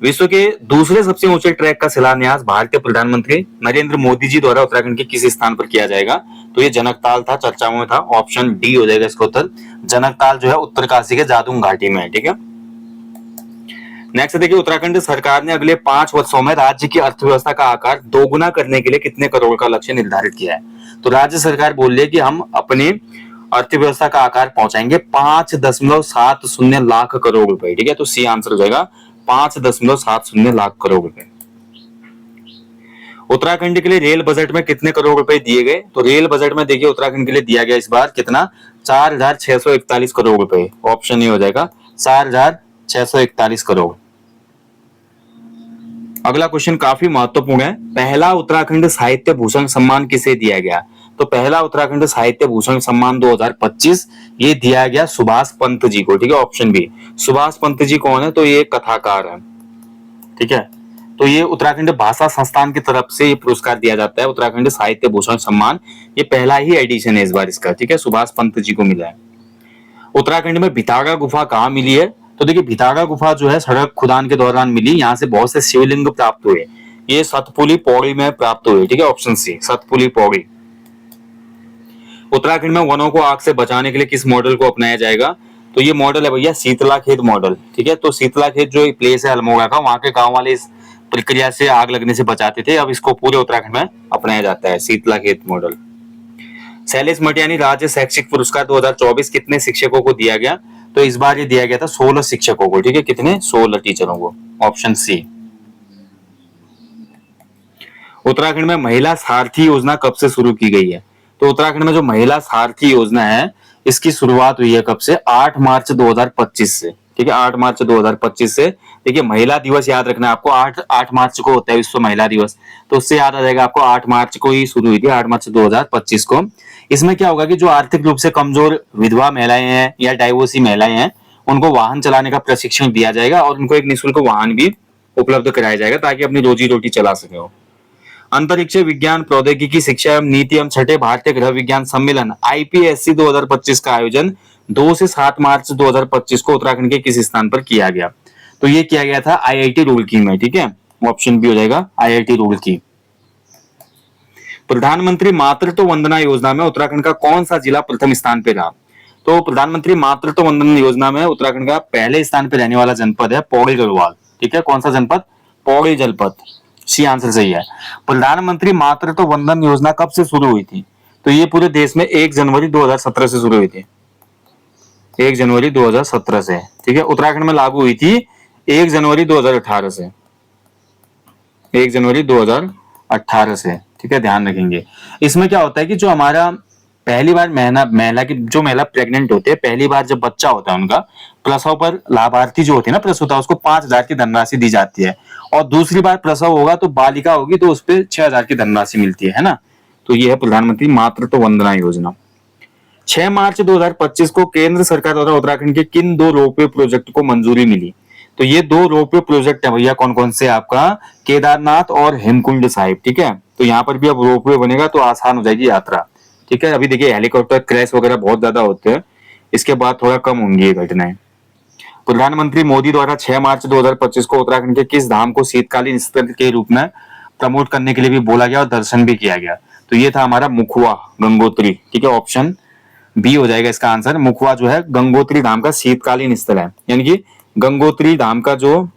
विश्व के दूसरे सबसे ऊंचे ट्रैक का शिलान्यास भारतीय प्रधानमंत्री नरेंद्र मोदी जी द्वारा उत्तराखंड के किस स्थान पर किया जाएगा? तो ये जनकताल था, चर्चाओं में था। ऑप्शन डी हो जाएगा इसका उत्तर। जनकताल जो है उत्तरकाशी के जादूंग घाटी में है। ठीक है, नेक्स्ट देखिए, उत्तराखंड सरकार ने अगले 5 वर्षों में राज्य की अर्थव्यवस्था का आकार दोगुना करने के लिए कितने करोड़ का लक्ष्य निर्धारित किया है? तो राज्य सरकार बोल रही है कि हम अपनी अर्थव्यवस्था का आकार पहुंचाएंगे 5.70 लाख करोड़ रुपए। ठीक है, तो सी आंसर हो जाएगा 5.70 लाख करोड़ रुपए। उत्तराखंड के लिए रेल बजट में कितने करोड़ रुपए दिए गए? तो रेल बजट में देखिए उत्तराखंड के लिए दिया गया इस बार कितना, 4,641 करोड़ रुपए। ऑप्शन ए हो जाएगा 4,641 करोड़। अगला क्वेश्चन काफी महत्वपूर्ण है। पहला उत्तराखंड साहित्य भूषण सम्मान किसे दिया गया? तो पहला उत्तराखंड साहित्य भूषण सम्मान 2025 ये दिया गया सुभाष पंत जी को। ठीक है, ऑप्शन बी। सुभाष पंत जी कौन है? तो ये कथाकार है। ठीक है, तो ये उत्तराखंड भाषा संस्थान की तरफ से ये पुरस्कार दिया जाता है, उत्तराखंड साहित्य भूषण सम्मान। ये पहला ही एडिशन है इस बार इसका। ठीक है, सुभाष पंत जी को मिला है। उत्तराखंड में भितागा गुफा कहाँ मिली है? तो देखिए भितागा गुफा जो है सड़क खुदान के दौरान मिली, यहाँ से बहुत से शिवलिंग प्राप्त हुए। ये सतपुली पौड़ी में प्राप्त हुए। ठीक है, ऑप्शन सी सतपुली पौड़ी। उत्तराखंड में वनों को आग से बचाने के लिए किस मॉडल को अपनाया जाएगा? तो ये मॉडल है भैया शीतला खेत मॉडल। ठीक है, तो शीतला खेत जो प्लेस है अल्मोड़ा का, वहां के गांव वाले इस प्रक्रिया से आग लगने से बचाते थे। अब इसको पूरे उत्तराखंड में अपनाया जाता है, शीतला खेत मॉडल। शैलेश मटियानी राज्य शैक्षिक पुरस्कार 2024 कितने शिक्षकों को दिया गया? तो इस बार ये दिया गया था 16 शिक्षकों को। ठीक है, कितने? 16 टीचरों को। Option C. उत्तराखंड में महिला सारथी योजना कब से शुरू की गई है? तो उत्तराखंड में जो महिला सारथी योजना है इसकी शुरुआत हुई है कब से? 8 मार्च 2025 से। ठीक है, 8 मार्च 2025 से। देखिए महिला दिवस याद रखना है आपको, 8 मार्च को होता है विश्व महिला दिवस, तो उससे याद आ जाएगा आपको 8 मार्च को ही शुरू हुई थी, 8 मार्च 2025 को। इसमें क्या होगा कि जो आर्थिक रूप से कमजोर विधवा महिलाएं हैं या डाइवोर्सी महिलाएं हैं, उनको वाहन चलाने का प्रशिक्षण दिया जाएगा और उनको एक निःशुल्क वाहन भी उपलब्ध कराया जाएगा ताकि अपनी रोजी रोटी चला सके हो। अंतरिक्ष विज्ञान प्रौद्योगिकी शिक्षा एवं नीति एवं छठे भारतीय ग्रह विज्ञान सम्मेलन IPSC 2025 का आयोजन 2 से 7 मार्च 2025 को उत्तराखंड के किस स्थान पर किया गया? तो ये किया गया था IIT रुड़की में। ठीक है, ऑप्शन बी हो जाएगा IIT रुड़की। प्रधानमंत्री मातृत्व वंदना योजना में उत्तराखंड का कौन सा जिला प्रथम स्थान पे रहा? तो प्रधानमंत्री मातृत्व वंदना योजना में उत्तराखंड का पहले स्थान पे रहने वाला जनपद है पौड़ी गढ़वाल। ठीक है, कौन सा जनपद? पौड़ी जनपद। सी आंसर सही है। प्रधानमंत्री मातृत्व वंदन योजना कब से शुरू हुई थी? तो ये पूरे देश में 1 जनवरी 2017 से शुरू हुई थी। 1 जनवरी 2017 से। ठीक है, उत्तराखंड में लागू हुई थी 1 जनवरी 2018 से। 1 जनवरी 2018 से। ठीक है, ध्यान रखेंगे। इसमें क्या होता है कि जो हमारा पहली बार महिला प्रेग्नेंट होते हैं, पहली बार जब बच्चा होता है उनका, प्रसव पर लाभार्थी जो होती है ना प्रसूता, उसको 5,000 की धनराशि दी जाती है। और दूसरी बार प्रसव होगा तो बालिका होगी तो उस पर 6,000 की धनराशि मिलती है ना। तो ये है प्रधानमंत्री मातृत्व वंदना योजना। 6 मार्च 2025 को केंद्र सरकार द्वारा उत्तराखंड के किन 2 रोपवे प्रोजेक्ट को मंजूरी मिली? तो ये 2 रोपवे प्रोजेक्ट है भैया, कौन कौन से? आपका केदारनाथ और हेमकुंड साहिब। ठीक है, तो यहाँ पर भी अब रोपवे बनेगा तो आसान हो जाएगी यात्रा। ठीक है, अभी देखिए हेलीकॉप्टर क्रैश वगैरह बहुत ज्यादा होते हैं, इसके बाद थोड़ा कम होंगी ये घटनाएं। प्रधानमंत्री मोदी द्वारा 6 मार्च 2025 को उत्तराखंड के किस धाम को शीतकालीन स्थल के रूप में प्रमोट करने के लिए भी बोला गया और दर्शन भी किया गया? तो ये था हमारा मुखुआ गंगोत्री। ठीक है, ऑप्शन बी हो जाएगा इसका आंसर। मुखवा जो है गंगोत्री धाम का शीतकालीन स्थल है, यानी कि गंगोत्री धाम का जो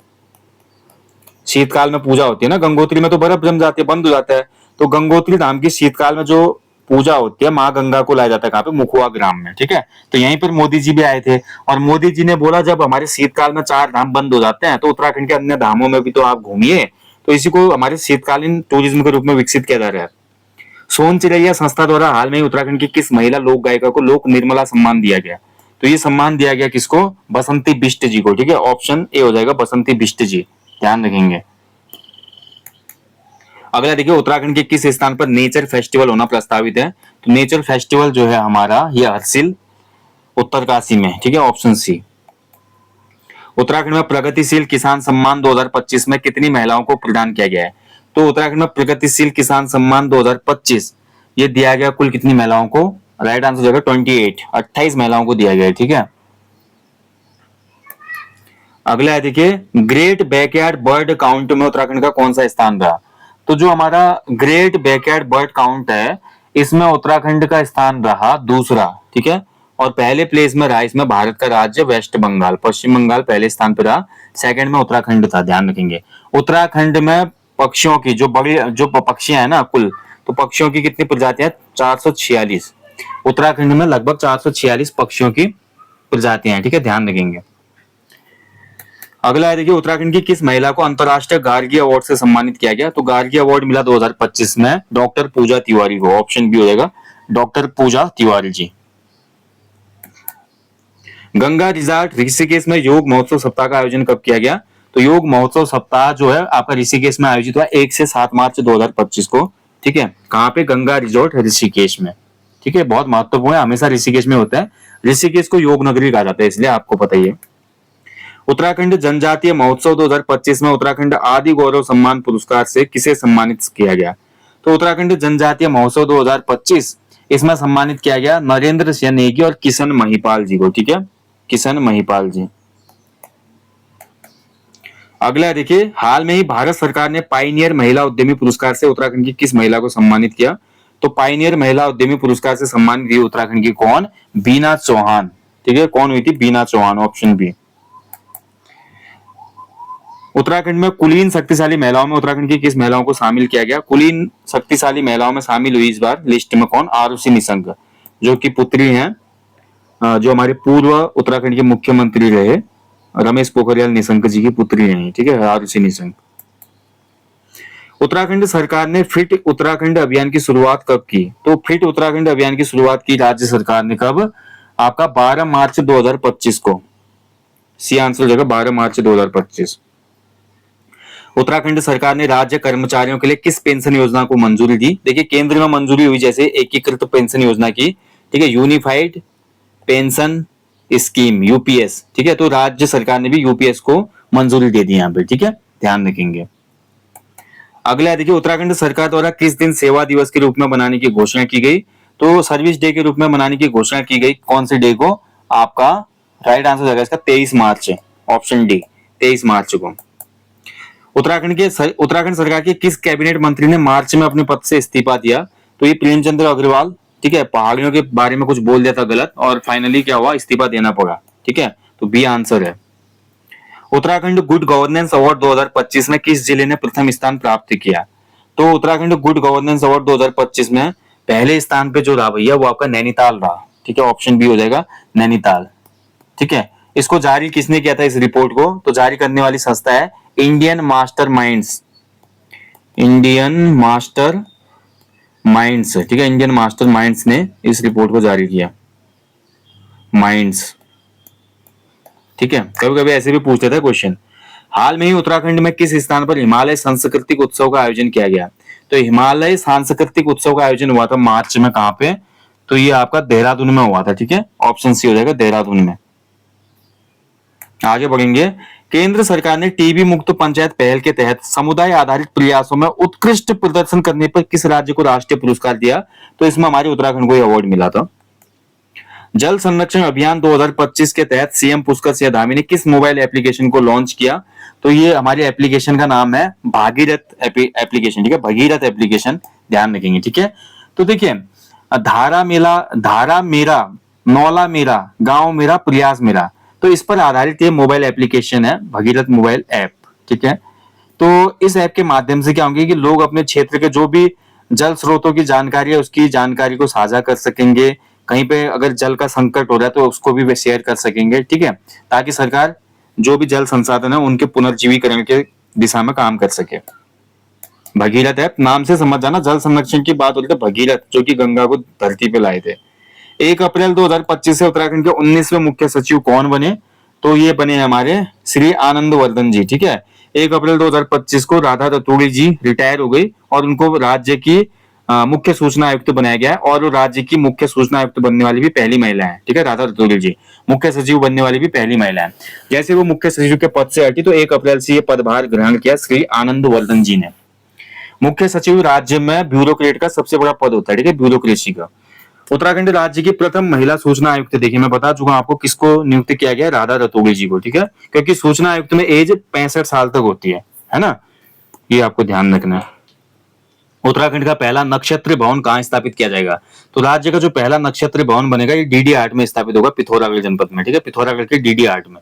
शीतकाल में पूजा होती है ना, गंगोत्री में तो बर्फ जम जाती है, बंद हो जाता है, तो गंगोत्री धाम की शीतकाल में जो पूजा होती है माँ गंगा को लाया जाता है कहाँ पे, मुखवा ग्राम में। ठीक है, तो यहीं पर मोदी जी भी आए थे और मोदी जी ने बोला जब हमारे शीतकाल में 4 धाम बंद हो जाते हैं तो उत्तराखंड के अन्य धामों में भी तो आप घूमिए। तो इसी को हमारे शीतकालीन टूरिज्म के रूप में विकसित किया जा रहा है। सोन चिरैया संस्था द्वारा हाल में ही उत्तराखंड की किस महिला लोक गायिका को लोक निर्मला सम्मान दिया गया? तो ये सम्मान दिया गया किसको? बसंती बिष्ट जी को। ठीक है, ऑप्शन ए हो जाएगा बसंती बिष्ट जी, ध्यान रखेंगे। अगला देखिए, उत्तराखंड के किस स्थान पर नेचर फेस्टिवल होना प्रस्तावित है? तो नेचर फेस्टिवल जो है हमारा ये हर्सिल उत्तरकाशी में। ठीक है, ऑप्शन सी। उत्तराखंड में प्रगतिशील किसान सम्मान 2025 में कितनी महिलाओं को प्रदान किया गया है? तो उत्तराखंड में प्रगतिशील किसान सम्मान 2025 ये दिया गया कुल कितनी महिलाओं को? राइट आंसर हो जाएगा 28 महिलाओं को दिया गया है। ठीक है, अगला है देखिए, ग्रेट बैकयार्ड बर्ड काउंट में उत्तराखंड का कौन सा स्थान रहा? तो जो हमारा ग्रेट बैकयार्ड बर्ड काउंट है इसमें उत्तराखंड का स्थान रहा दूसरा। ठीक है, और पहले प्लेस में रहा इसमें भारत का राज्य वेस्ट बंगाल, पश्चिम बंगाल पहले स्थान पर रहा, सेकंड में उत्तराखंड था, ध्यान रखेंगे। उत्तराखंड में पक्षियों की जो बड़ी जो पक्षियां है ना कुल, तो पक्षियों की कितनी प्रजातियां? 446। उत्तराखंड में लगभग 446 पक्षियों की प्रजातियां हैं। ठीक है, ध्यान रखेंगे। अगला है देखिए, उत्तराखंड की किस महिला को अंतरराष्ट्रीय गार्गी अवार्ड से सम्मानित किया गया? तो गार्गी अवार्ड मिला 2025 में डॉक्टर पूजा तिवारी को, ऑप्शन बी हो जाएगा डॉक्टर पूजा तिवारी जी। गंगा रिजॉर्ट ऋषिकेश में योग महोत्सव सप्ताह का आयोजन कब किया गया? तो योग महोत्सव सप्ताह जो है आपका ऋषिकेश में आयोजित हुआ 1 से 7 मार्च 2025 को। ठीक है, कहाँ पे? गंगा रिजॉर्ट ऋषिकेश में। ठीक है, बहुत महत्वपूर्ण है, हमेशा ऋषिकेश में होता है। ऋषिकेश को योग नगरी कहा जाता है, इसलिए आपको पता ही है। उत्तराखंड जनजातीय महोत्सव 2025 में उत्तराखंड आदि गौरव सम्मान पुरस्कार से किसे सम्मानित किया गया? तो उत्तराखंड जनजातीय महोत्सव 2025 इसमें सम्मानित किया गया नरेंद्र सिंह नेगी और किशन महिपाल जी को। ठीक है, किशन महिपाल जी। अगला देखिए, हाल में ही भारत सरकार ने पाइनियर महिला उद्यमी पुरस्कार से उत्तराखंड की किस महिला को सम्मानित किया? तो पाइनियर महिला उद्यमी पुरस्कार से सम्मानित हुई उत्तराखंड की कौन? बीना चौहान। ठीक है, कौन हुई थी? बीना चौहान, ऑप्शन बी। उत्तराखंड में कुलीन शक्तिशाली महिलाओं में उत्तराखंड की किस महिलाओं को शामिल किया गया? कुलीन शक्तिशाली महिलाओं में शामिल हुई इस बार लिस्ट में कौन? आरुषि निशंक, जो कि पुत्री हैं जो हमारे पूर्व उत्तराखंड के मुख्यमंत्री रहे रमेश पोखरियाल निशंक जी की पुत्री रही। ठीक है, आरुषि निशंक। उत्तराखंड सरकार ने फिट उत्तराखंड अभियान की शुरुआत कब की? तो फिट उत्तराखंड अभियान की शुरुआत की राज्य सरकार ने कब? आपका 12 मार्च 2025 को। सी आंसर हो जाएगा 12 मार्च 2025। उत्तराखंड सरकार ने राज्य कर्मचारियों के लिए किस पेंशन योजना को मंजूरी दी? देखिए, केंद्र में मंजूरी हुई जैसे एकीकृत पेंशन योजना की। ठीक है, यूनिफाइड पेंशन स्कीम, यूपीएस। ठीक है, तो राज्य सरकार ने भी यूपीएस को मंजूरी दे दी यहाँ पे। ठीक है, ध्यान रखेंगे। अगला देखिए, उत्तराखंड सरकार द्वारा किस दिन सेवा दिवस के रूप में मनाने की घोषणा की गई? तो सर्विस डे के रूप में मनाने की घोषणा की गई। कौन से डे को? आपका राइट आंसर जाएगा इसका 23 मार्च, ऑप्शन डी, 23 मार्च को। उत्तराखंड सरकार के किस कैबिनेट मंत्री ने मार्च में अपने पद से इस्तीफा दिया? तो ये प्रेमचंद्र अग्रवाल। ठीक है, पहाड़ियों के बारे में कुछ बोल दिया था गलत और फाइनली क्या हुआ? इस्तीफा देना पड़ा। ठीक है, तो बी आंसर है। उत्तराखंड गुड गवर्नेंस अवार्ड 2025 में किस जिले ने प्रथम स्थान प्राप्त किया? तो उत्तराखंड गुड गवर्नेंस अवार्ड 2025 में पहले स्थान पे जो रहा भैया वो आपका नैनीताल रहा। ठीक है, ऑप्शन बी हो जाएगा नैनीताल। ठीक है, इसको जारी किसने किया था इस रिपोर्ट को? तो जारी करने वाली संस्था है Indian master minds. Indian master minds. ठीक है, इंडियन मास्टर माइंड्स ने इस रिपोर्ट को जारी किया। माइंड्स। ठीक है, कभी कभी ऐसे भी पूछ लेता है क्वेश्चन। हाल में ही उत्तराखंड में किस स्थान पर हिमालय सांस्कृतिक उत्सव का आयोजन किया गया? तो हिमालय सांस्कृतिक उत्सव का आयोजन हुआ था मार्च में। कहां पे? तो ये आपका देहरादून में हुआ था। ठीक है, ऑप्शन सी हो जाएगा देहरादून में। आगे बढ़ेंगे। केंद्र सरकार ने टीबी मुक्त पंचायत पहल के तहत समुदाय आधारित प्रयासों में उत्कृष्ट प्रदर्शन करने पर किस राज्य को राष्ट्रीय पुरस्कार दिया? तो इसमें हमारे उत्तराखंड को यह अवार्ड मिला था। जल संरक्षण अभियान 2025 के तहत सीएम पुष्कर सिंह धामी ने किस मोबाइल एप्लीकेशन को लॉन्च किया? तो ये हमारे एप्लीकेशन का नाम है भागीरथ एप्लीकेशन। ठीक है, भगीरथ एप्लीकेशन, ध्यान रखेंगे। ठीक है, तो देखिए, धारा मेरा नौला मेरा, गांव मेरा, प्रयास मेरा। तो इस पर आधारित ये मोबाइल एप्लीकेशन है, भगीरथ मोबाइल ऐप। ठीक है, तो इस ऐप के माध्यम से क्या होंगे कि लोग अपने क्षेत्र के जो भी जल स्रोतों की जानकारी है उसकी जानकारी को साझा कर सकेंगे। कहीं पे अगर जल का संकट हो रहा है तो उसको भी वे शेयर कर सकेंगे। ठीक है, ताकि सरकार जो भी जल संसाधन है उनके पुनर्जीवीकरण के दिशा में काम कर सके। भगीरथ ऐप नाम से समझ जाना, जल संरक्षण की बात हो रही है, भगीरथ जो कि गंगा को धरती पे लाए थे। 1 अप्रैल 2025 से उत्तराखंड के 19वें मुख्य सचिव कौन बने? तो ये बने हमारे श्री आनंद वर्धन जी। ठीक है, 1 अप्रैल 2025 को राधा रतूड़ी जी रिटायर हो गई और उनको राज्य की मुख्य सूचना आयुक्त बनाया गया है, और वो राज्य की मुख्य सूचना आयुक्त बनने वाली भी पहली महिला है। ठीक है, राधा रतूड़ी जी मुख्य सचिव बनने वाली भी पहली महिला है। जैसे वो मुख्य सचिव के पद से हटी तो 1 अप्रैल से ये पदभार ग्रहण किया श्री आनंद वर्धन जी ने। मुख्य सचिव राज्य में ब्यूरोक्रेट का सबसे बड़ा पद होता है। ठीक है, ब्यूरोक्रेसी का। उत्तराखंड राज्य की प्रथम महिला सूचना आयुक्त, देखिए मैं बता चुका आपको किसको नियुक्त किया गया, राधा रतूड़ी जी को। ठीक है, क्योंकि सूचना आयुक्त में एज 65 साल तक होती है ना, ये आपको ध्यान रखना है। उत्तराखंड का पहला नक्षत्र भवन कहाँ स्थापित किया जाएगा? तो राज्य का जो पहला नक्षत्र भवन बनेगा ये DD8 में स्थापित होगा, पिथौरागढ़ जनपद में। ठीक है, पिथौरागढ़ के DD8 में।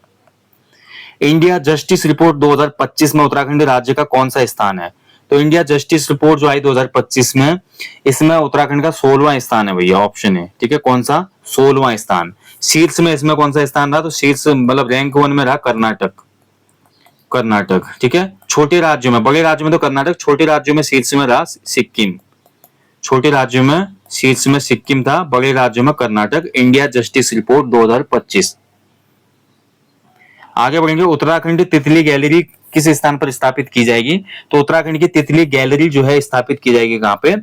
इंडिया जस्टिस रिपोर्ट 2025 में उत्तराखंड राज्य का कौन सा स्थान है? तो इंडिया जस्टिस रिपोर्ट जो आई 2025 में, इसमें उत्तराखंड का 16वां स्थान है भैया, ऑप्शन है। ठीक है, कौन सा? 16वां स्थान। शीर्ष में इसमें कौन सा स्थान रहा? तो शीर्ष मतलब रैंक 1 में रहा कर्नाटक। कर्नाटक। ठीक है, छोटे राज्यों में, बड़े राज्यों में तो कर्नाटक, छोटे राज्यों में शीर्ष में रहा सिक्किम। छोटे राज्यों में शीर्ष में सिक्किम था, बड़े राज्यों में कर्नाटक। India justice report 2025। आगे बढ़ेंगे, उत्तराखंड तितली गैलरी किस स्थान पर स्थापित की जाएगी? तो उत्तराखंड की तितली गैलरी जो है स्थापित की जाएगी कहां पे?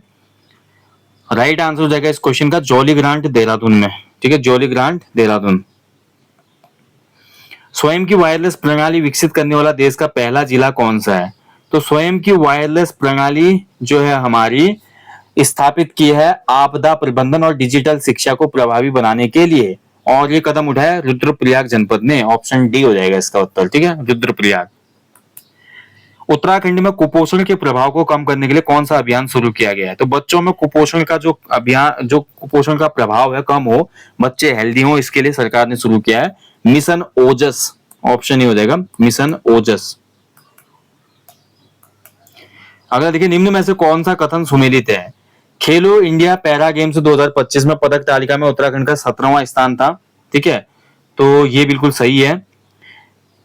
राइट आंसर हो जाएगा इस क्वेश्चन का जॉली ग्रांट देहरादून में। ठीक है, जॉली ग्रांट देहरादून। स्वयं की वायरलेस प्रणाली विकसित करने वाला देश का पहला जिला कौन सा है? तो स्वयं की वायरलेस प्रणाली जो है हमारी स्थापित की है आपदा प्रबंधन और डिजिटल शिक्षा को प्रभावी बनाने के लिए, और ये कदम उठाया रुद्रप्रयाग जनपद ने। ऑप्शन डी हो जाएगा इसका उत्तर। ठीक है, रुद्रप्रयाग। उत्तराखंड में कुपोषण के प्रभाव को कम करने के लिए कौन सा अभियान शुरू किया गया है? तो बच्चों में कुपोषण का जो अभियान, जो कुपोषण का प्रभाव है कम हो, बच्चे हेल्दी हो, इसके लिए सरकार ने शुरू किया है मिशन ओजस। ऑप्शन ही हो जाएगा मिशन ओजस। अगला देखिए, निम्न में से कौन सा कथन सुमेलित है? खेलो इंडिया पैरा गेम्स 2025 में पदक तालिका में उत्तराखंड का 17वां स्थान था। ठीक है, तो ये बिल्कुल सही है।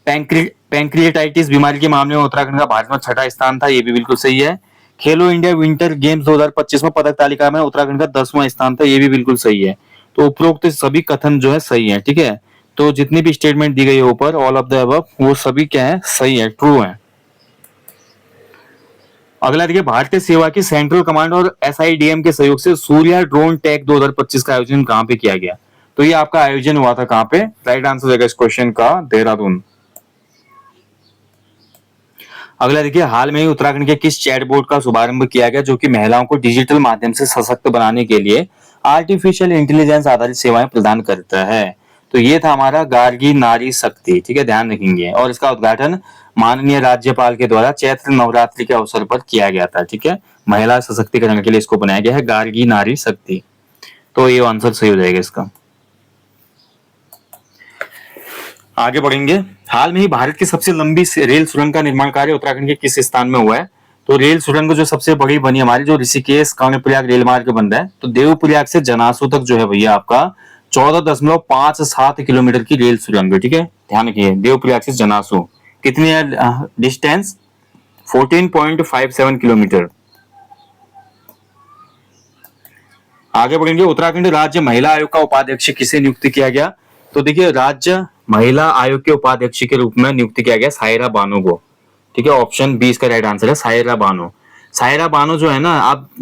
पैंक्रिएटाइटिस बीमारी के मामले में उत्तराखंड का भारत में 6ठा स्थान था, ये भी बिल्कुल सही है। खेलो इंडिया विंटर गेम्स 2025 में पदक तालिका में उत्तराखंड का 10वां स्थान था, ये भी बिल्कुल सही है। तो उपरोक्त सभी कथन जो है सही है। ठीक है, तो जितनी भी स्टेटमेंट दी गई है ऊपर, ऑल ऑफ द अबव, वो सभी क्या है? सही है, ट्रू है। अगला देखिए, भारतीय सेवा की सेंट्रल कमांड और SIDM के सहयोग से सूर्या ड्रोन टेक 2025 का आयोजन कहां पे किया गया? तो ये आपका आयोजन हुआ था कहां पे? राइट आंसर देगा इस क्वेश्चन का देहरादून। अगला देखिए, हाल में ही उत्तराखंड के किस चैटबॉट का शुभारंभ किया गया जो कि महिलाओं को डिजिटल माध्यम से सशक्त बनाने के लिए आर्टिफिशियल इंटेलिजेंस आधारित सेवाएं प्रदान करता है? तो ये था हमारा गार्गी नारी शक्ति। ठीक है, ध्यान रखेंगे। और इसका उद्घाटन माननीय राज्यपाल के द्वारा चैत्र नवरात्रि के अवसर पर किया गया था। ठीक है, महिला सशक्तिकरण के लिए इसको बनाया गया है गार्गी नारी शक्ति। तो ये आंसर सही हो जाएगा इसका। आगे बढ़ेंगे, हाल में ही भारत की सबसे लंबी रेल सुरंग का निर्माण कार्य उत्तराखंड के किस स्थान में हुआ है? तो रेल सुरंग जो सबसे बड़ी बनी हमारी, जो ऋषिकेश कर्णप्रयाग रेल मार्ग बन रहा है, तो देवप्रयाग से जनासू तक जो है भैया आपका 14.57 किलोमीटर की रेल सुरंग है। ठीक है, ध्यान रखिए, देवप्रयाग से जनासू कितनी है डिस्टेंस? 14.57 किलोमीटर। आगे बढ़ेंगे, उत्तराखंड राज्य महिला आयोग का उपाध्यक्ष किसे नियुक्त किया गया? तो देखिए, राज्य महिला आयोग के उपाध्यक्ष के रूप में नियुक्त किया गया सायरा बानो को। ठीक है, ऑप्शन बी इसका राइट आंसर है, सायरा बानो। सायरा बानो जो है ना,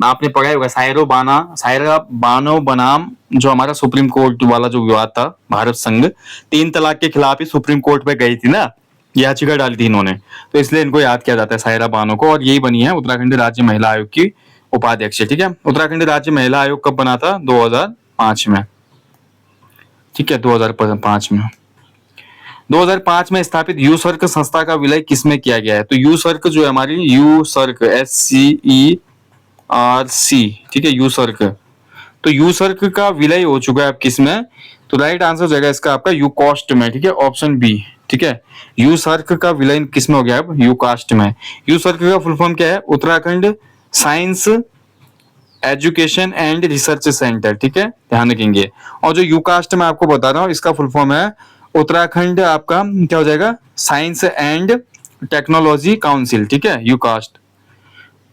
आपने पढ़ा होगा, सायरा बानो बनाम जो हमारा सुप्रीम कोर्ट वाला जो विवाद था, भारत संघ 3 तलाक के खिलाफ ही सुप्रीम कोर्ट पे गई थी ना, याचिका डाली थी इन्होंने, तो इसलिए इनको याद किया जाता है सायरा बानो को, और यही बनी है उत्तराखंड राज्य महिला आयोग की उपाध्यक्ष। ठीक है, उत्तराखंड राज्य महिला आयोग कब बना था? 2005 में। ठीक है, 2005 में। 2005 में स्थापित यूसर्क संस्था का विलय किसमें किया गया है? तो यूसर्क जो है हमारी, यूसर्क SCERC, ठीक है, यूसर्क, तो यूसर्क का विलय हो चुका है अब किसमें, तो राइट आंसर हो जाएगा इसका आपका यूकॉस्ट में, ठीक है, ऑप्शन बी, ठीक है। यूसर्क का विलय किसमें हो गया अब, यूकास्ट में। यूसर्क का फुल फॉर्म क्या है, Uttarakhand science education and research centre, ठीक है, ध्यान रखेंगे। और जो यूकास्ट में आपको बता रहा हूँ इसका फुल फॉर्म है उत्तराखंड आपका क्या हो जाएगा, साइंस एंड टेक्नोलॉजी काउंसिल, ठीक है, यूकास्ट।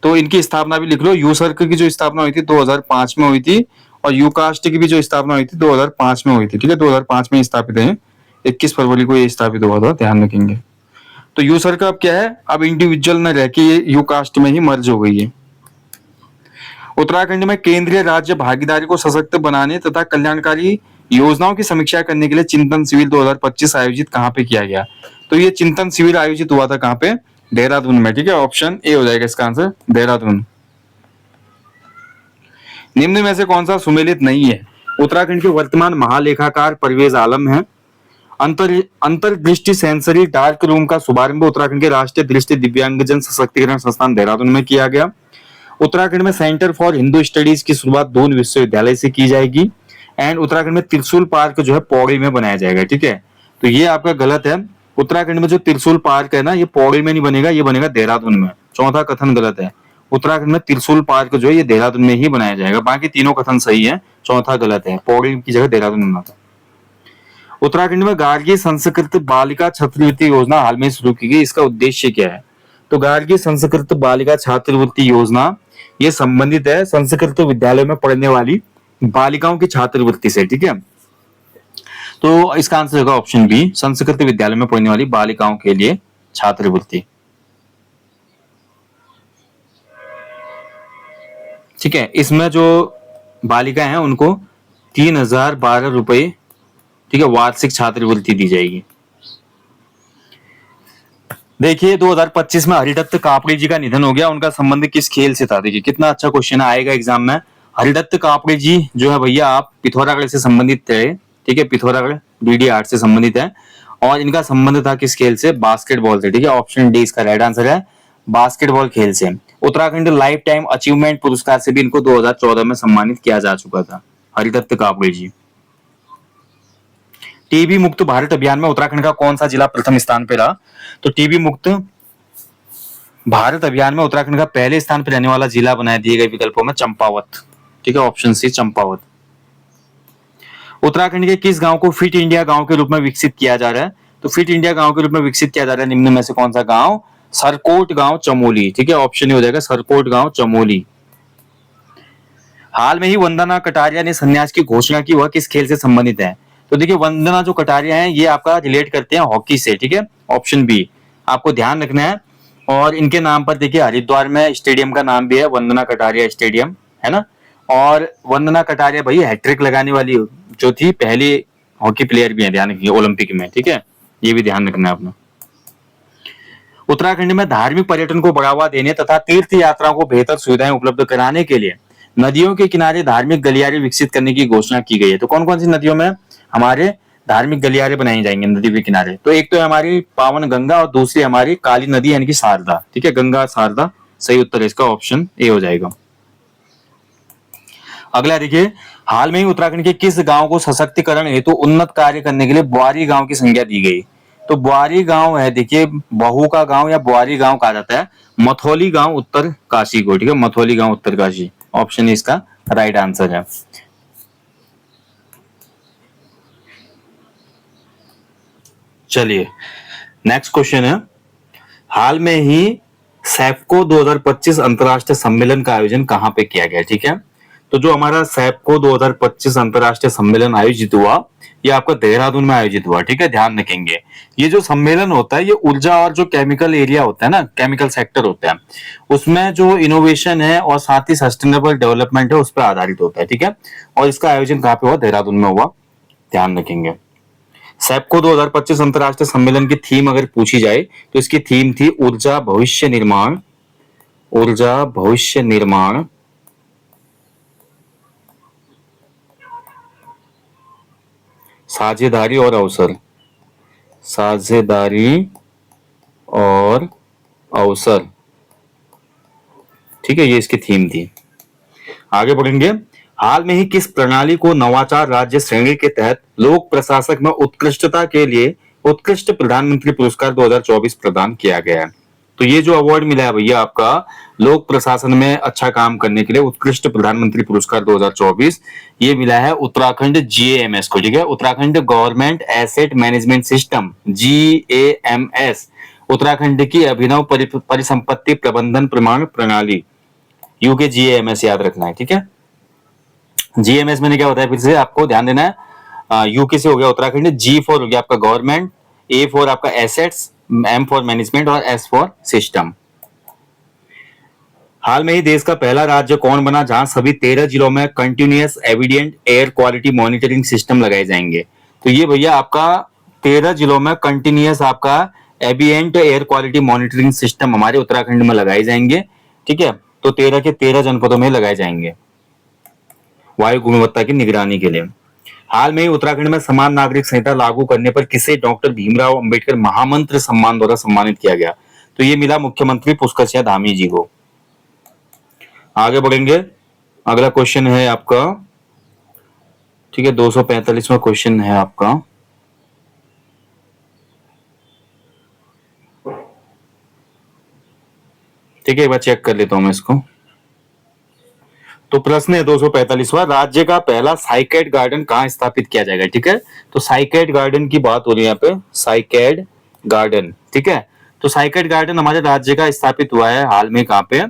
तो इनकी स्थापना भी लिख लो, यूसर्क की जो स्थापना हुई थी 2005 में हुई थी, और यूकास्ट की भी जो स्थापना हुई थी 2005 में हुई थी, ठीक है, 2005 में स्थापित है, 21 फरवरी को ये स्थापित हुआ था, ध्यान रखेंगे। तो यूसर्क अब क्या है, अब इंडिविजुअल में रह के ये यूकास्ट में ही मर्ज हो गई है। उत्तराखंड में केंद्रीय राज्य भागीदारी को सशक्त बनाने तथा कल्याणकारी योजनाओं की समीक्षा करने के लिए चिंतन शिविर 2025 आयोजित कहाँ पे किया गया, तो ये चिंतन शिविर आयोजित हुआ था कहाँ पे, देहरादून में, ठीक है, ऑप्शन ए हो जाएगा इसका आंसर, देहरादून। निम्न में से कौन सा सुमेलित नहीं है, उत्तराखंड के वर्तमान महालेखाकार परवेज आलम है। अंतर्दृष्टि सेंसरी डार्क रूम का शुभारंभ उत्तराखंड के राष्ट्रीय दृष्टि दिव्यांगजन सशक्तिकरण संस्थान देहरादून में किया गया। उत्तराखंड में सेंटर फॉर हिंदू स्टडीज की शुरुआत दून विश्वविद्यालय से की जाएगी। एंड उत्तराखंड में त्रिशूल पार्क जो है पौड़ी में बनाया जाएगा, ठीक है, तो ये आपका गलत है। उत्तराखंड में जो त्रिशूल पार्क है ना, ये पौड़ी में नहीं बनेगा, ये बनेगा देहरादून में। चौथा कथन गलत है, उत्तराखंड में त्रिशूल पार्क जो है ये देहरादून में ही बनाया जाएगा, बाकी तीनों कथन सही है, चौथा गलत है, पौड़ी की जगह देहरादून में बना था। उत्तराखंड में गार्गी संस्कृत बालिका छात्रवृत्ति योजना हाल में शुरू की गई, इसका उद्देश्य क्या है, तो गार्गी संस्कृत बालिका छात्रवृत्ति योजना ये संबंधित है संस्कृत विद्यालय में पढ़ने वाली बालिकाओं की छात्रवृत्ति से, ठीक है, तो इसका आंसर होगा ऑप्शन बी, संस्कृत विद्यालय में पढ़ने वाली बालिकाओं के लिए छात्रवृत्ति, ठीक है। इसमें जो बालिका हैं उनको 3012 रुपए, ठीक है, वार्षिक छात्रवृत्ति दी जाएगी। देखिए 2025 में हरिदत्त कापड़ी जी का निधन हो गया, उनका संबंध किस खेल से था, देखिए कितना अच्छा क्वेश्चन आएगा एग्जाम में। हरिदत्त कापड़ी जी जो है भैया आप पिथौरागढ़ से संबंधित थे, ठीक है, पिथौरागढ़ बीडी आर्ट से संबंधित है, और इनका संबंध था किस खेल से, बास्केटबॉल से, ठीक है, ऑप्शन डी इसका राइट आंसर है, बास्केटबॉल खेल से। उत्तराखंड लाइफ टाइम अचीवमेंट पुरस्कार से भी इनको 2014 में सम्मानित किया जा चुका था, हरिदत्त कापड़ी जी। टीबी मुक्त भारत अभियान में उत्तराखंड का कौन सा जिला प्रथम स्थान पे रहा, तो टीबी मुक्त भारत अभियान में उत्तराखंड का पहले स्थान पर रहने वाला जिला बनाए दिए गए विकल्पों में चंपावत, ठीक है, ऑप्शन सी चंपावत। उत्तराखंड के किस गांव को फिट इंडिया गांव के रूप में विकसित किया जा रहा है, तो फिट इंडिया गांव के रूप में विकसित किया जा रहा है निम्न में से कौन सा गांव, सरकोट गांव चमोली, ठीक है, ऑप्शन हो जाएगा सरकोट गांव चमोली। हाल में ही वंदना कटारिया ने संन्यास की घोषणा की, वह किस खेल से संबंधित है, तो देखिए वंदना जो कटारिया है ये आपका रिलेट करते हैं हॉकी से, ठीक है, ऑप्शन बी आपको ध्यान रखना है। और इनके नाम पर देखिए हरिद्वार में स्टेडियम का नाम भी है वंदना कटारिया स्टेडियम, है ना, और वंदना कटारिया भाई हैट्रिक लगाने वाली जो थी पहली हॉकी प्लेयर भी है, ध्यान रखिए ओलंपिक में, ठीक है, ये भी ध्यान रखना है अपना। उत्तराखंड में धार्मिक पर्यटन को बढ़ावा देने तथा तीर्थ यात्राओं को बेहतर सुविधाएं उपलब्ध कराने के लिए नदियों के किनारे धार्मिक गलियारे विकसित करने की घोषणा की गई है, तो कौन कौन सी नदियों में हमारे धार्मिक गलियारे बनाए जाएंगे नदी के किनारे, तो एक तो है हमारी पावन गंगा और दूसरी हमारी काली नदी यानी कि शारदा, ठीक है, गंगा शारदा सही उत्तर है इसका, ऑप्शन ए हो जाएगा। अगला देखिए, हाल में ही उत्तराखंड के किस गांव को सशक्तिकरण हेतु उन्नत कार्य करने के लिए बुआरी गांव की संज्ञा दी गई, तो बुआरी गांव है देखिए बहू का गांव या बुआरी गांव कहा जाता है मथौली गांव उत्तर काशी को, ठीक है, मथौली गांव उत्तर काशी, ऑप्शन ए इसका राइट आंसर है। चलिए नेक्स्ट क्वेश्चन है, हाल में ही सैफको 2025 अंतरराष्ट्रीय सम्मेलन का आयोजन कहां पे किया गया, ठीक है, तो जो हमारा सैफको 2025 अंतरराष्ट्रीय सम्मेलन आयोजित हुआ ये आपका देहरादून में आयोजित हुआ, ठीक है, ध्यान रखेंगे। ये जो सम्मेलन होता है ये ऊर्जा और जो केमिकल एरिया होता है ना, केमिकल सेक्टर होता है, उसमें जो इनोवेशन है और साथ ही सस्टेनेबल डेवलपमेंट है उस पर आधारित होता है, ठीक है, और इसका आयोजन कहाँ पे हुआ, देहरादून में हुआ, ध्यान रखेंगे। सैपको 2025 अंतरराष्ट्रीय सम्मेलन की थीम अगर पूछी जाए तो इसकी थीम थी ऊर्जा भविष्य निर्माण, ऊर्जा भविष्य निर्माण, साझेदारी और अवसर, साझेदारी और अवसर, ठीक है, ये इसकी थीम थी। आगे बढ़ेंगे, हाल में ही किस प्रणाली को नवाचार राज्य श्रेणी के तहत लोक प्रशासक में उत्कृष्टता के लिए उत्कृष्ट प्रधानमंत्री पुरस्कार 2024 प्रदान किया गया है? तो ये जो अवार्ड मिला है भैया आपका लोक प्रशासन में अच्छा काम करने के लिए उत्कृष्ट प्रधानमंत्री पुरस्कार 2024, ये मिला है उत्तराखंड जीएएमएस को। ठीक है, Uttarakhand government asset management system, GAMS, Uttarakhand की अभिनव परिसंपत्ति प्रबंधन प्रमाण प्रणाली, यूके जीएएमएस याद रखना है। ठीक है, जीएमएस मैंने क्या बताया फिर से आपको ध्यान देना है। यूके से हो गया उत्तराखंड, जी फॉर हो गया आपका गवर्नमेंट, ए फॉर आपका एसेट्स, एम फॉर मैनेजमेंट और एस फॉर सिस्टम। हाल में ही देश का पहला राज्य कौन बना जहां सभी 13 जिलों में continuous evident air quality monitoring system लगाए जाएंगे? तो ये भैया आपका 13 जिलों में कंटिन्यूअस आपका evident air quality monitoring system हमारे उत्तराखंड में लगाए जाएंगे। ठीक है, तो 13 के 13 जनपदों में लगाए जाएंगे वायु गुणवत्ता की निगरानी के लिए। हाल में ही उत्तराखंड में समान नागरिक संहिता लागू करने पर किसे डॉक्टर भीमराव अंबेडकर महामंत्र सम्मान द्वारा सम्मानित किया गया? तो ये मिला मुख्यमंत्री पुष्कर सिंह धामी जी को। आगे बढ़ेंगे, अगला क्वेश्चन है आपका, ठीक है, 245वां क्वेश्चन है आपका। ठीक है, एक बार चेक कर लेता हूं मैं इसको। तो प्रश्न है 245वां, राज्य का पहला साइकेड गार्डन कहां स्थापित किया जाएगा? ठीक है, तो साइकेड गार्डन की बात हो रही है यहाँ पे, साइकेड गार्डन। ठीक है, तो साइकेड गार्डन हमारे राज्य का स्थापित हुआ है हाल में, कहां पे?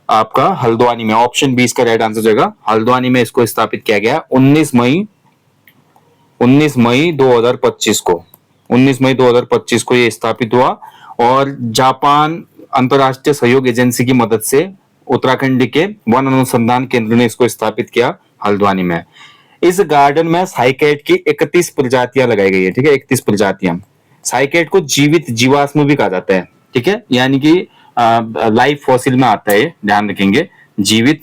आपका हल्द्वानी में। ऑप्शन 20 का राइट आंसर जाएगा, हल्द्वानी में इसको स्थापित किया गया 19 मई 2025 को। 19 मई 2025 को ये स्थापित हुआ और जापान अंतरराष्ट्रीय सहयोग एजेंसी की मदद से उत्तराखंड के वन अनुसंधान केंद्र ने इसको स्थापित किया हल्द्वानी में। इस गार्डन में साइकेड की 31 प्रजातियां लगाई गई है। ठीक है, 31 प्रजातियां। साइकेड को जीवित जीवाश्म भी कहा जाता है। ठीक है, यानी कि लाइफ फॉसिल में आता है, ध्यान रखेंगे, जीवित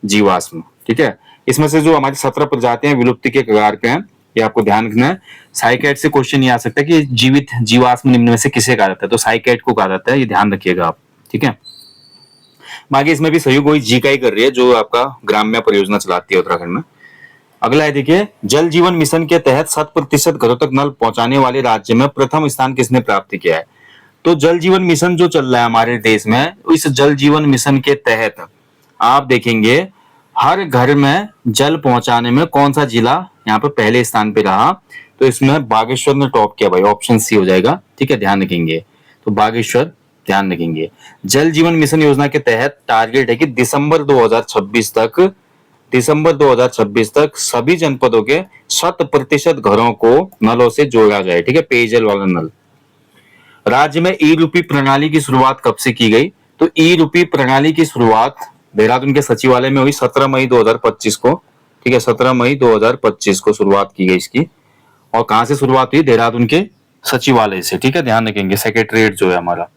जीवाश्म। ठीक है, इसमें से जो हमारी 17 प्रजातियां विलुप्ति के कगार पे हैं, ये आपको ध्यान रखना है। साइकेड से क्वेश्चन ये आ सकता है कि जीवित जीवाश्म निम्न में से किसे कहा जाता है? तो साइकेड को कहा जाता है, ये ध्यान रखिएगा आप। ठीक है, बाकी इसमें भी सहयोग वही जी का ही कर रही है जो आपका ग्राम्य परियोजना चलाती है उत्तराखंड में। अगला है, देखिए, जल जीवन मिशन के तहत 100% घरों तक नल पहुंचाने वाले राज्य में प्रथम स्थान किसने प्राप्त किया है? तो जल जीवन मिशन जो चल रहा है हमारे देश में, इस जल जीवन मिशन के तहत आप देखेंगे हर घर में जल पहुंचाने में कौन सा जिला यहाँ पे पहले स्थान पे रहा? तो इसमें बागेश्वर ने टॉप किया भाई, ऑप्शन सी हो जाएगा। ठीक है, ध्यान रखेंगे, तो बागेश्वर ध्यान रखेंगे। जल जीवन मिशन योजना के तहत टारगेट है कि दिसंबर 2026 तक सभी जनपदों के 100% घरों को नलों से जोड़ा जाए। ठीक है, पेयजल वाला नल। राज्य में ई रूपी प्रणाली की शुरुआत कब से की गई? तो ई रूपी प्रणाली की शुरुआत देहरादून के सचिवालय में हुई 17 मई 2025 को। ठीक है, 17 मई 2025 को शुरुआत की गई इसकी। और कहां से शुरुआत हुई? देहरादून के सचिवालय से। ठीक है, ध्यान रखेंगे, सेक्रेटरीट जो है हमारा।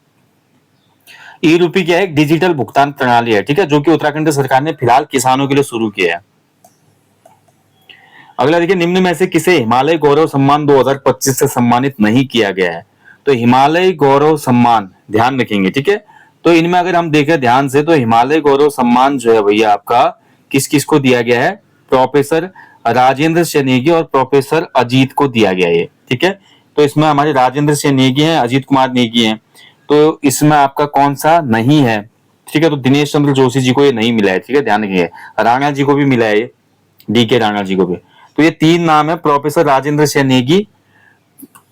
ई रूपी क्या है? एक डिजिटल भुगतान प्रणाली है। ठीक है, जो कि उत्तराखंड सरकार ने फिलहाल किसानों के लिए शुरू किया है। अगला देखिए, निम्न में से किसे हिमालय गौरव सम्मान 2025 से सम्मानित नहीं किया गया है? तो हिमालय गौरव सम्मान ध्यान रखेंगे। ठीक है, तो इनमें अगर हम देखें ध्यान से, तो हिमालय गौरव सम्मान जो है भैया आपका किस किस को दिया गया है? प्रोफेसर राजेंद्र सिंह नेगी और प्रोफेसर अजीत को दिया गया है। ठीक है, तो इसमें हमारे राजेंद्र सिंह नेगी हैं, अजीत कुमार नेगी हैं। तो इसमें आपका कौन सा नहीं है? ठीक है, तो दिनेश चंद्र जोशी जी को ये नहीं मिला है। ठीक है, ध्यान रखिए, राणा जी को भी मिला है, डी के राणा जी को भी। तो ये 3 नाम है, प्रोफेसर राजेंद्र सिंह नेगी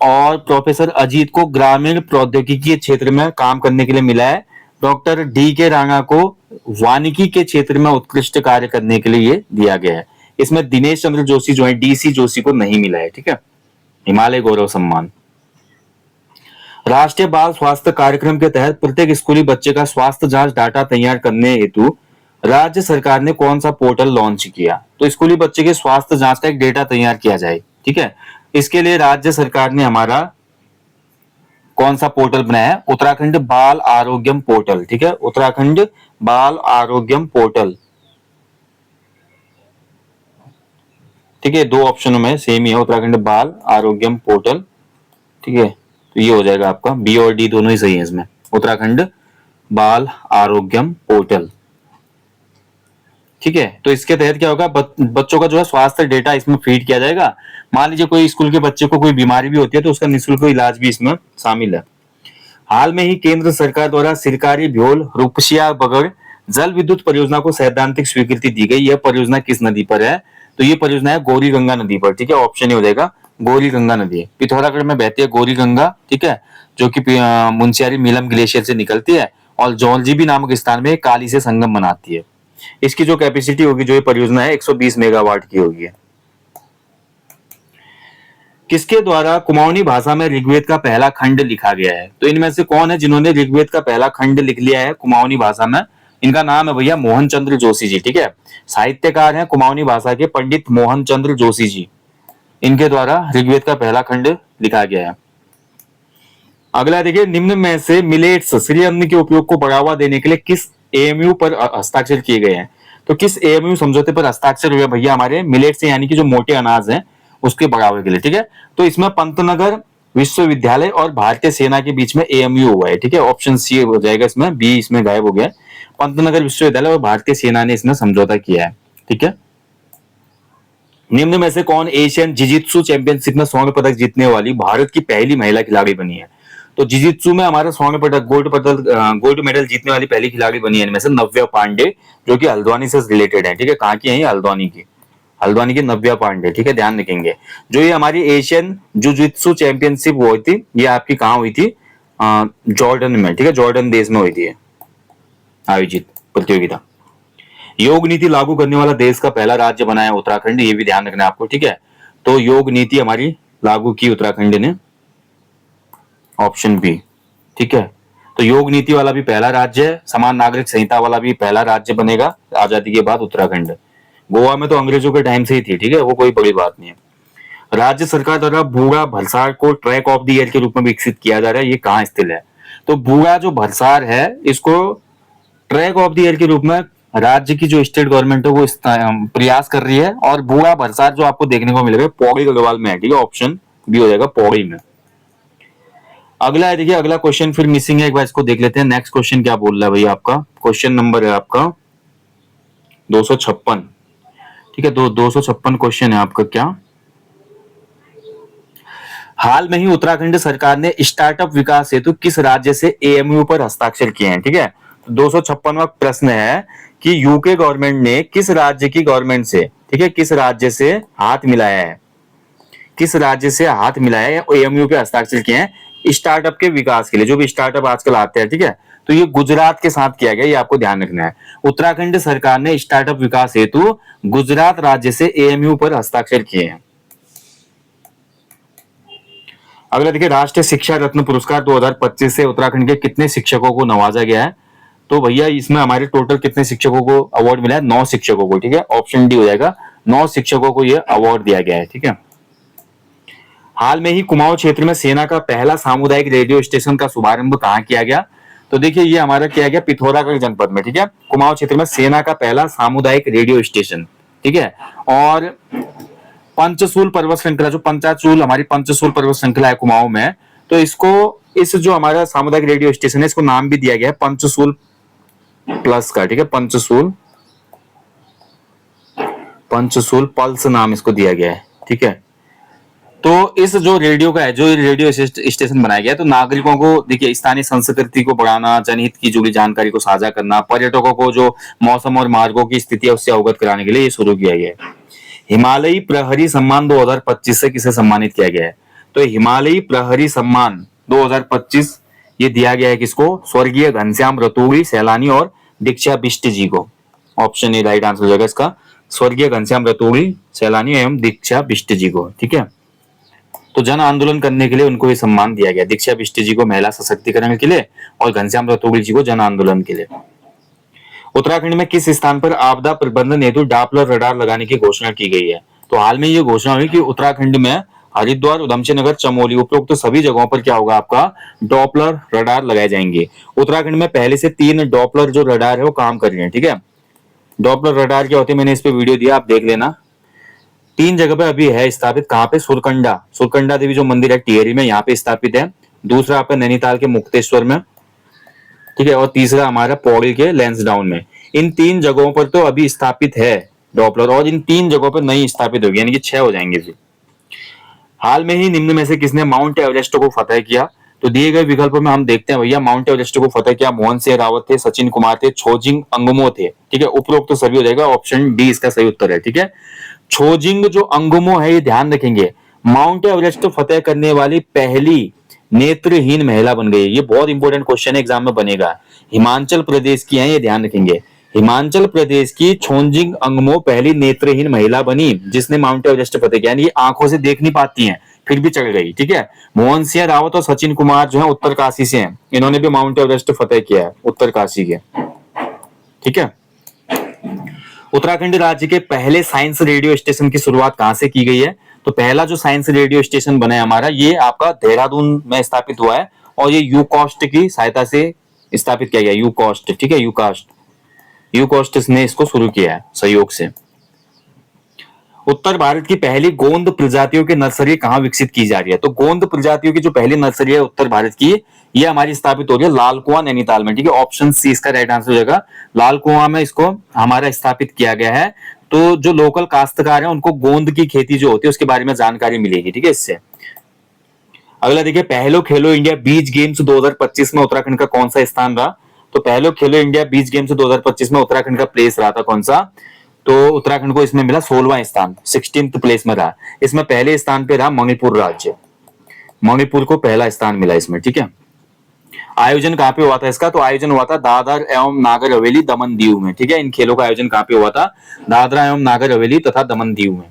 और प्रोफेसर अजीत को ग्रामीण प्रौद्योगिकी क्षेत्र में काम करने के लिए मिला है। डॉक्टर डी के राणा को वानिकी के क्षेत्र में उत्कृष्ट कार्य करने के लिए ये दिया गया है। इसमें दिनेश चंद्र जोशी जो है, डीसी जोशी को नहीं मिला है। ठीक है, हिमालय गौरव सम्मान। राष्ट्रीय बाल स्वास्थ्य कार्यक्रम के तहत प्रत्येक स्कूली बच्चे का स्वास्थ्य जांच डाटा तैयार करने हेतु राज्य सरकार ने कौन सा पोर्टल लॉन्च किया? तो स्कूली बच्चे के स्वास्थ्य जांच का एक डेटा तैयार किया जाए। ठीक है, इसके लिए राज्य सरकार ने हमारा कौन सा पोर्टल बनाया है? उत्तराखंड बाल आरोग्यम पोर्टल। ठीक है, उत्तराखंड बाल आरोग्यम पोर्टल। ठीक है, 2 ऑप्शनों में सेम ही है, उत्तराखंड बाल आरोग्यम पोर्टल। ठीक है, तो ये हो जाएगा आपका, बी और डी दोनों ही सही है इसमें, उत्तराखंड बाल आरोग्यम पोर्टल। ठीक है। तो इसके तहत क्या होगा, बच्चों का जो है स्वास्थ्य डेटा इसमें फीड किया जाएगा। मान लीजिए कोई स्कूल के बच्चे को कोई बीमारी भी होती है तो उसका निःशुल्क इलाज भी इसमें शामिल है। हाल में ही केंद्र सरकार द्वारा सिरकारी भ्योल रुपसिया बगड़ जल विद्युत परियोजना को सैद्धांतिक स्वीकृति दी गई। यह परियोजना किस नदी पर है? तो ये परियोजना है गौरी गंगा नदी पर, ठीक है। ऑप्शन ही हो जाएगा गौरी गंगा नदी। पिथौरागढ़ में बहती है गौरी गंगा, ठीक है, जो कि मुंशियारी मीलम ग्लेशियर से निकलती है और जौलजीबी नामक स्थान में काली से संगम बनाती है। इसकी जो कैपेसिटी होगी, जो ये परियोजना है, 120 मेगावाट की होगी। किसके द्वारा कुमाऊनी भाषा में ऋग्वेद का पहला खंड लिखा गया है? तो इनमें से कौन है जिन्होंने ऋग्वेद का पहला खंड लिख लिया है कुमाऊनी भाषा में? इनका नाम है भैया मोहन चंद्र जोशी जी, ठीक है। साहित्यकार हैं कुमाऊनी भाषा के पंडित मोहन चंद्र जोशी जी। इनके द्वारा ऋग्वेद का पहला खंड लिखा गया है। अगला देखिए, निम्न में से मिलेट्स श्री अन्न के उपयोग को बढ़ावा देने के लिए किस एएमयू पर हस्ताक्षर किए गए हैं? तो किस एएमयू समझौते पर हस्ताक्षर हुए भैया हमारे मिलेट्स यानी कि जो मोटे अनाज हैं उसके बढ़ावे के लिए, ठीक है। तो इसमें पंतनगर विश्वविद्यालय और भारतीय सेना के बीच में एएमयू हुआ है, ठीक है। ऑप्शन सी हो जाएगा इसमें, बी इसमें गायब हो गया। पंतनगर विश्वविद्यालय और भारतीय सेना ने इसमें समझौता किया है, ठीक है। निम्न में से कौन एशियन जिजित्सु चैंपियनशिप में स्वर्ण पदक जीतने वाली भारत की पहली महिला खिलाड़ी बनी है? तो जिजित्सु में हमारा स्वर्ण पदक गोल्ड मेडल जीतने वाली पहली खिलाड़ी बनी है इनमें से नव्या पांडे, जो कि हल्द्वानी से रिलेटेड है, ठीक है। कहाँ की है? हल्द्वानी की नव्या पांडे, ठीक है, ध्यान रखेंगे। जो ये हमारी एशियन जुजित्सु चैंपियनशिप हुई थी, ये आपकी कहाँ हुई थी? जॉर्डन में, ठीक है, जॉर्डन देश में हुई थी आयोजित प्रतियोगिता। योग नीति लागू करने वाला देश का पहला राज्य बना है उत्तराखंड, ये भी ध्यान रखना है आपको, ठीक है। तो योग नीति हमारी लागू की उत्तराखंड ने, ऑप्शन बी, ठीक है। तो योग नीति वाला भी पहला राज्य है, समान नागरिक संहिता वाला भी पहला राज्य बनेगा आजादी के बाद उत्तराखंड। गोवा में तो अंग्रेजों के टाइम से ही थी, ठीक है, वो कोई बड़ी बात नहीं है। राज्य सरकार द्वारा भूगा भरसार को ट्रैक ऑफ द ईयर के रूप में विकसित किया जा रहा है, ये कहाँ स्थित है? तो भूगा जो भरसार है इसको ट्रैक ऑफ द ईयर के रूप में राज्य की जो स्टेट गवर्नमेंट है वो प्रयास कर रही है। और भूगा भरसार जो आपको देखने को मिलेगा पौड़ी गढ़वाल में है, ठीक है। ऑप्शन बी हो जाएगा पौड़ी में। अगला है, देखिए अगला क्वेश्चन फिर मिसिंग है, एक बार इसको देख लेते हैं। नेक्स्ट क्वेश्चन क्या बोल रहा है भैया आपका? क्वेश्चन नंबर है आपका 256, ठीक है। 256 क्वेश्चन है आपका। क्या हाल में ही उत्तराखंड सरकार ने स्टार्टअप विकास हेतु किस राज्य से एएमयू पर हस्ताक्षर किए हैं? ठीक है, 256वां प्रश्न है कि यूके गवर्नमेंट ने किस राज्य की गवर्नमेंट से, ठीक है, किस राज्य से हाथ मिलाया है, किस राज्य से हाथ मिलाया है, एएमयू पे हस्ताक्षर किए हैं स्टार्टअप के विकास के लिए, जो भी स्टार्टअप आजकल आते हैं, ठीक है। तो ये गुजरात के साथ किया गया, ये आपको ध्यान रखना है। उत्तराखंड सरकार ने स्टार्टअप विकास हेतु गुजरात राज्य से एएमयू पर हस्ताक्षर किए हैं। अगला देखिए, राष्ट्रीय शिक्षा रत्न पुरस्कार 2025 से उत्तराखंड के कितने शिक्षकों को नवाजा गया है? तो भैया इसमें हमारे टोटल कितने शिक्षकों को अवार्ड मिला है? 9 शिक्षकों को, ठीक है। ऑप्शन डी हो जाएगा, 9 शिक्षकों को यह अवार्ड दिया गया है, ठीक है। हाल में ही कुमाऊं क्षेत्र में सेना का पहला सामुदायिक रेडियो स्टेशन का शुभारंभ कहां किया गया? तो देखिए ये हमारा किया गया पिथौरागढ़ जनपद में, ठीक है। कुमाऊं क्षेत्र में सेना का पहला सामुदायिक रेडियो स्टेशन, ठीक है। और पंचसूल पर्वत श्रृंखला, जो पंचाचूल हमारी पंचसूल पर्वत श्रृंखला है कुमाऊं में, तो इसको, इस जो हमारा सामुदायिक रेडियो स्टेशन है, इसको नाम भी दिया गया है पंचसूल प्लस का, ठीक है। पंचसूल पल्स नाम इसको दिया गया है, ठीक है। तो इस जो रेडियो का है, जो रेडियो स्टेशन बनाया गया है, तो नागरिकों को देखिए स्थानीय संस्कृति को बढ़ाना, जनहित की जुड़ी जानकारी को साझा करना, पर्यटकों को जो मौसम और मार्गों की स्थिति है उससे अवगत कराने के लिए ये शुरू किया गया है। हिमालयी प्रहरी सम्मान 2025 से किसे सम्मानित किया गया है? तो हिमालयी प्रहरी सम्मान 2025 ये दिया गया है किसको? स्वर्गीय घनश्याम रतूड़ी सैलानी और दीक्षा बिष्ट जी को। ऑप्शन ए राइट आंसर हो जाएगा इसका, स्वर्गीय घनश्याम रतूड़ी सैलानी एवं दीक्षा बिष्ट जी को, ठीक है। तो जन आंदोलन करने के लिए उनको ये सम्मान दिया गया, दीक्षा बिष्ट जी को महिला सशक्तिकरण के लिए और घनश्याम रतूड़ी जी को जन आंदोलन के लिए। उत्तराखंड में किस स्थान पर आपदा प्रबंधन हेतु डॉपलर रडार लगाने की घोषणा की गई है? तो हाल में ये घोषणा हुई कि उत्तराखंड में हरिद्वार, उधमसिंह नगर, चमोली उपरोक्त तो सभी जगहों पर क्या होगा आपका डॉपलर रडार लगाए जाएंगे। उत्तराखंड में पहले से 3 डॉपलर जो रडार है वो काम कर रहे हैं, ठीक है। डॉपलर रडार क्या होते हैं, मैंने इस पे वीडियो दिया, आप देख लेना। 3 जगह पे अभी है स्थापित, कहाँ पे? सुरकंडा देवी जो मंदिर है टिहरी में, यहाँ पे स्थापित है। दूसरा आपका नैनीताल के मुक्तेश्वर में, ठीक है। और तीसरा हमारा पौड़ी के लैंसडाउन में। इन 3 जगहों पर तो अभी स्थापित है डॉपलर, और इन 3 जगहों पर नहीं स्थापित होगी, यानी कि 6 हो जाएंगे फिर। हाल में ही निम्न में से किसने माउंट एवरेस्ट को फतेह किया? तो दिए गए विकल्पों में हम देखते हैं भैया, माउंट एवरेस्ट को फतेह किया मोहन सिंह रावत थे, सचिन कुमार थे, छोजिंग अंगमो थे। ठीक है, उपरोक्त तो सभी हो जाएगा, ऑप्शन डी इसका सही उत्तर है। ठीक है, छोजिंग जो अंगमो है, ये ध्यान रखेंगे, माउंट एवरेस्ट फतेह करने वाली पहली नेत्रहीन महिला बन गई। ये बहुत इंपॉर्टेंट क्वेश्चन है, एग्जाम में बनेगा। हिमाचल प्रदेश की है, ये ध्यान रखेंगे। हिमाचल प्रदेश की छोजिंग अंगमो पहली नेत्रहीन महिला बनी जिसने माउंट एवरेस्ट फतेह किया। यानी ये आंखों से देख नहीं पाती हैं, फिर भी चढ़ गई। ठीक है, मोहन सिंह रावत और सचिन कुमार जो है उत्तरकाशी से हैं, इन्होंने भी माउंट एवरेस्ट फतेह किया है, उत्तरकाशी के। ठीक है, उत्तराखंड राज्य के पहले साइंस रेडियो स्टेशन की शुरुआत कहां से की गई है? तो पहला जो साइंस रेडियो स्टेशन बना है हमारा, ये आपका देहरादून में स्थापित हुआ है, और ये यूकॉस्ट की सहायता से स्थापित किया गया। यूकॉस्ट, ठीक है, यूकॉस्ट ने इसको शुरू किया है सहयोग से। उत्तर भारत की पहली गोंद प्रजातियों की नर्सरी कहां विकसित की जा रही है? तो गोंद प्रजातियों की जो पहली नर्सरी है उत्तर भारत की, ये हमारी स्थापित हो रही है लाल कुआं नैनीताल में। ठीक है, ऑप्शन सी इसका राइट आंसर हो जाएगा। लाल कुआं में इसको हमारा स्थापित किया गया है। तो जो लोकल काश्तकार है उनको गोंद की खेती जो होती है उसके बारे में जानकारी मिलेगी। ठीक है, इससे। अगला देखिए, पहलो खेलो इंडिया बीच गेम्स 2025 में उत्तराखंड का कौन सा स्थान रहा? तो पहलो खेलो इंडिया बीच गेम्स 2025 में उत्तराखंड का प्लेस रहा था कौन सा? तो उत्तराखंड को इसमें मिला 16वां स्थान, 16th प्लेस में रहा। इसमें पहले स्थान पे रहा मणिपुर राज्य, मणिपुर को पहला स्थान मिला इसमें। ठीक है, आयोजन कहां पे हुआ था इसका? तो आयोजन हुआ था दादर एवं नागर हवेली, दमन दीव में। ठीक है, इन खेलों का आयोजन कहां पे हुआ था? दादरा एवं नागर हवेली तथा दमन दीव में।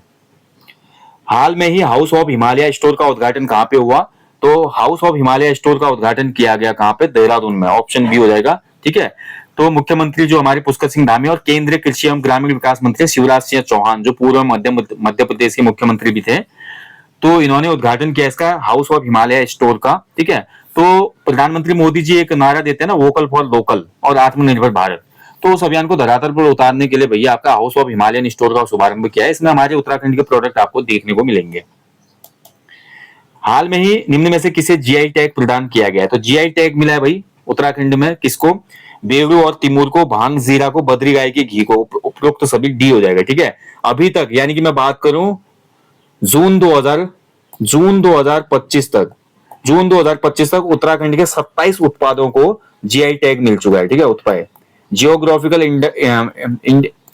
हाल में ही हाउस ऑफ हिमालय स्टोर का उद्घाटन कहां पे हुआ? तो हाउस ऑफ हिमालय स्टोर का उद्घाटन किया गया कहां पे? देहरादून में, ऑप्शन बी हो जाएगा। ठीक है, तो मुख्यमंत्री जो हमारे पुष्कर सिंह धामी और केंद्रीय कृषि एवं ग्रामीण विकास मंत्री शिवराज सिंह चौहान, जो पूर्व मध्य प्रदेश के मुख्यमंत्री भी थे, तो इन्होंने उद्घाटन किया इसका हाउस ऑफ हिमालय स्टोर का। ठीक है, तो प्रधानमंत्री मोदी जी एक नारा देते हैं ना, वोकल फॉर लोकल और आत्मनिर्भर भारत, तो उस अभियान को धरातल पर उतारने के लिए भैया आपका हाउस ऑफ हिमालयन स्टोर का शुभारंभ किया है। इसमें हमारे उत्तराखंड के प्रोडक्ट आपको देखने को मिलेंगे। हाल में ही निम्न में से किसे जीआई टैग प्रदान किया गया है? तो जीआई टैग मिला है भाई उत्तराखंड में किसको? बेड़ू और तिमूर को, भांग जीरा को, बद्री गाय के घी को। उपरोक्त सभी डी हो जाएगा। ठीक है, अभी तक यानी कि मैं बात करूं जून 2025 तक उत्तराखंड के 27 उत्पादों को जीआई टैग मिल चुका है। ठीक है, उत्पाद जियोग्राफिकल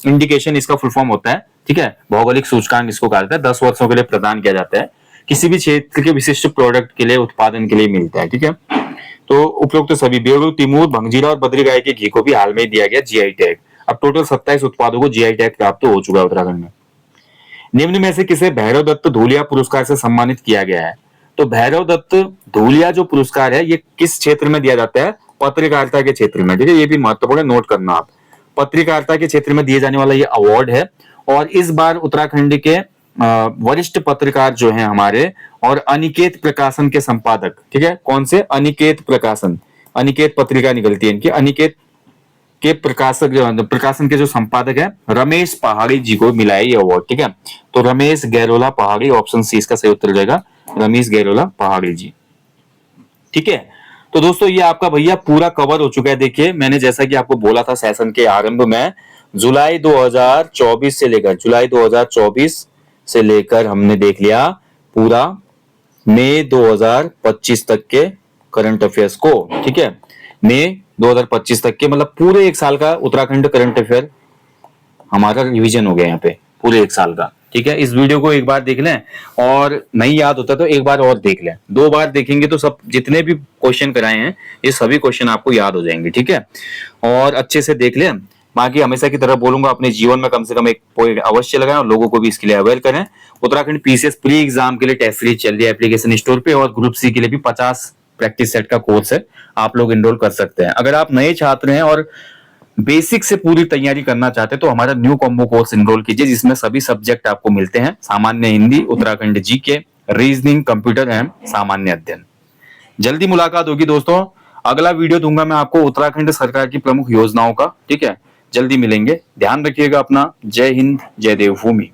इंडिकेशन इसका फुल फॉर्म होता है। ठीक है, भौगोलिक सूचकांक इसको कहा जाता है। 10 वर्षों के लिए प्रदान किया जाता है, किसी भी क्षेत्र के विशिष्ट प्रोडक्ट के लिए, उत्पादन के लिए मिलता है। ठीक है, तो उपरोक्त तो सभी बेड़ू, तिमूर, भंगजीरा और बद्री गाय के घी को भी हाल में दिया गया जीआई टैग। अब टोटल 27 उत्पादों को जीआई टैग प्राप्त हो चुका है उत्तराखंड में। निम्न में से किसे भैरव दत्त धूलिया पुरस्कार से सम्मानित किया गया है? तो भैरव दत्त धूलिया जो पुरस्कार है, ये किस क्षेत्र में दिया जाता है? पत्रकारिता के क्षेत्र में। ठीक है, ये भी महत्वपूर्ण है, नोट करना आप। पत्रकारिता के क्षेत्र में दिए जाने वाला ये अवार्ड है, और इस बार उत्तराखंड के वरिष्ठ पत्रकार जो हैं हमारे, और अनिकेत प्रकाशन के संपादक। ठीक है, कौन से? अनिकेत प्रकाशन, अनिकेत पत्रिका निकलती है इनकी। अनिकेत के प्रकाशन के जो संपादक है रमेश पहाड़ी जी को मिला है ये अवार्ड। ठीक है, तो रमेश गैरोला पहाड़ी, ऑप्शन सी इसका सही उत्तर हो जाएगा, रमेश गैरोला पहाड़ी जी। ठीक है, तो दोस्तों ये आपका भैया पूरा कवर हो चुका है। देखिए, मैंने जैसा कि आपको बोला था सेशन के आरंभ में, जुलाई 2024 से लेकर हमने देख लिया पूरा मई 2025 तक के करंट अफेयर्स को। ठीक है, मई 2025 तक के, मतलब पूरे एक साल का उत्तराखंड करंट अफेयर हमारा रिवीजन हो गया यहाँ पे, पूरे एक साल का। ठीक है, इस वीडियो को एक बार देख लें, और नहीं याद होता तो एक बार और देख लें। 2 बार देखेंगे तो सब जितने भी क्वेश्चन कराए हैं ये सभी क्वेश्चन आपको याद हो जाएंगे। ठीक है, और अच्छे से देख लें। बाकी हमेशा की तरह बोलूंगा, अपने जीवन में कम से कम एक पॉइंट अवश्य लगाएं और लोगों को भी इसके लिए अवेयर करें। उत्तराखंड पीसीएस प्री एग्जाम के लिए टेस्ट सीरीज चल रही है एप्लीकेशन स्टोर पे, और ग्रुप सी के लिए भी 50 प्रैक्टिस सेट का कोर्स है, आप लोग एनरोल कर सकते हैं। अगर आप नए छात्र हैं और बेसिक से पूरी तैयारी करना चाहते हैं तो हमारा न्यू कॉम्बो कोर्स एनरोल कीजिए, जिसमें सभी सब्जेक्ट आपको मिलते हैं, सामान्य Hindi, Uttarakhand GK, reasoning, computer एवं सामान्य अध्ययन। जल्दी मुलाकात होगी दोस्तों, अगला वीडियो दूंगा मैं आपको उत्तराखंड सरकार की प्रमुख योजनाओं का। ठीक है, जल्दी मिलेंगे, ध्यान रखिएगा अपना। जय हिंद, जय देवभूमि।